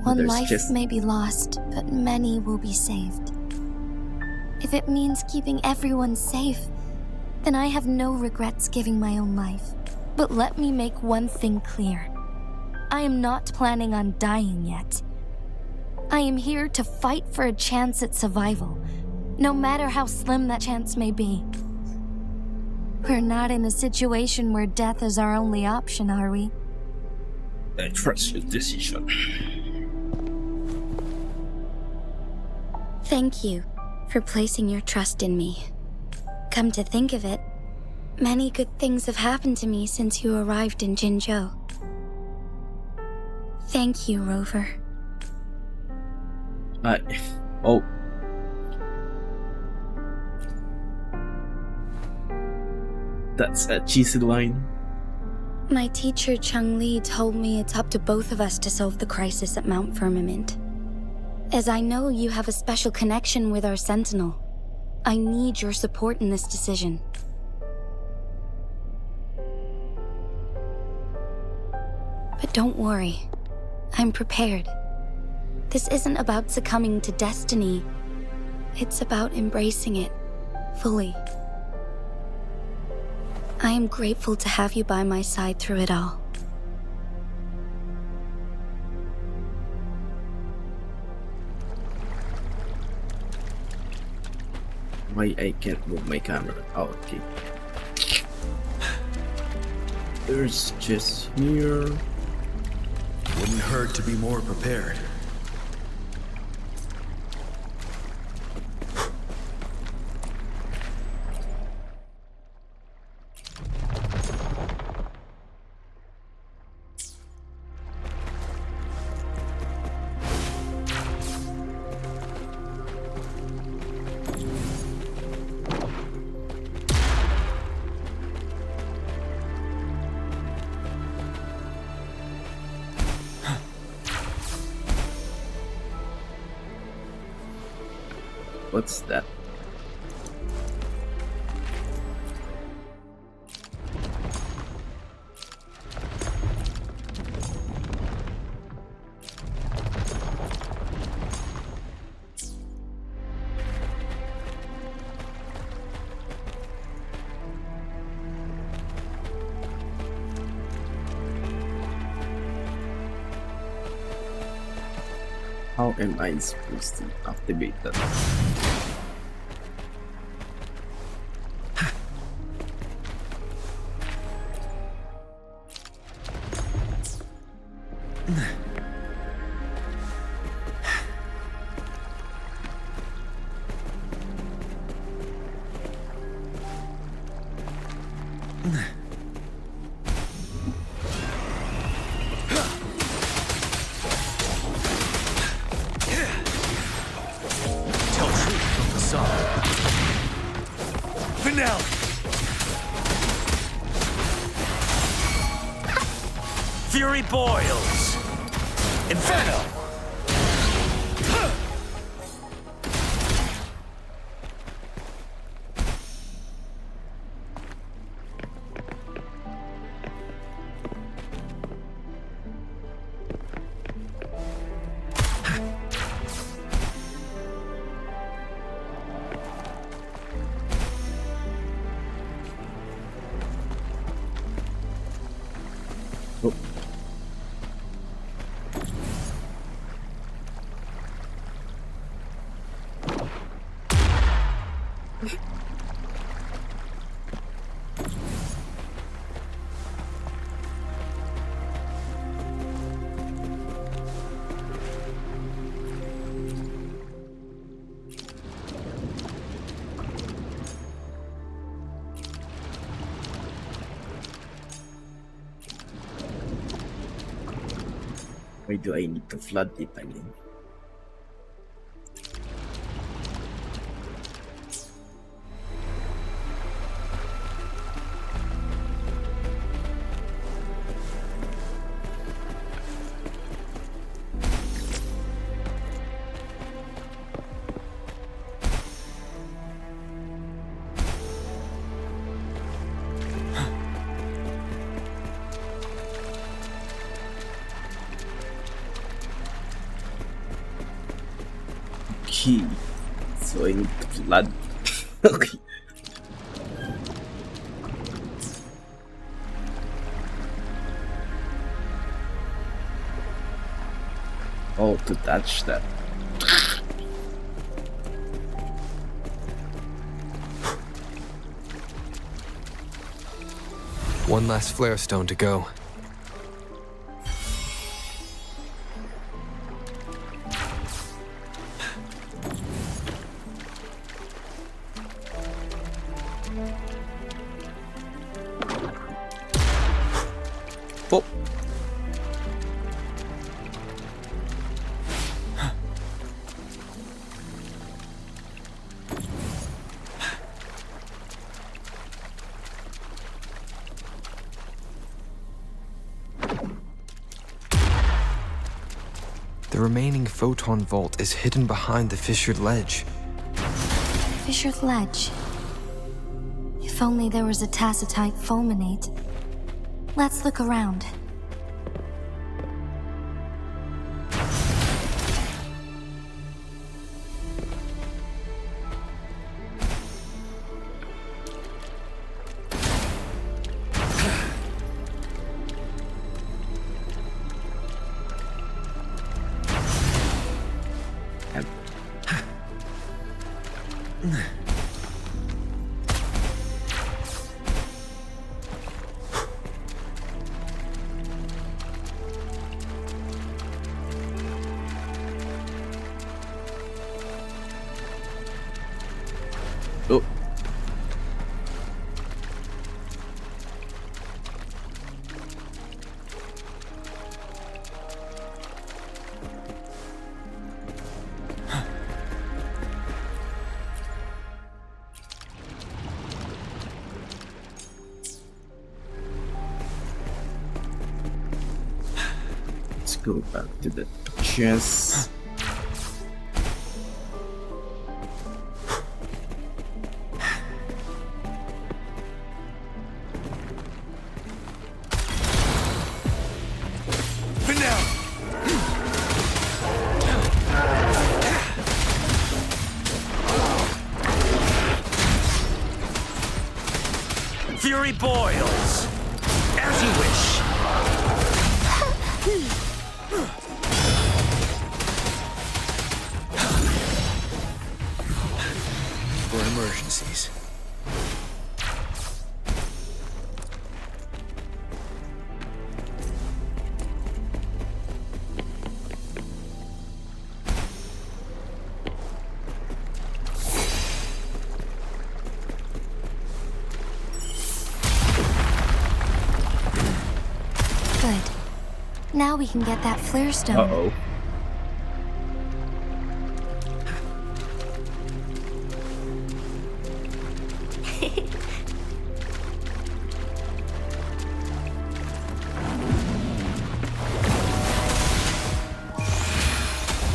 One life may be lost, but many will be saved. If it means keeping everyone safe, then I have no regrets giving my own life. But let me make one thing clear. I am not planning on dying yet. I am here to fight for a chance at survival, no matter how slim that chance may be. We're not in a situation where death is our only option, are we? I trust your decision. Thank you for placing your trust in me. Come to think of it, many good things have happened to me since you arrived in Jinzhou. Thank you, Rover. Oh. That's a cheesy line. My teacher Cheng Li told me it's up to both of us to solve the crisis at Mount Firmament. As I know you have a special connection with our Sentinel, I need your support in this decision. But don't worry, I'm prepared. This isn't about succumbing to destiny. It's about embracing it fully. I am grateful to have you by my side through it all. Why I can't move my camera? Oh, okay. There's just here. Wouldn't hurt to be more prepared. What's that? How am I supposed to activate that? Fury boils! Inferno! Oh. Why do I need to flood it again? Key. So I need to flood. Okay. Oh, to touch that. One last flare stone to go. Oh. The remaining photon vault is hidden behind the fissured ledge. Fissured ledge. If only there was a tacitite fulminate. Let's look around. Oh. Let's go back to the chest. Fury boils. As you wish. For emergencies. Good. Now we can get that flare stone. Uh-oh.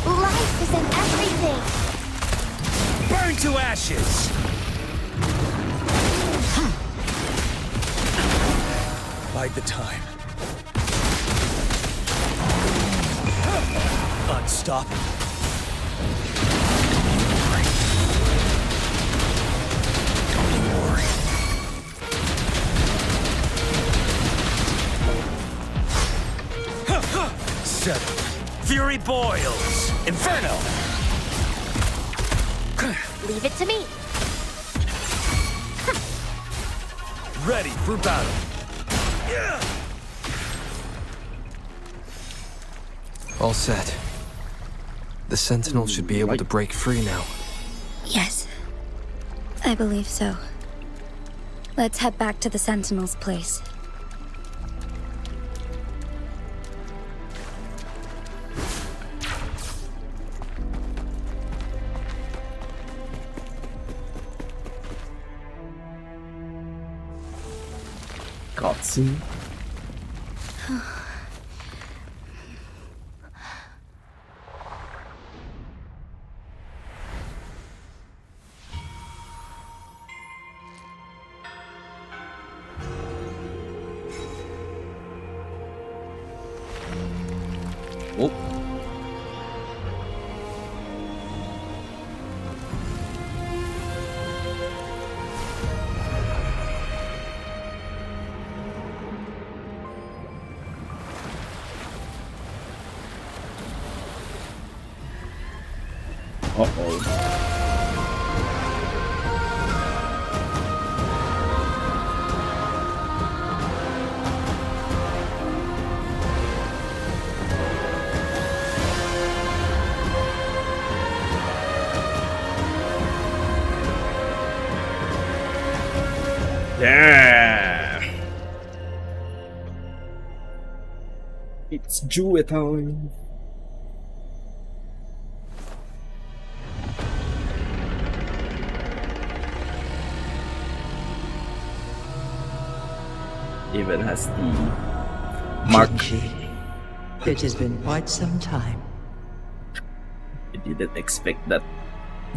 Life is in everything. Burn to ashes. Bide the time. Unstoppable. Don't worry. Settle. Fury boils. Inferno. Leave it to me. Ready for battle. All set. The Sentinel should be able to break free now. Yes, I believe so. Let's head back to the Sentinel's place. Cutscene. Oh. Uh-oh. Yeah. It's Jewel time. Even has the mark. It has been quite some time. I didn't expect that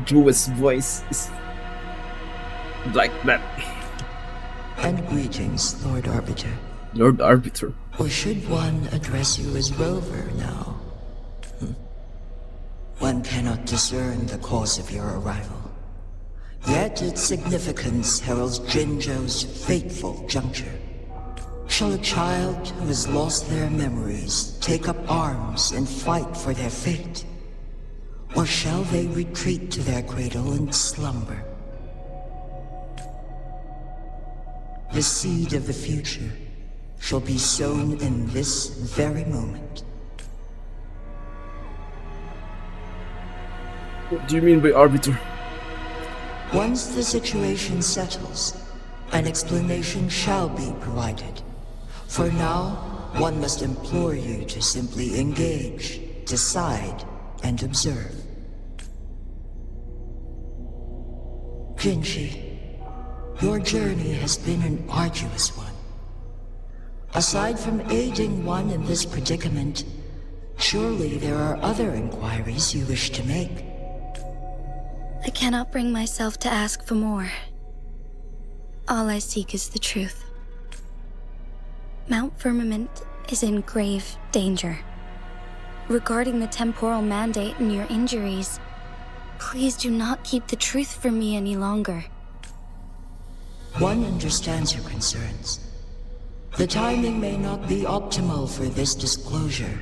Jewel's voice is like that. And greetings, Lord Arbiter. Lord Arbiter. Or should one address you as Rover now? One cannot discern the cause of your arrival. Yet its significance heralds Jinzhou's fateful juncture. Shall a child who has lost their memories take up arms and fight for their fate? Or shall they retreat to their cradle and slumber? The seed of the future shall be sown in this very moment. What do you mean by Arbiter? Once the situation settles, an explanation shall be provided. For now, one must implore you to simply engage, decide, and observe. Jinshi, your journey has been an arduous one. Aside from aiding one in this predicament, surely there are other inquiries you wish to make. I cannot bring myself to ask for more. All I seek is the truth. Mount Firmament is in grave danger. Regarding the temporal mandate and your injuries, please do not keep the truth from me any longer. One understands your concerns. The timing may not be optimal for this disclosure,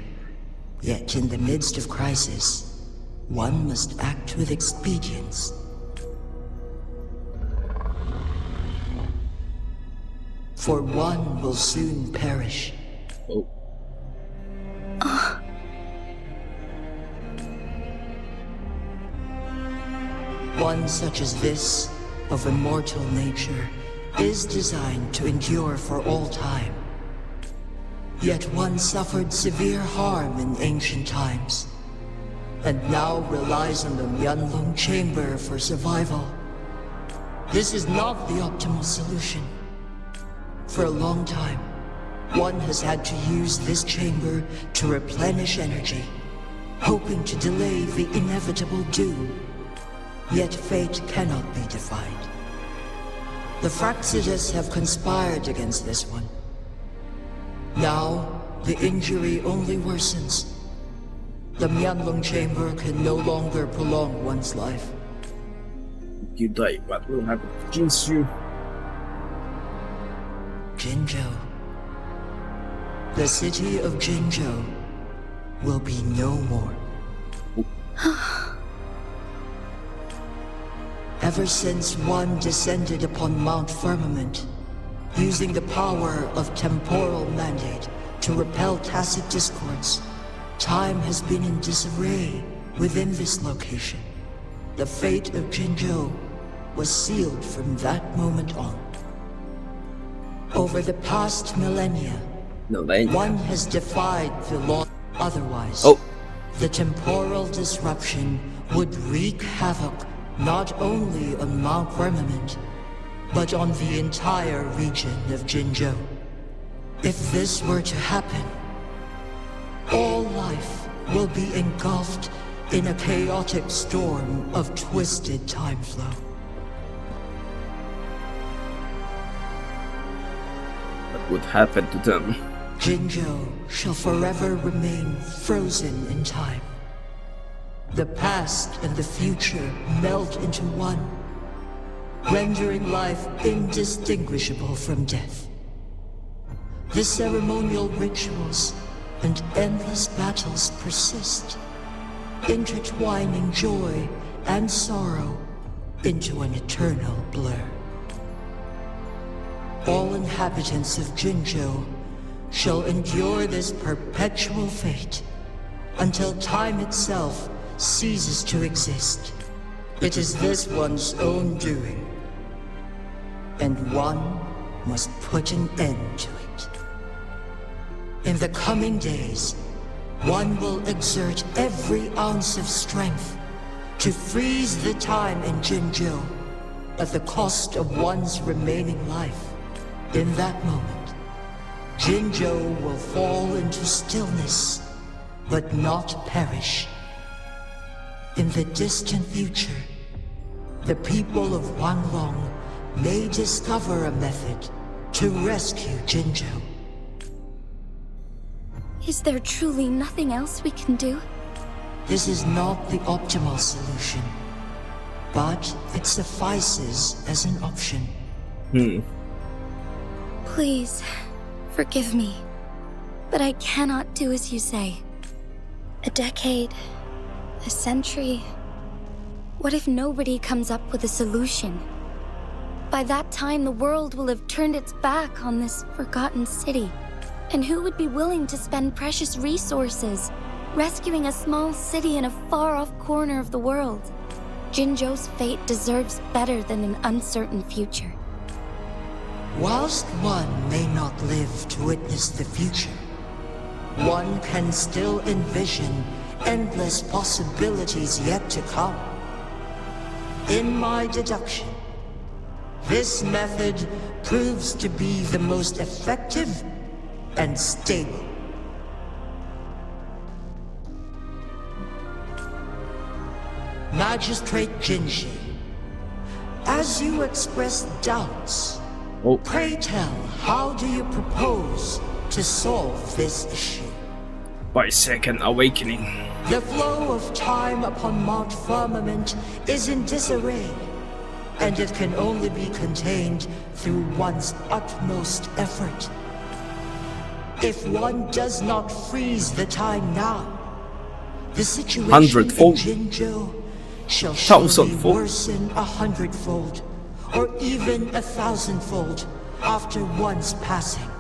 yet in the midst of crisis, one must act with expedience. For one will soon perish. Oh. One such as this, of immortal nature, is designed to endure for all time. Yet one suffered severe harm in ancient times, and now relies on the Myanlong Chamber for survival. This is not the optimal solution. For a long time, one has had to use this chamber to replenish energy, hoping to delay the inevitable doom. Yet fate cannot be defied. The Fraxitus have conspired against this one. Now, the injury only worsens. The Myanlong Chamber can no longer prolong one's life. If you die, what will happen to Jinsu? Jinzhou. The city of Jinzhou will be no more. Ever since one descended upon Mount Firmament, using the power of temporal mandate to repel tacit discords, time has been in disarray within this location. The fate of Jinzhou was sealed from that moment on. Over the past millennia, one has defied the law. Otherwise, the temporal disruption would wreak havoc not only on Mount Firmament, but on the entire region of Jinzhou. If this were to happen, all life will be engulfed in a chaotic storm of twisted time flow. What would happen to them? Jinzhou shall forever remain frozen in time. The past and the future melt into one, rendering life indistinguishable from death. The ceremonial rituals and endless battles persist, intertwining joy and sorrow into an eternal blur. All inhabitants of Jinzhou shall endure this perpetual fate until time itself ceases to exist. It is this one's own doing, and one must put an end to it. In the coming days, one will exert every ounce of strength to freeze the time in Jinzhou at the cost of one's remaining life. In that moment, Jinzhou will fall into stillness, but not perish. In the distant future, the people of Wanglong may discover a method to rescue Jinzhou. Is there truly nothing else we can do? This is not the optimal solution, but it suffices as an option. Please, forgive me, but I cannot do as you say. A decade, a century. What if nobody comes up with a solution? By that time, the world will have turned its back on this forgotten city. And who would be willing to spend precious resources rescuing a small city in a far-off corner of the world? Jinzhou's fate deserves better than an uncertain future. Whilst one may not live to witness the future, one can still envision endless possibilities yet to come. In my deduction, this method proves to be the most effective and stable. Magistrate Jinji, as you express doubts, pray tell, how do you propose to solve this issue? By second awakening. The flow of time upon Mount Firmament is in disarray. and it can only be contained through one's utmost effort. If one does not freeze the time now, the situation in Jinzhou shall surely worsen 100-fold, or even 1,000-fold after one's passing.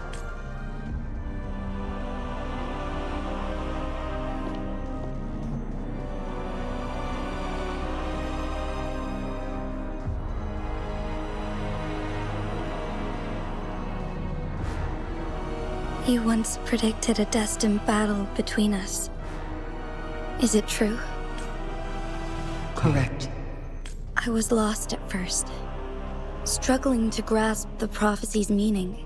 You once predicted a destined battle between us. Is it true? Correct. I was lost at first, struggling to grasp the prophecy's meaning.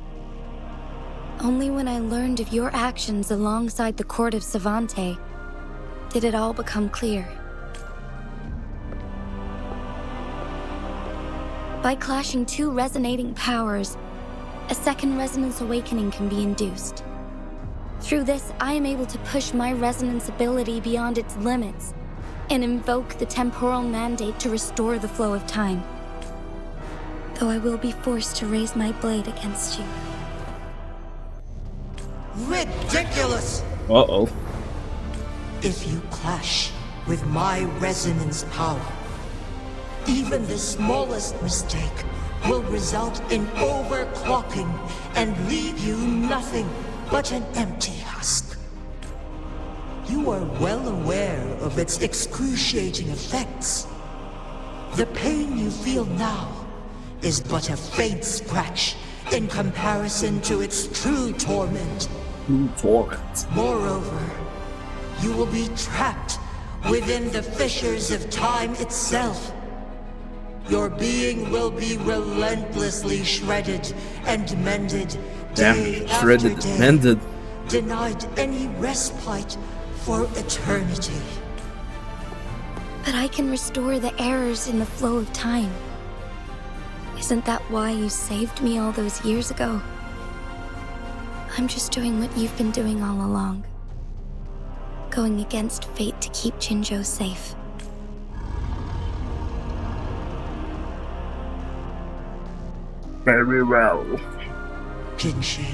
Only when I learned of your actions alongside the court of Savante did it all become clear. By clashing two resonating powers, a second resonance awakening can be induced. Through this, I am able to push my resonance ability beyond its limits and invoke the temporal mandate to restore the flow of time. Though I will be forced to raise my blade against you. Ridiculous! Uh-oh. If you clash with my resonance power, even the smallest mistake will result in overclocking and leave you nothing but an empty husk. You are well aware of its excruciating effects. The pain you feel now is but a faint scratch in comparison to its true torment. Moreover, you will be trapped within the fissures of time itself. Your being will be relentlessly shredded and mended day after day, mended. denied any respite for eternity. But I can restore the errors in the flow of time. Isn't that why you saved me all those years ago? I'm just doing what you've been doing all along. Going against fate to keep Jinzhou safe. Very well. Jinshi,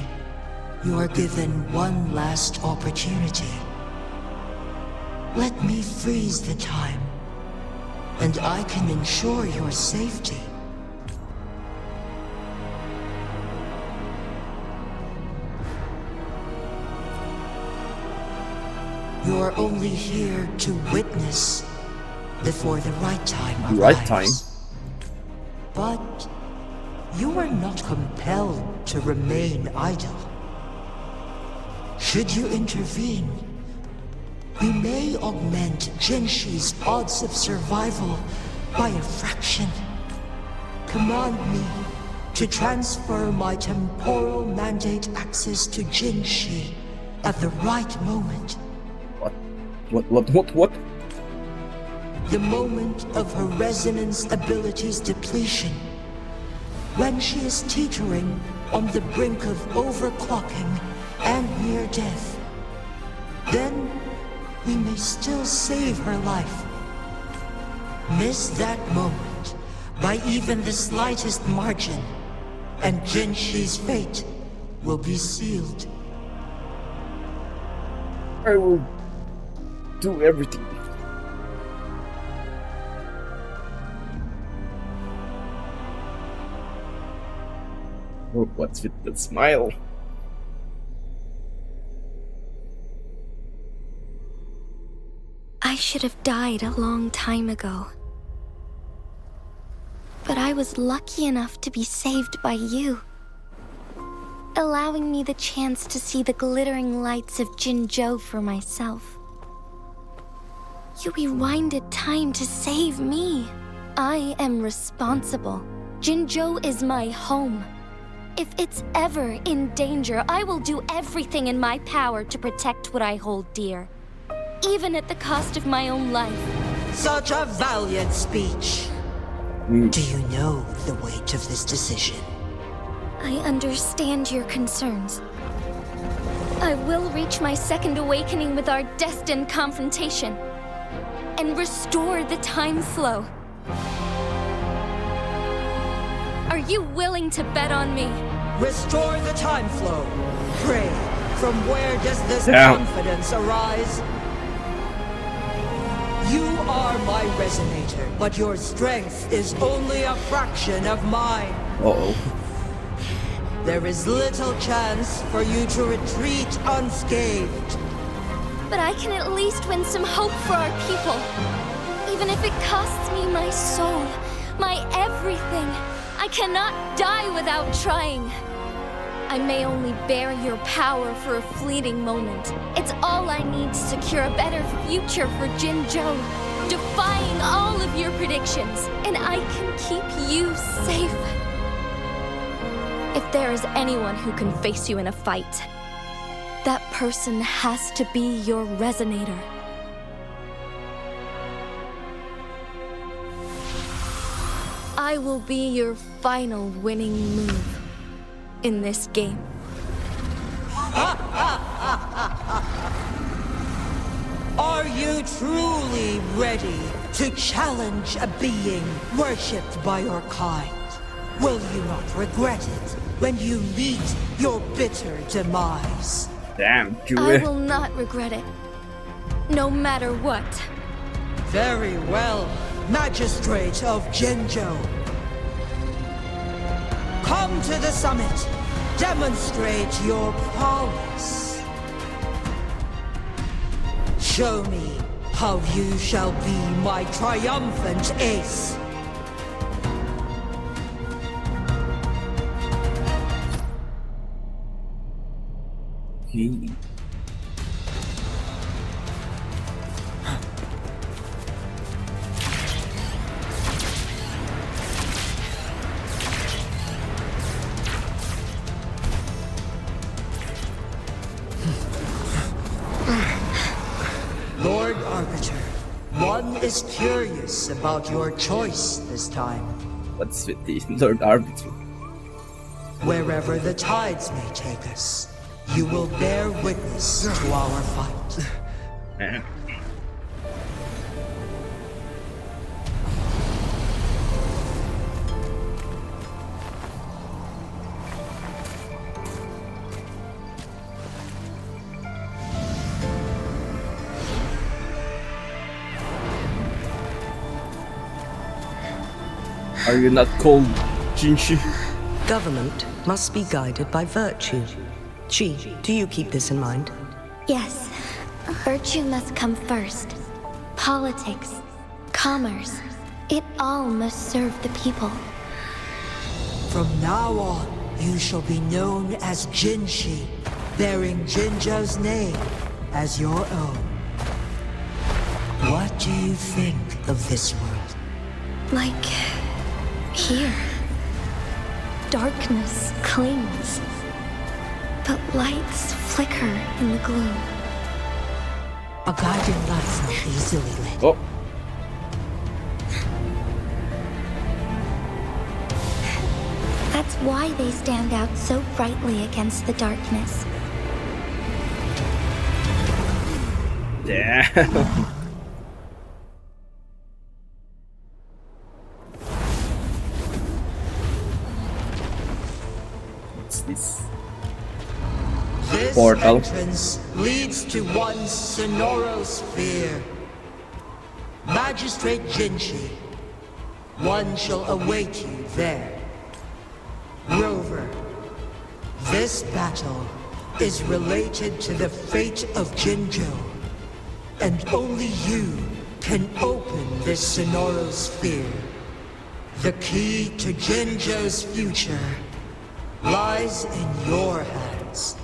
you are given one last opportunity. Let me freeze the time, and I can ensure your safety. You are only here to witness before the right time arrives. Right time. But you are not compelled to remain idle. Should you intervene, we may augment Jinshi's odds of survival by a fraction. Command me to transfer my temporal mandate access to Jinshi at the right moment. What? The moment of her resonance ability's depletion. When she is teetering on the brink of overclocking and near death. Then we may still save her life. Miss that moment by even the slightest margin, and Jinshi's fate will be sealed. I will do everything. Oh, what's with that smile? I should have died a long time ago. But I was lucky enough to be saved by you, allowing me the chance to see the glittering lights of Jinzhou for myself. You rewinded time to save me. I am responsible. Jinzhou is my home. If it's ever in danger, I will do everything in my power to protect what I hold dear, even at the cost of my own life. Such a valiant speech. Do you know the weight of this decision? I understand your concerns. I will reach my second awakening with our destined confrontation and restore the time flow. Are you willing to bet on me? Restore the time flow. Pray, from where does this confidence arise? You are my resonator, but your strength is only a fraction of mine. Uh-oh. There is little chance for you to retreat unscathed. But I can at least win some hope for our people. Even if it costs me my soul, my everything, I cannot die without trying. I may only bear your power for a fleeting moment. It's all I need to secure a better future for Jinzhou, defying all of your predictions, and I can keep you safe. If there is anyone who can face you in a fight, that person has to be your resonator. I will be your final winning move in this game. Are you truly ready to challenge a being worshipped by your kind? Will you not regret it when you meet your bitter demise? Damn, I will not regret it, no matter what. Very well, Magistrate of Jinzhou. Come to the summit. Demonstrate your prowess. Show me how you shall be my triumphant ace. Hey. Lord Arbiter, one is curious about your choice this time. What's with the Lord Arbiter? Wherever the tides may take us, you will bear witness to our fight. Are you not called Jinshi? Government must be guided by virtue. Chi, do you keep this in mind? Yes, virtue must come first. Politics, commerce, it all must serve the people. From now on, you shall be known as Jinshi, bearing Jinzhou's name as your own. What do you think of this world? Like here, darkness clings, but lights flicker in the gloom. A guiding light's not easily lit. Oh. That's why they stand out so brightly against the darkness. Damn. What's this? This Portal. entrance leads to one Sonorosphere. Magistrate Jinshi, one shall await you there. Rover, this battle is related to the fate of Jinzhou, and only you can open this Sonorosphere. The key to Jinzhou's future lies in your hands.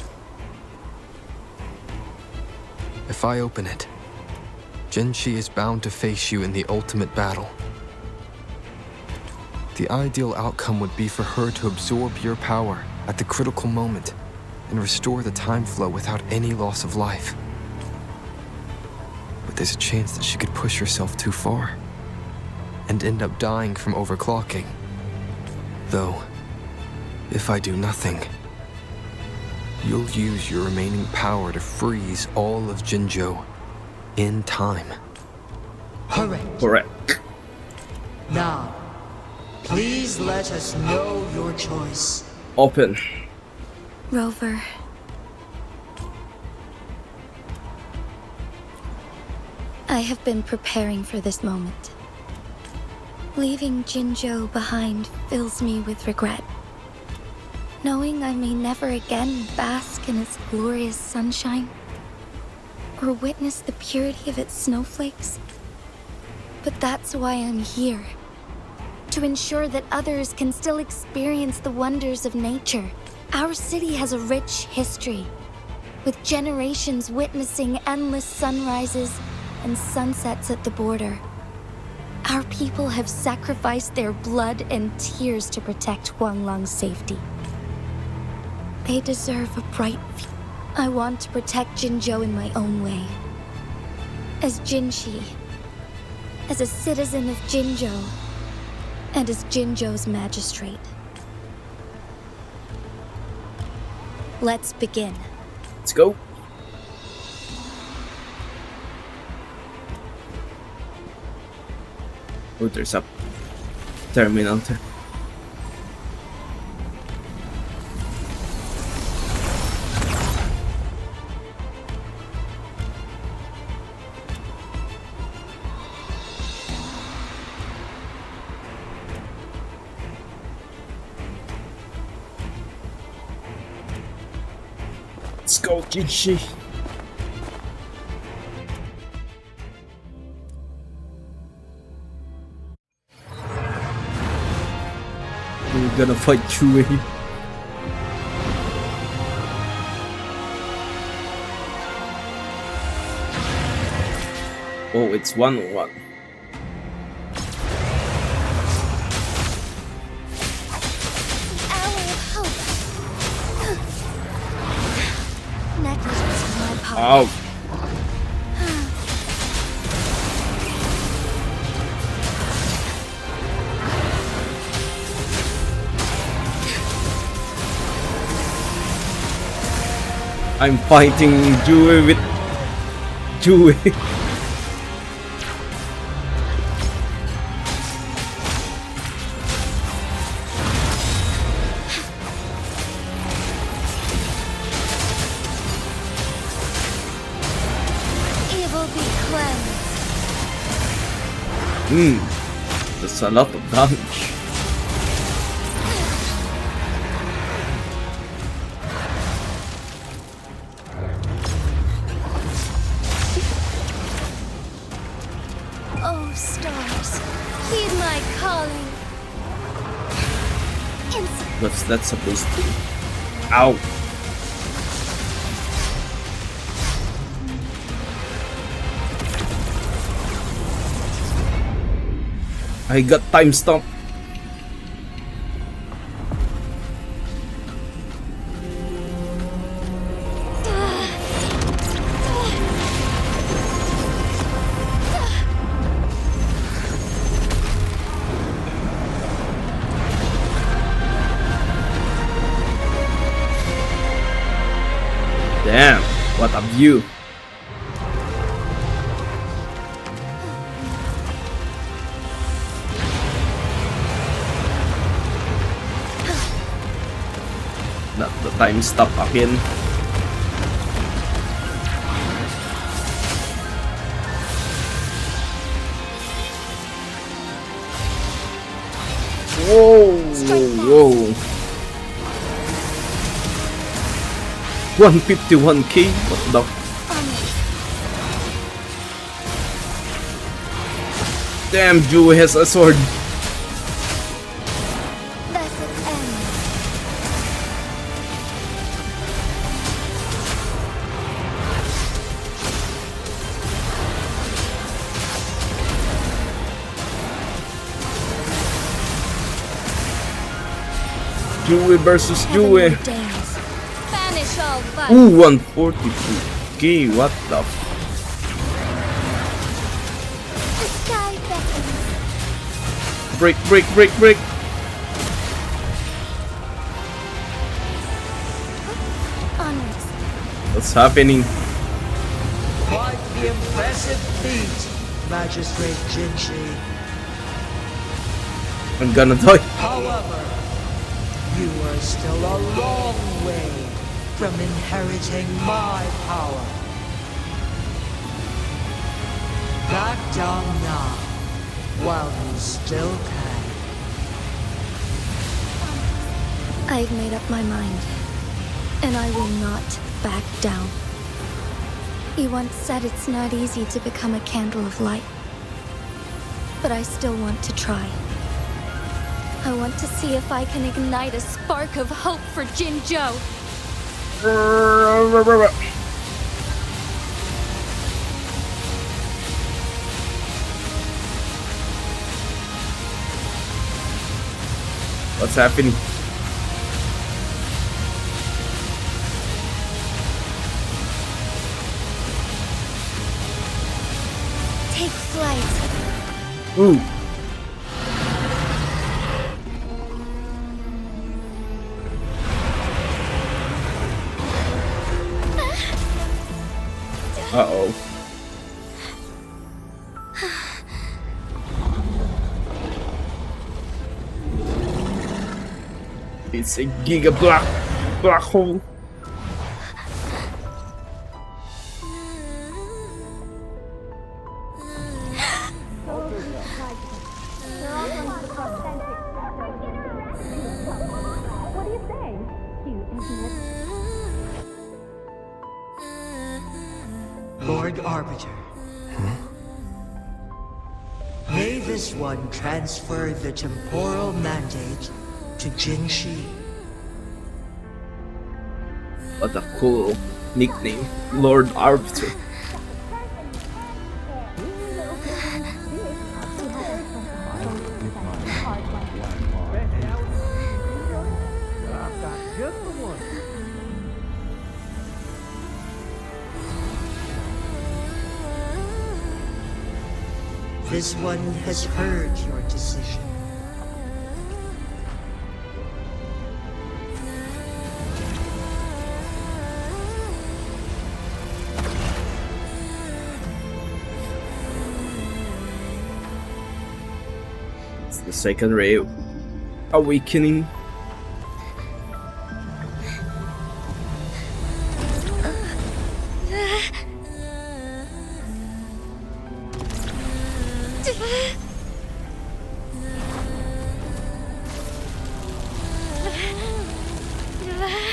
If I open it, Jinshi is bound to face you in the ultimate battle. The ideal outcome would be for her to absorb your power at the critical moment and restore the time flow without any loss of life. But there's a chance that she could push herself too far and end up dying from overclocking. Though, if I do nothing, you'll use your remaining power to freeze all of Jinzhou in time. Correct. Correct. Now, Please let us know your choice. Open. Rover. I have been preparing for this moment. Leaving Jinzhou behind fills me with regret. Knowing I may never again bask in its glorious sunshine, or witness the purity of its snowflakes. But that's why I'm here. To ensure that others can still experience the wonders of nature. Our city has a rich history, with generations witnessing endless sunrises and sunsets at the border. Our people have sacrificed their blood and tears to protect Huanglang's safety. They deserve a bright future. I want to protect Jinzhou in my own way. As Jinshi, as a citizen of Jinzhou, and as Jinzhou's magistrate. Let's begin. Let's go. Oh, there's a terminal there. Let's go, Jinshi. We're gonna fight Chui. Oh, it's 1-1. Oh. I'm fighting Jue with Jue. That's a lot of damage. Oh, stars, heed my calling. What's that supposed to be? Ow! I got time stop. Damn, what a view. Not the time stop again. Whoa, whoa. 151k? What the? Damn, Jue has a sword. Jue versus Jue. Ooh, 142k, what the f— Break, break, break, break! What's happening? Quite the impressive feat, Magistrate Jinshi. I'm gonna die. However, you are still a long way from inheriting my power. Back down now, while you still can. I've made up my mind, and I will not back down. You once said it's not easy to become a candle of light, but I still want to try. I want to see if I can ignite a spark of hope for Jinzhou. What's happening? Take flight. Ooh. Uh-oh. It's a giga black hole. What do you say? Cute, isn't it? Lord Arbiter. May this one transfer the temporal mandate to Jinshi. What a cool nickname, Lord Arbiter. This one has heard your decision. It's the second ray awakening.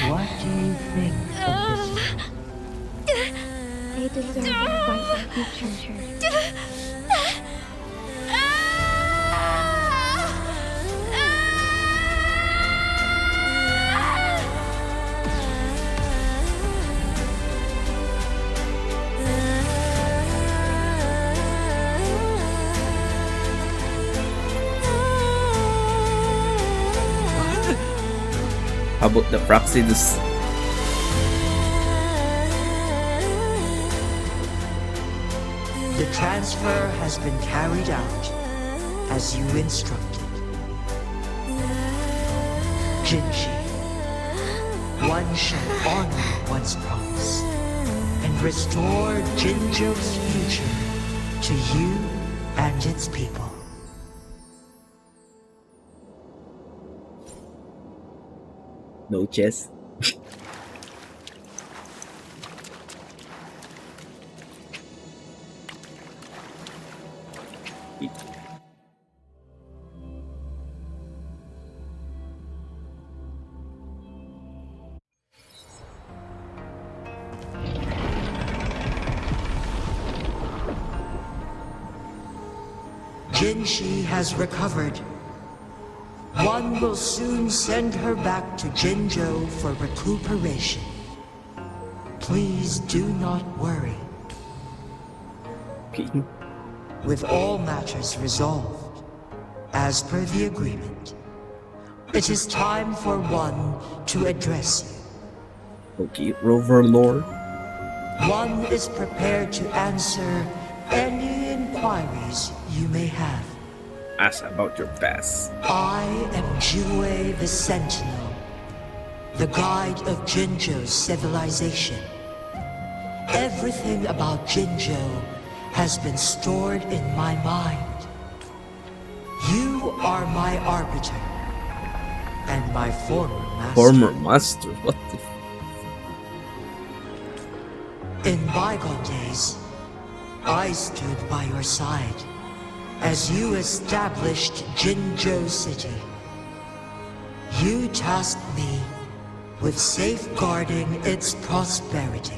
What do you think of this? They deserve a bright future. How about the Praxidus? The transfer has been carried out as you instructed. Jinshi, one shall honor one's promise and restore Jinzhou's future to you and its people. No chess. Jinshi has recovered. One will soon send her back to Jinzhou for recuperation. Please do not worry. With all matters resolved, as per the agreement, it is time for one to address you. Okay, Rover Lord. One is prepared to answer any inquiries you may have. Ask about your past. I am Jue the Sentinel, the guide of Jinzhou's civilization. Everything about Jinzhou has been stored in my mind. You are my arbiter and my former master. Former master? What the In bygone days, I stood by your side as you established Jinzhou City. You tasked me with safeguarding its prosperity.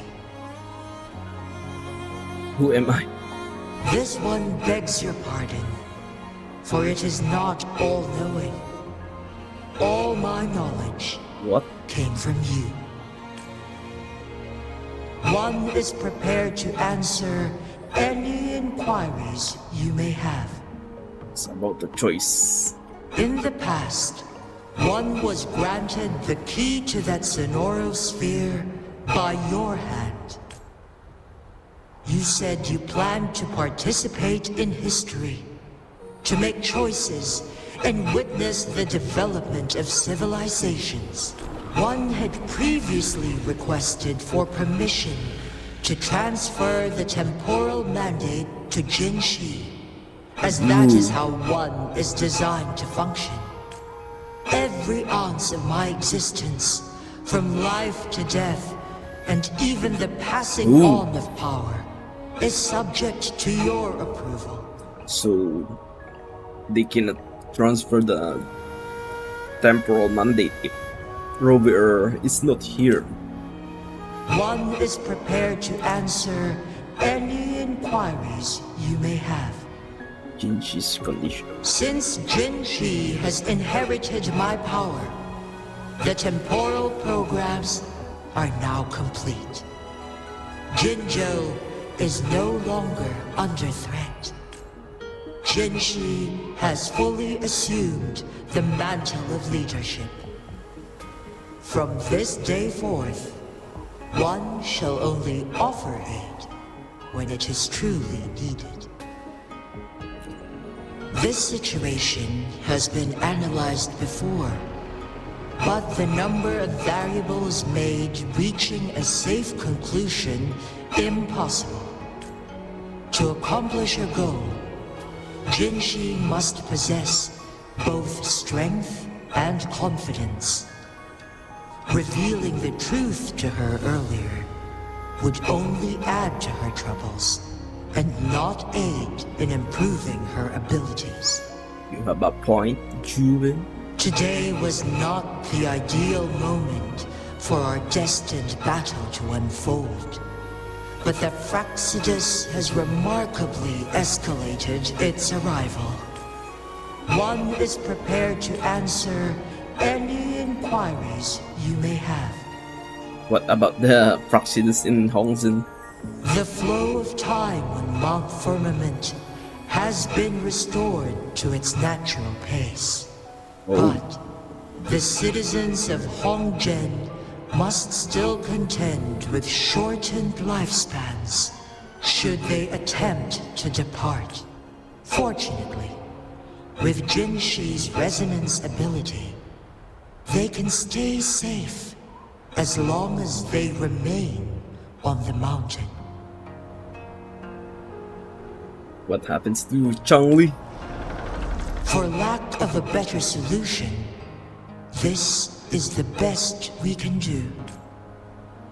Who am I? This one begs your pardon, for it is not all-knowing. All my knowledge came from you. One is prepared to answer any inquiries you may have. It's about the choice. In the past, one was granted the key to that Sonoro sphere by your hand. You said you planned to participate in history, to make choices and witness the development of civilizations. One had previously requested for permission to transfer the temporal mandate to Jinshi, as that is how one is designed to function. Every ounce of my existence, from life to death, and even the passing on of power, is subject to your approval. So they cannot transfer the temporal mandate if Rover is not here. One is prepared to answer any inquiries you may have. Jinshi's condition. Since Jinshi has inherited my power, the temporal programs are now complete. Jinzhou is no longer under threat. Jinshi has fully assumed the mantle of leadership. From this day forth, one shall only offer aid when it is truly needed. This situation has been analyzed before, but the number of variables made reaching a safe conclusion impossible. To accomplish her goal, Jinshi must possess both strength and confidence. Revealing the truth to her earlier would only add to her troubles and not aid in improving her abilities. You have a point, Juven. Today was not the ideal moment for our destined battle to unfold, but the Fraxidus has remarkably escalated its arrival. One is prepared to answer any inquiries you may have. What about the Fraxidus in Hongzhen? The flow of time on Mount Firmament has been restored to its natural pace. But the citizens of Hongzhen must still contend with shortened lifespans should they attempt to depart. Fortunately, with Jinshi's resonance ability, they can stay safe as long as they remain on the mountain. What happens to Changli? For lack of a better solution, this is the best we can do.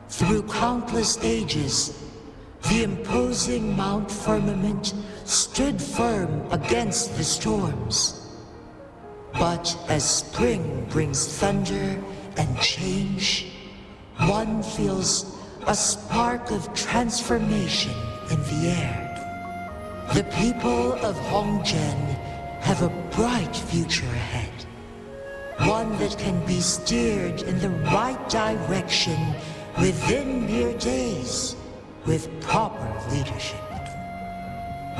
Through countless ages, the imposing Mount Firmament stood firm against the storms. But as spring brings thunder and change, one feels a spark of transformation in the air. The people of Hongzhen have a bright future ahead. One that can be steered in the right direction within mere days with proper leadership.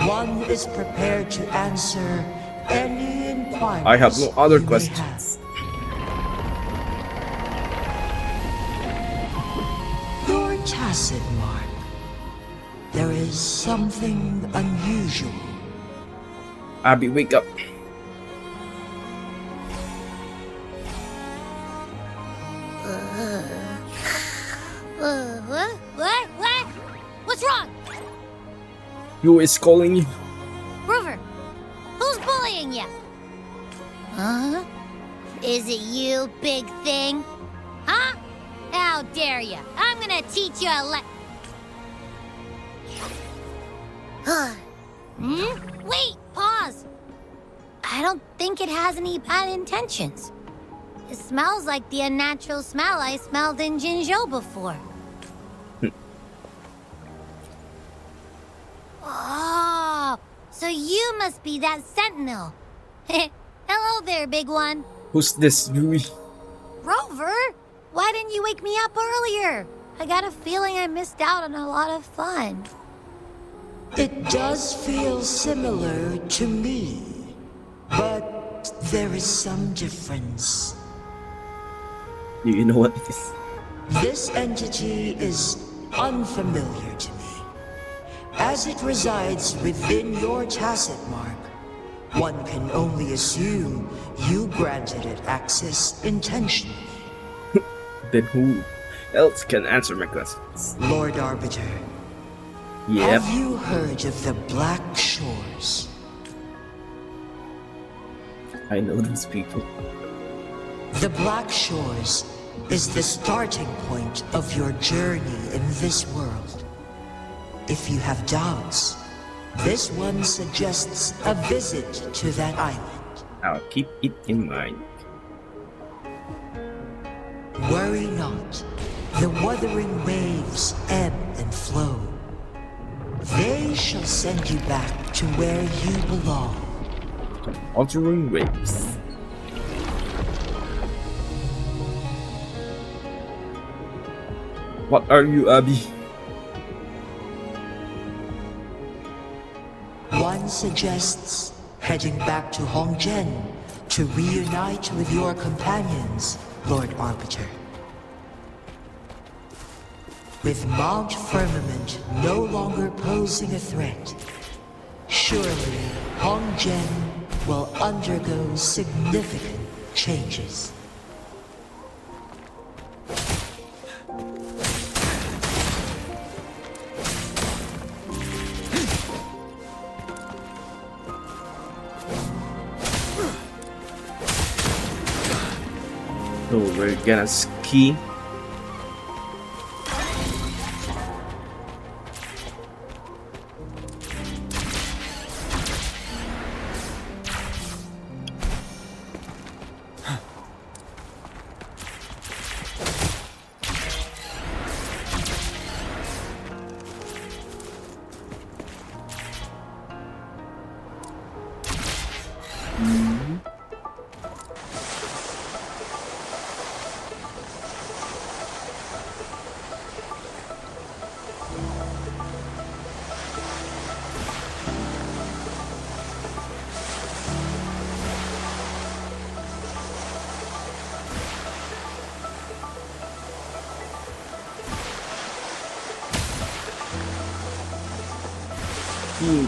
One is prepared to answer any inquiries. I have no other questions. You're tacit, Mark. There is something unusual. Abby, wake up. What? What's wrong? Who is calling you? Rover, who's bullying you? Is it you, big thing? Huh? How dare you? I'm gonna teach you a Wait, pause. I don't think it has any bad intentions. It smells like the unnatural smell I smelled in Jinzhou before. Oh, so you must be that sentinel. Hello there, big one. Who's this, Yui? Rover, why didn't you wake me up earlier? I got a feeling I missed out on a lot of fun. It does feel similar to me, but there is some difference. You know what it is? This entity is unfamiliar to me. As it resides within your tacit mark, one can only assume you granted it access intentionally. Then who else can answer my questions? Lord Arbiter. Yep. Have you heard of the Black Shores? I know those people. The Black Shores is the starting point of your journey in this world. If you have doubts, this one suggests a visit to that island. I'll keep it in mind. Worry not. The Wuthering Waves ebb and flow. They shall send you back to where you belong. Wuthering Waves. What are you, Abby? One suggests heading back to Hongzhen to reunite with your companions, Lord Arbiter. With Mount Firmament no longer posing a threat, surely Hongzhen will undergo significant changes. So we're gonna ski.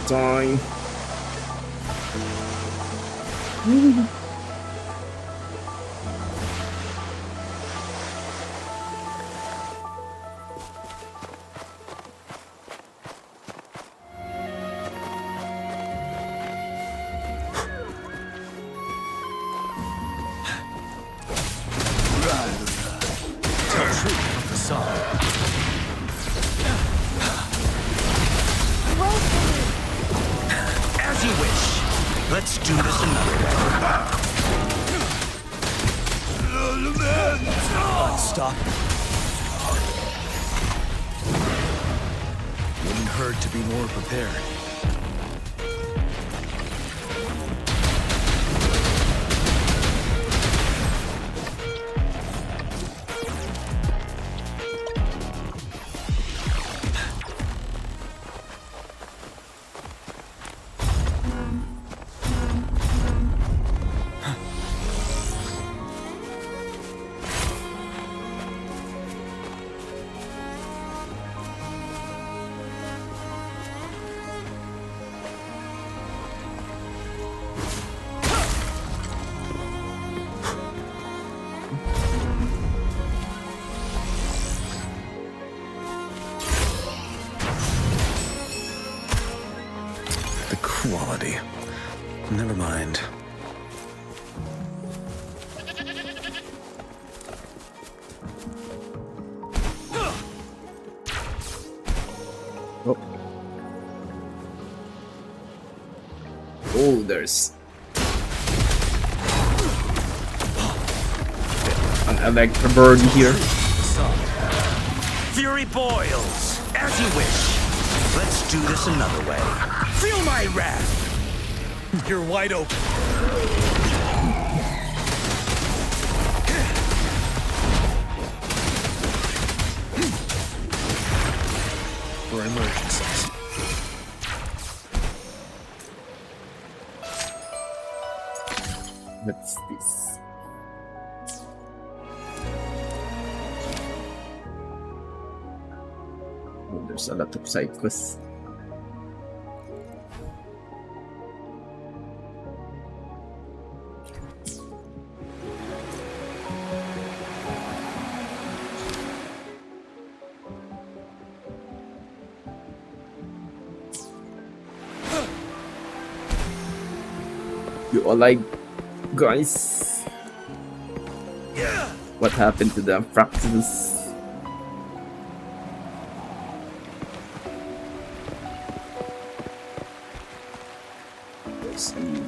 Time. As you wish. Let's do this another way. Stop. Wouldn't hurt to be more prepared. Quality. Never mind. Oh. Oh, there's an Electrobird here. Fury boils, as you wish. Let's do this another way. Feel my wrath! You're wide open. For emergencies. What's this? Oh, there's a lot of side quests. You all like, guys? What happened to the fractals? Let's see.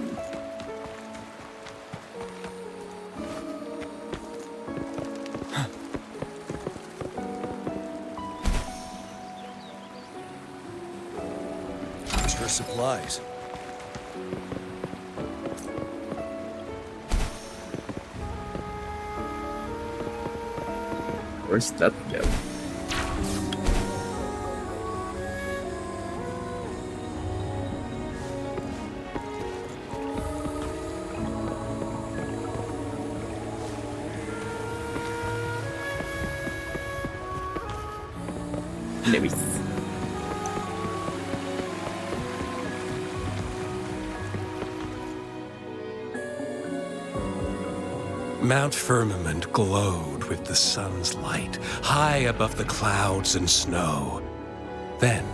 Extra supplies. Where's that go? Lewis. Mount Firmament glowed with the sun's light, high above the clouds and snow. Then,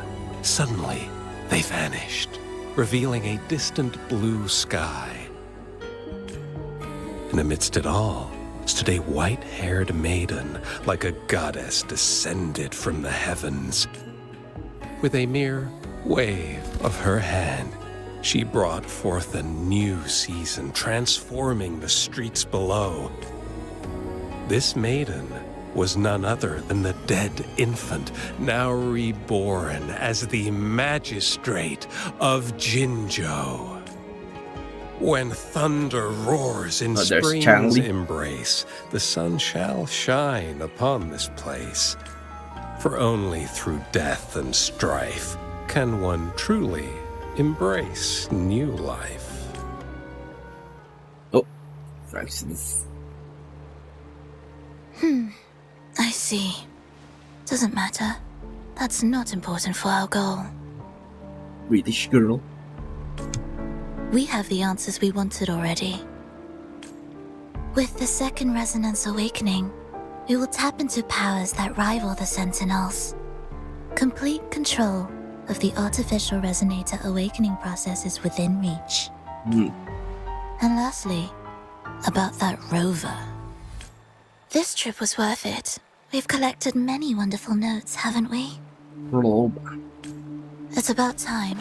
suddenly, they vanished, revealing a distant blue sky. And amidst it all stood a white-haired maiden, like a goddess descended from the heavens. With a mere wave of her hand, she brought forth a new season, transforming the streets below. This maiden was none other than the dead infant, now reborn as the magistrate of Jinzhou. When thunder roars in spring's embrace, the sun shall shine upon this place. For only through death and strife can one truly embrace new life. Oh, fractions. I see. Doesn't matter. That's not important for our goal. British girl. We have the answers we wanted already. With the second resonance awakening, we will tap into powers that rival the Sentinels. Complete control of the artificial resonator awakening process is within reach. And lastly, about that rover. This trip was worth it. We've collected many wonderful notes, haven't we? It's about time.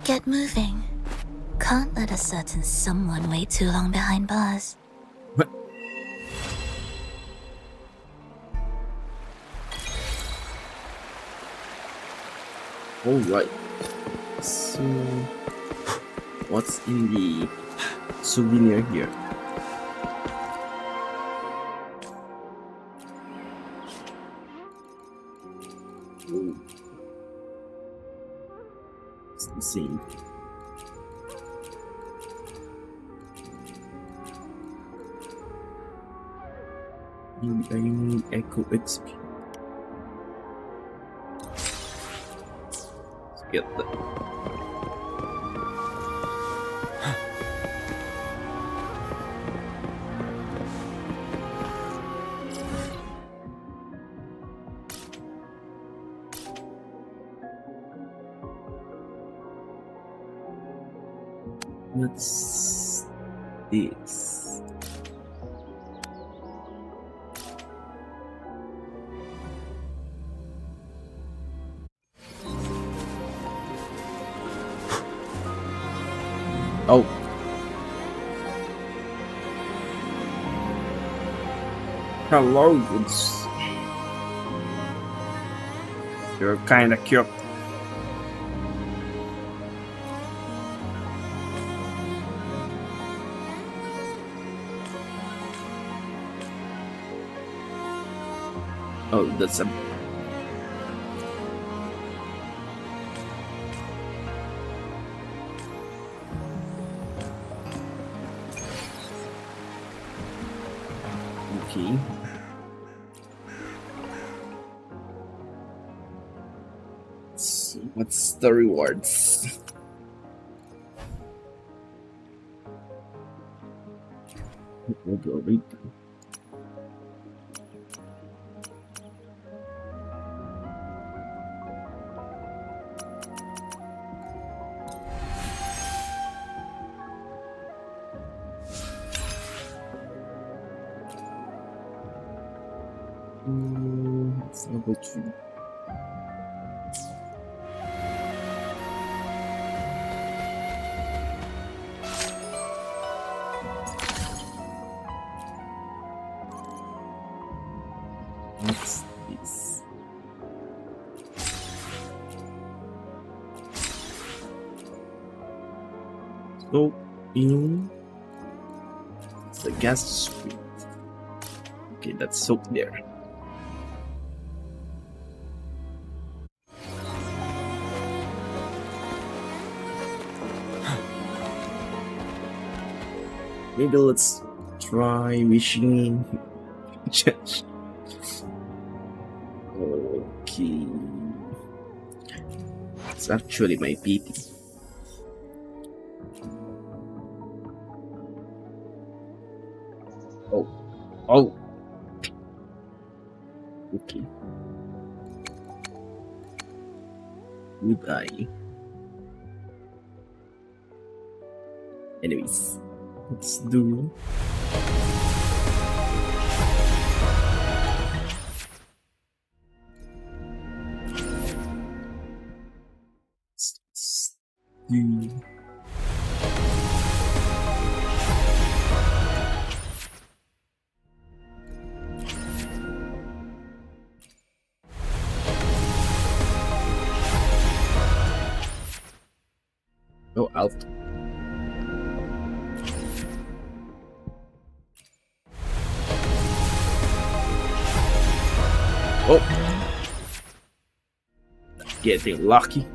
Get moving. Can't let a certain someone wait too long behind bars. Alright. So, what's in the souvenir here? Oh. It's the same. I need Echo XP. Let's get that. What's this? Oh. Hello, Woods. You're kinda cute. Oh, that's a... Okay. Let's see, what's the rewards? We'll go read them. It's level 2. What's this? So, it's a gas street. Okay, that's soap there. Maybe let's try wishing. Okay. It's actually my PT. Oh. Oh. Okay. Goodbye. Anyways, let's do... Let's do... Oh, out. Oh. Getting lucky.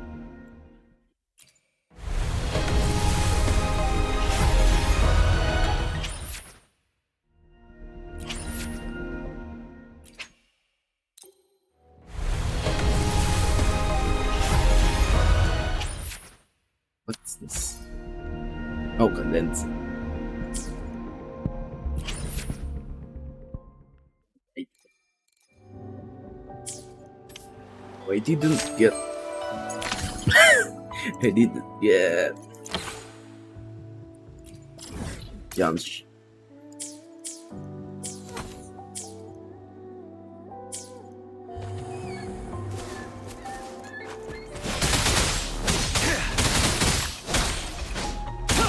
What's this? Oh, condense. I didn't get... I didn't get... Jumps.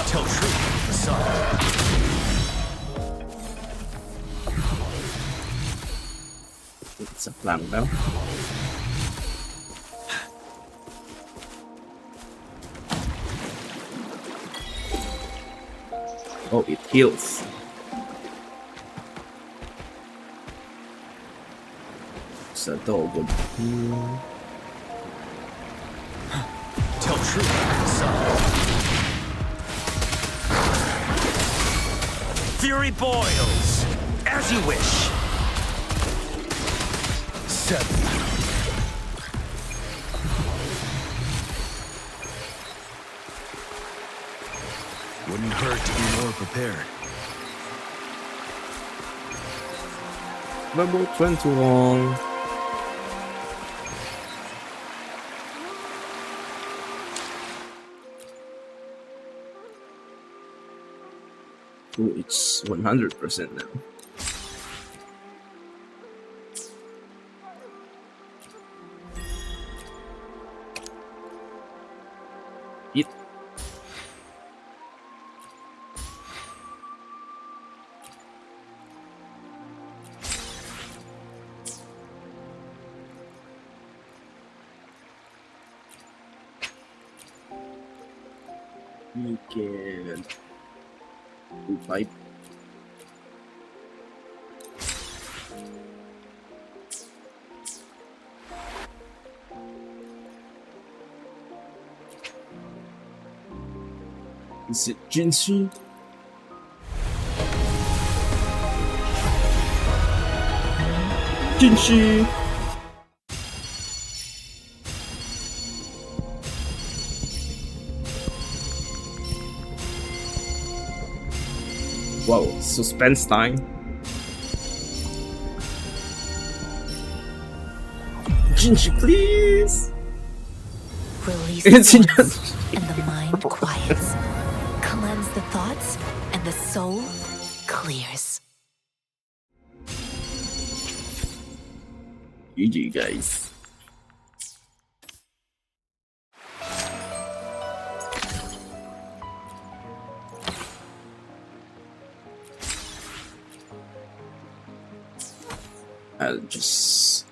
Tell truth, son. It's a plan now. Oh, it heals. It's a dog. Tell truth, son. Fury boils, as you wish. 7. Wouldn't hurt to be more prepared. Level 21. Oh, it's 100% now. It. we can do pipe. Is it Jinshi? Jinshi! Whoa, suspense time. Jinshi, please! Release It's the just... force, and the mind quiets. Cleanse the thoughts, and the soul clears. GG, guys. I'll just...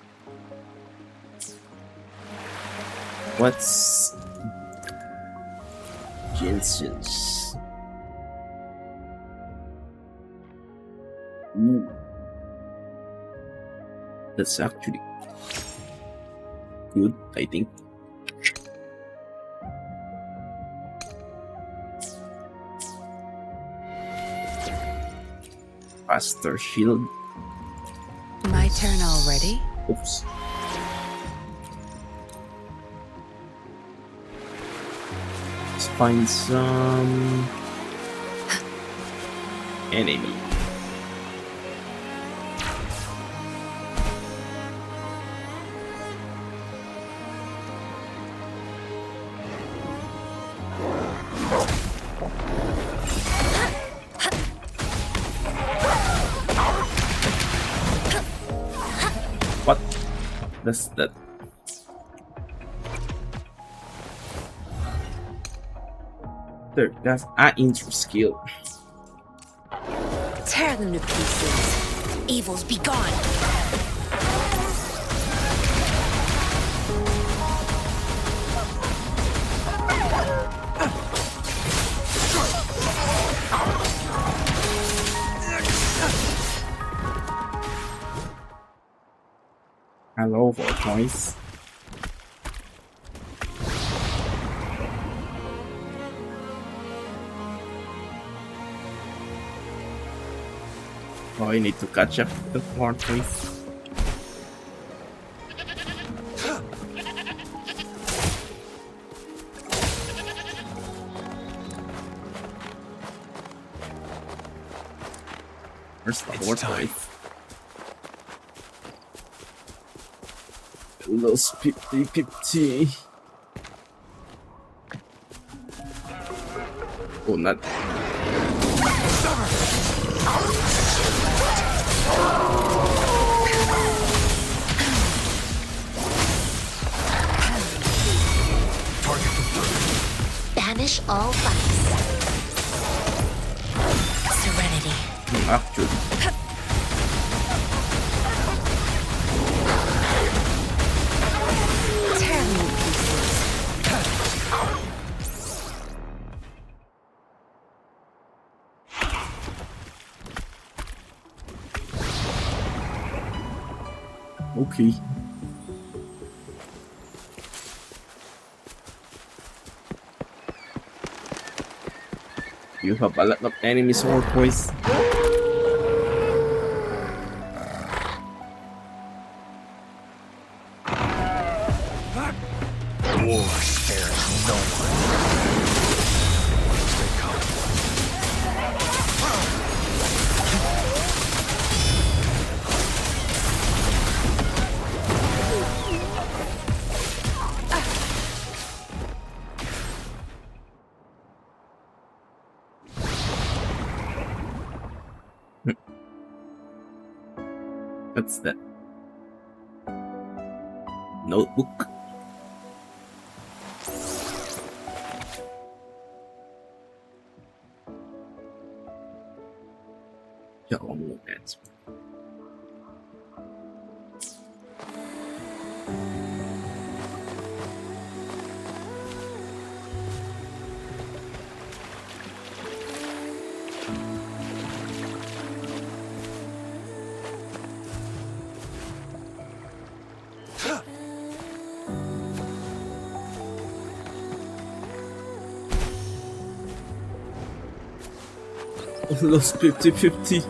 What's... Jensen's... That's actually good, I think. Faster shield. My turn already? Oops. Let's find some enemy. What? That's that. There, that's an intro skill. Tear them to pieces. Evils be gone. Hello, voice. Oh, I need to catch up the voice. Where's the voice? Those 50-50. Oh, not. Banish all vice. Serenity. Actually. Okay. You have a lot of enemies or boys. War spares no one. Stay calm. What's that? Notebook. Yeah, one more answer. lost 50-50.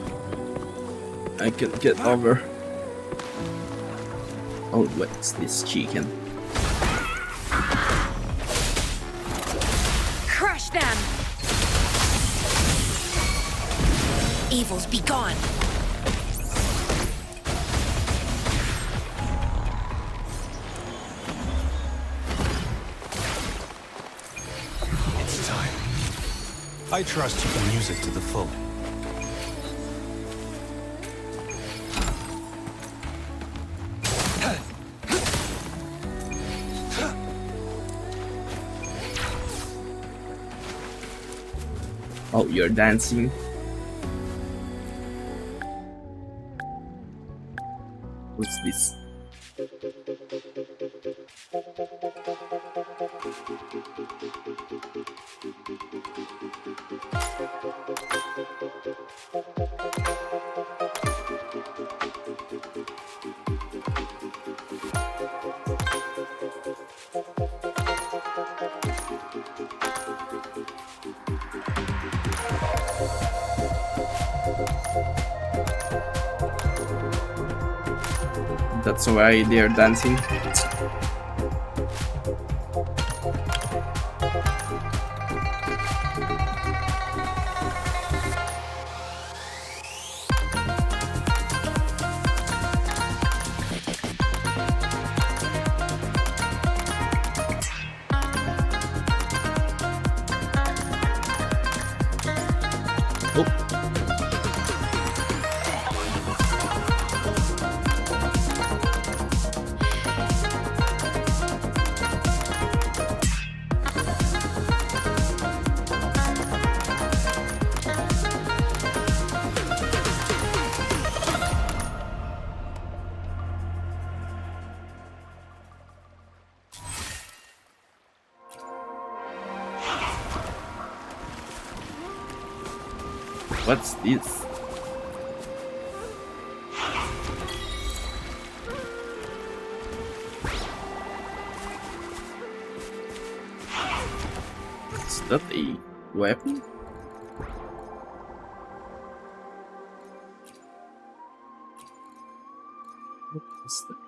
I can get over. Oh, what's this chicken? Crush them! Evils be gone! It's time. I trust you can use it to the full. Oh, you're dancing. What's this? That's why they're dancing. What's this? Is that a weapon? What is that?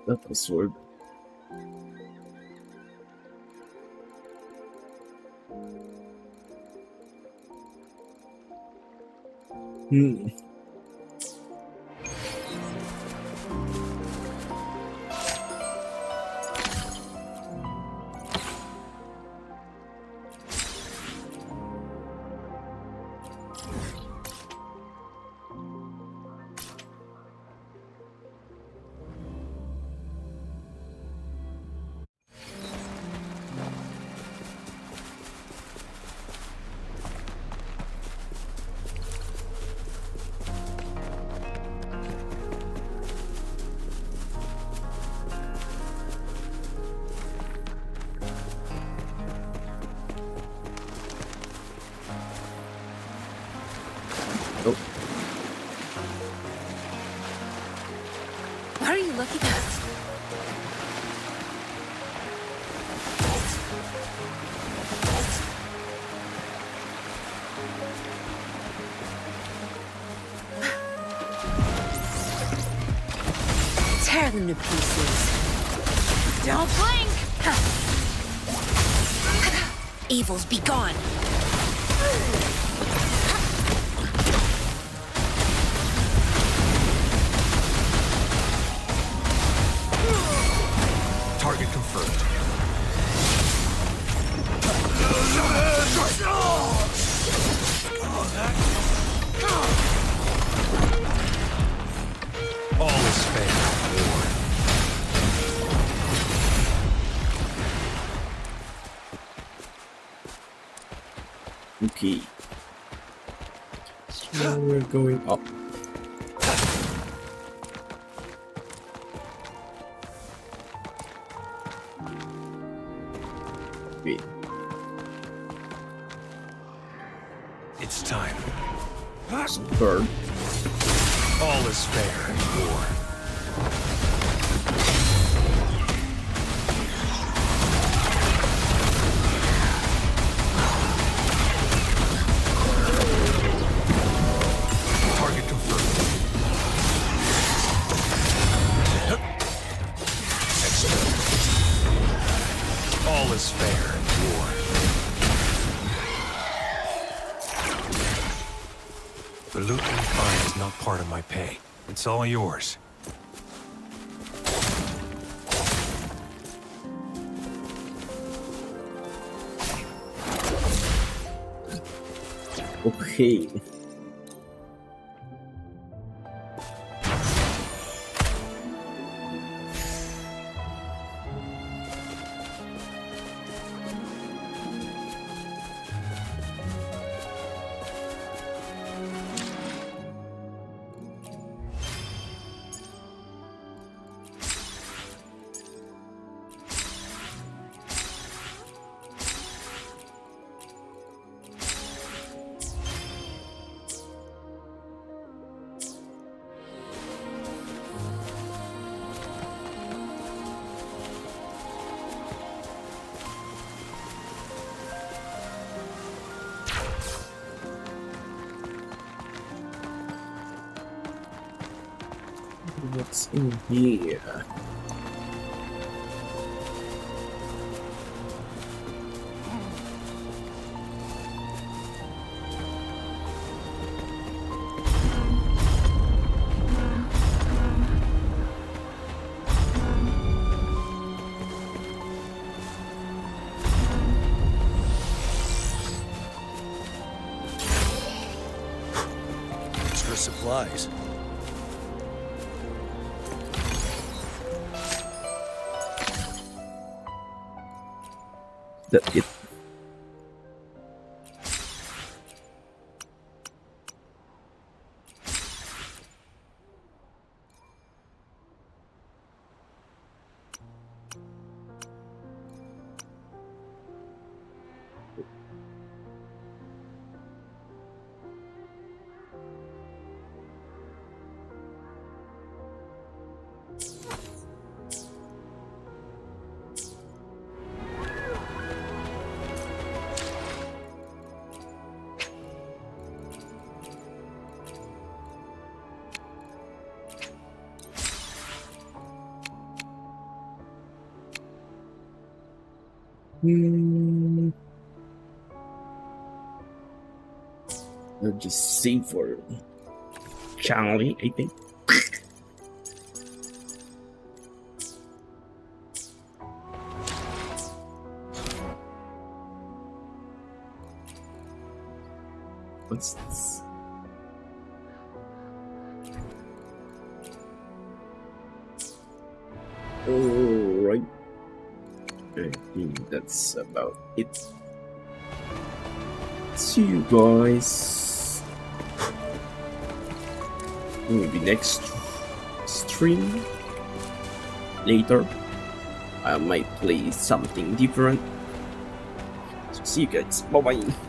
That was sword. Oh. What are you looking at? Tear them to pieces. Don't blink! Evils be gone! Target confirmed. All is fair. Okay. So we're going up. Wait. It's time. Bird. All is fair in war. Target confirmed. Excellent. All is fair in war. The loot we find is not part of my pay. It's all yours. Okay. What's in here? Extra supplies. That it. I'll just save for Charlie, I think. What's this? Alright. I think that's about it. See you guys maybe next stream. Later I might play something different. So see you guys. Bye bye.